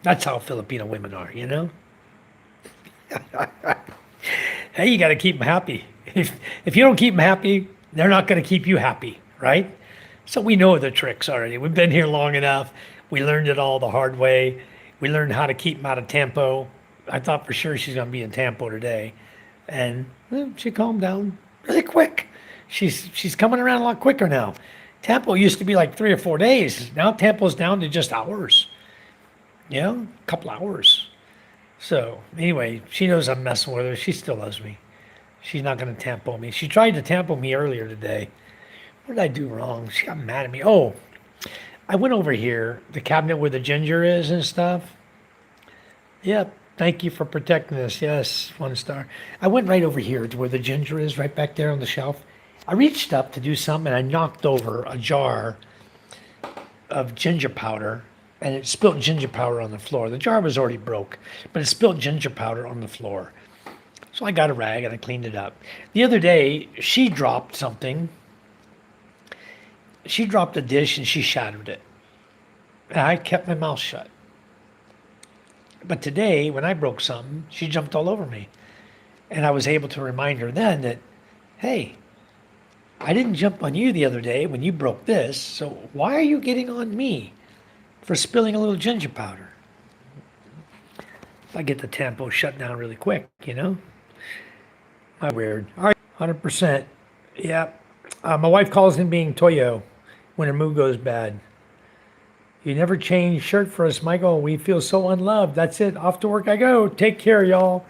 That's how Filipino women are. Hey, you got to keep them happy. If you don't keep them happy, they're not going to keep you happy, right? So we know the tricks already. We've been here long enough. We learned it all the hard way. We learned how to keep them out of Tampo. I thought for sure she's going to be in Tampo today. And she calmed down really quick. She's coming around a lot quicker now. Tampo used to be like 3 or 4 days. Now Tampo's down to just hours. A couple hours. So anyway, she knows I'm messing with her. She still loves me. She's not going to Tampo me. She tried to Tampo me earlier today. What did I do wrong? She got mad at me. Oh, I went over here, the cabinet where the ginger is and stuff. Yep. Thank you for protecting this. Yes, 1 star. I went right over here to where the ginger is, right back there on the shelf. I reached up to do something and I knocked over a jar of ginger powder and it spilled ginger powder on the floor. The jar was already broke, but it spilled ginger powder on the floor. So I got a rag and I cleaned it up. The other day, she dropped something. She dropped a dish and she shattered it. And I kept my mouth shut. But today, when I broke something, she jumped all over me. And I was able to remind her then that, hey, I didn't jump on you the other day when you broke this, so why are you getting on me for spilling a little ginger powder? I get the Tampo shut down really quick, My weird. All right, 100%. Yeah. My wife calls him being Toyo when her mood goes bad. You never change shirt for us, Michael. We feel so unloved. That's it. Off to work I go. Take care, y'all.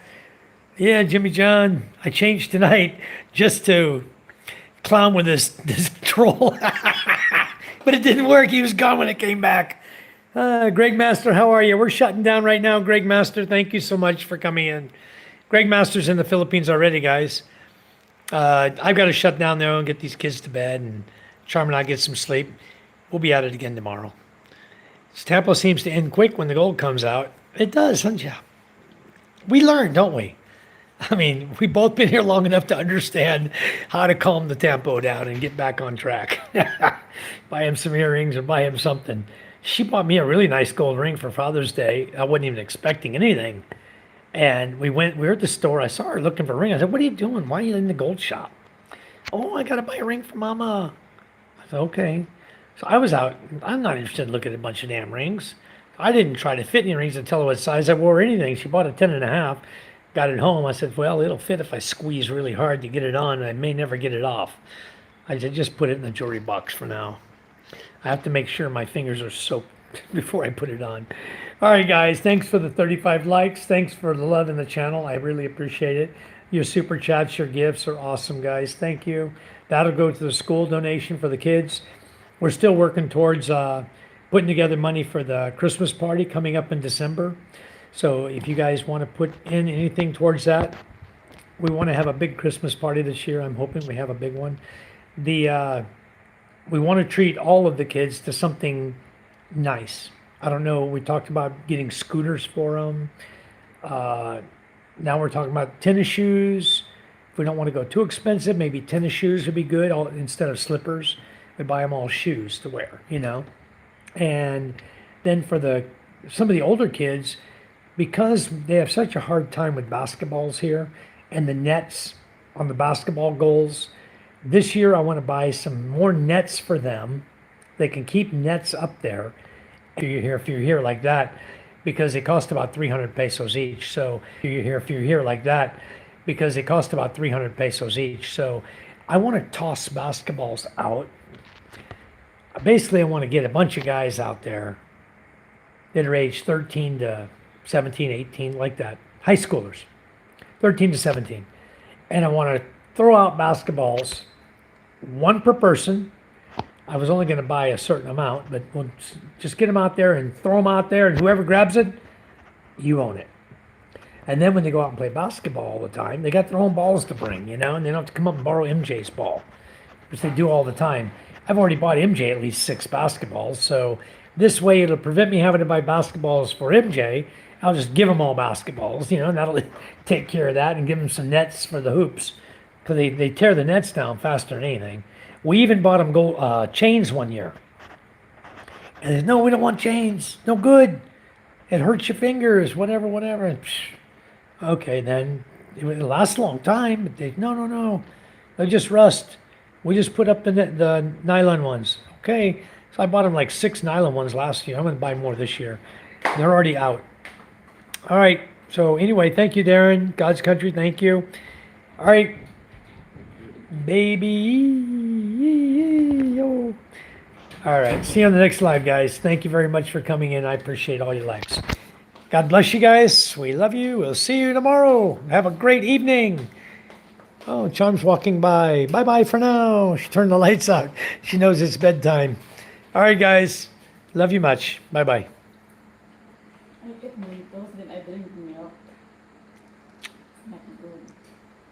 Yeah, Jimmy John. I changed tonight just to clown with this troll. But it didn't work. He was gone when it came back. Greg Master, how are you? We're shutting down right now. Greg Master, thank you so much for coming in. Greg Master's in the Philippines already, guys. I've got to shut down there and get these kids to bed and Charm and I get some sleep. We'll be at it again tomorrow. Tampo seems to end quick when the gold comes out. It does, doesn't it? We learn, don't we? I mean, we've both been here long enough to understand how to calm the Tampo down and get back on track. Buy him some earrings or buy him something. She bought me a really nice gold ring for Father's Day. I wasn't even expecting anything. And we were at the store. I saw her looking for a ring. I said, what are you doing? Why are you in the gold shop? Oh, I got to buy a ring for Mama. I said, okay. So I was out. I'm not interested in looking at a bunch of damn rings. I didn't try to fit any rings and tell her what size I wore or anything. She bought a 10.5. Got it home. I said, well, it'll fit if I squeeze really hard to get it on. I may never get it off. I said, just put it in the jewelry box for now. I have to make sure my fingers are soaked before I put it on. All right, guys. Thanks for the 35 likes. Thanks for the love in the channel. I really appreciate it. Your super chats, your gifts are awesome, guys. Thank you. That'll go to the school donation for the kids. We're still working towards putting together money for the Christmas party coming up in December. So if you guys want to put in anything towards that, we want to have a big Christmas party this year. I'm hoping we have a big one. We want to treat all of the kids to something nice. I don't know. We talked about getting scooters for them. Now we're talking about tennis shoes. If we don't want to go too expensive, maybe tennis shoes would be good instead of slippers. We buy them all shoes to wear, And then for some of the older kids, because they have such a hard time with basketballs here and the nets on the basketball goals, this year I want to buy some more nets for them. They can keep nets up there if you're here like that, because they cost about 300 pesos each. So if you're here like that, because they cost about 300 pesos each. So I want to toss basketballs out. Basically, I want to get a bunch of guys out there that are age 13 to 17, 18, like that. High schoolers, 13 to 17. And I want to throw out basketballs, one per person. I was only going to buy a certain amount, but we'll just get them out there and throw them out there, and whoever grabs it, you own it. And then when they go out and play basketball all the time, they got their own balls to bring, and they don't have to come up and borrow MJ's ball, which they do all the time. I've already bought MJ at least 6 basketballs, so this way it'll prevent me having to buy basketballs for MJ. I'll just give them all basketballs, and that'll take care of that, and give them some nets for the hoops, because they tear the nets down faster than anything. We even bought them chains one year. And they said, no, we don't want chains. No good. It hurts your fingers, whatever. And, okay, then it lasts a long time. But no. They just rust. We just put up the nylon ones. Okay. So I bought them like 6 nylon ones last year. I'm going to buy more this year. They're already out. All right. So anyway, thank you, Darren. God's country, thank you. All right. Baby. Yo. All right. See you on the next live, guys. Thank you very much for coming in. I appreciate all your likes. God bless you guys. We love you. We'll see you tomorrow. Have a great evening. Oh, Charm's walking by. Bye-bye for now. She turned the lights out. She knows it's bedtime. All right, guys. Love you much. Bye-bye. I get burritos, then I drink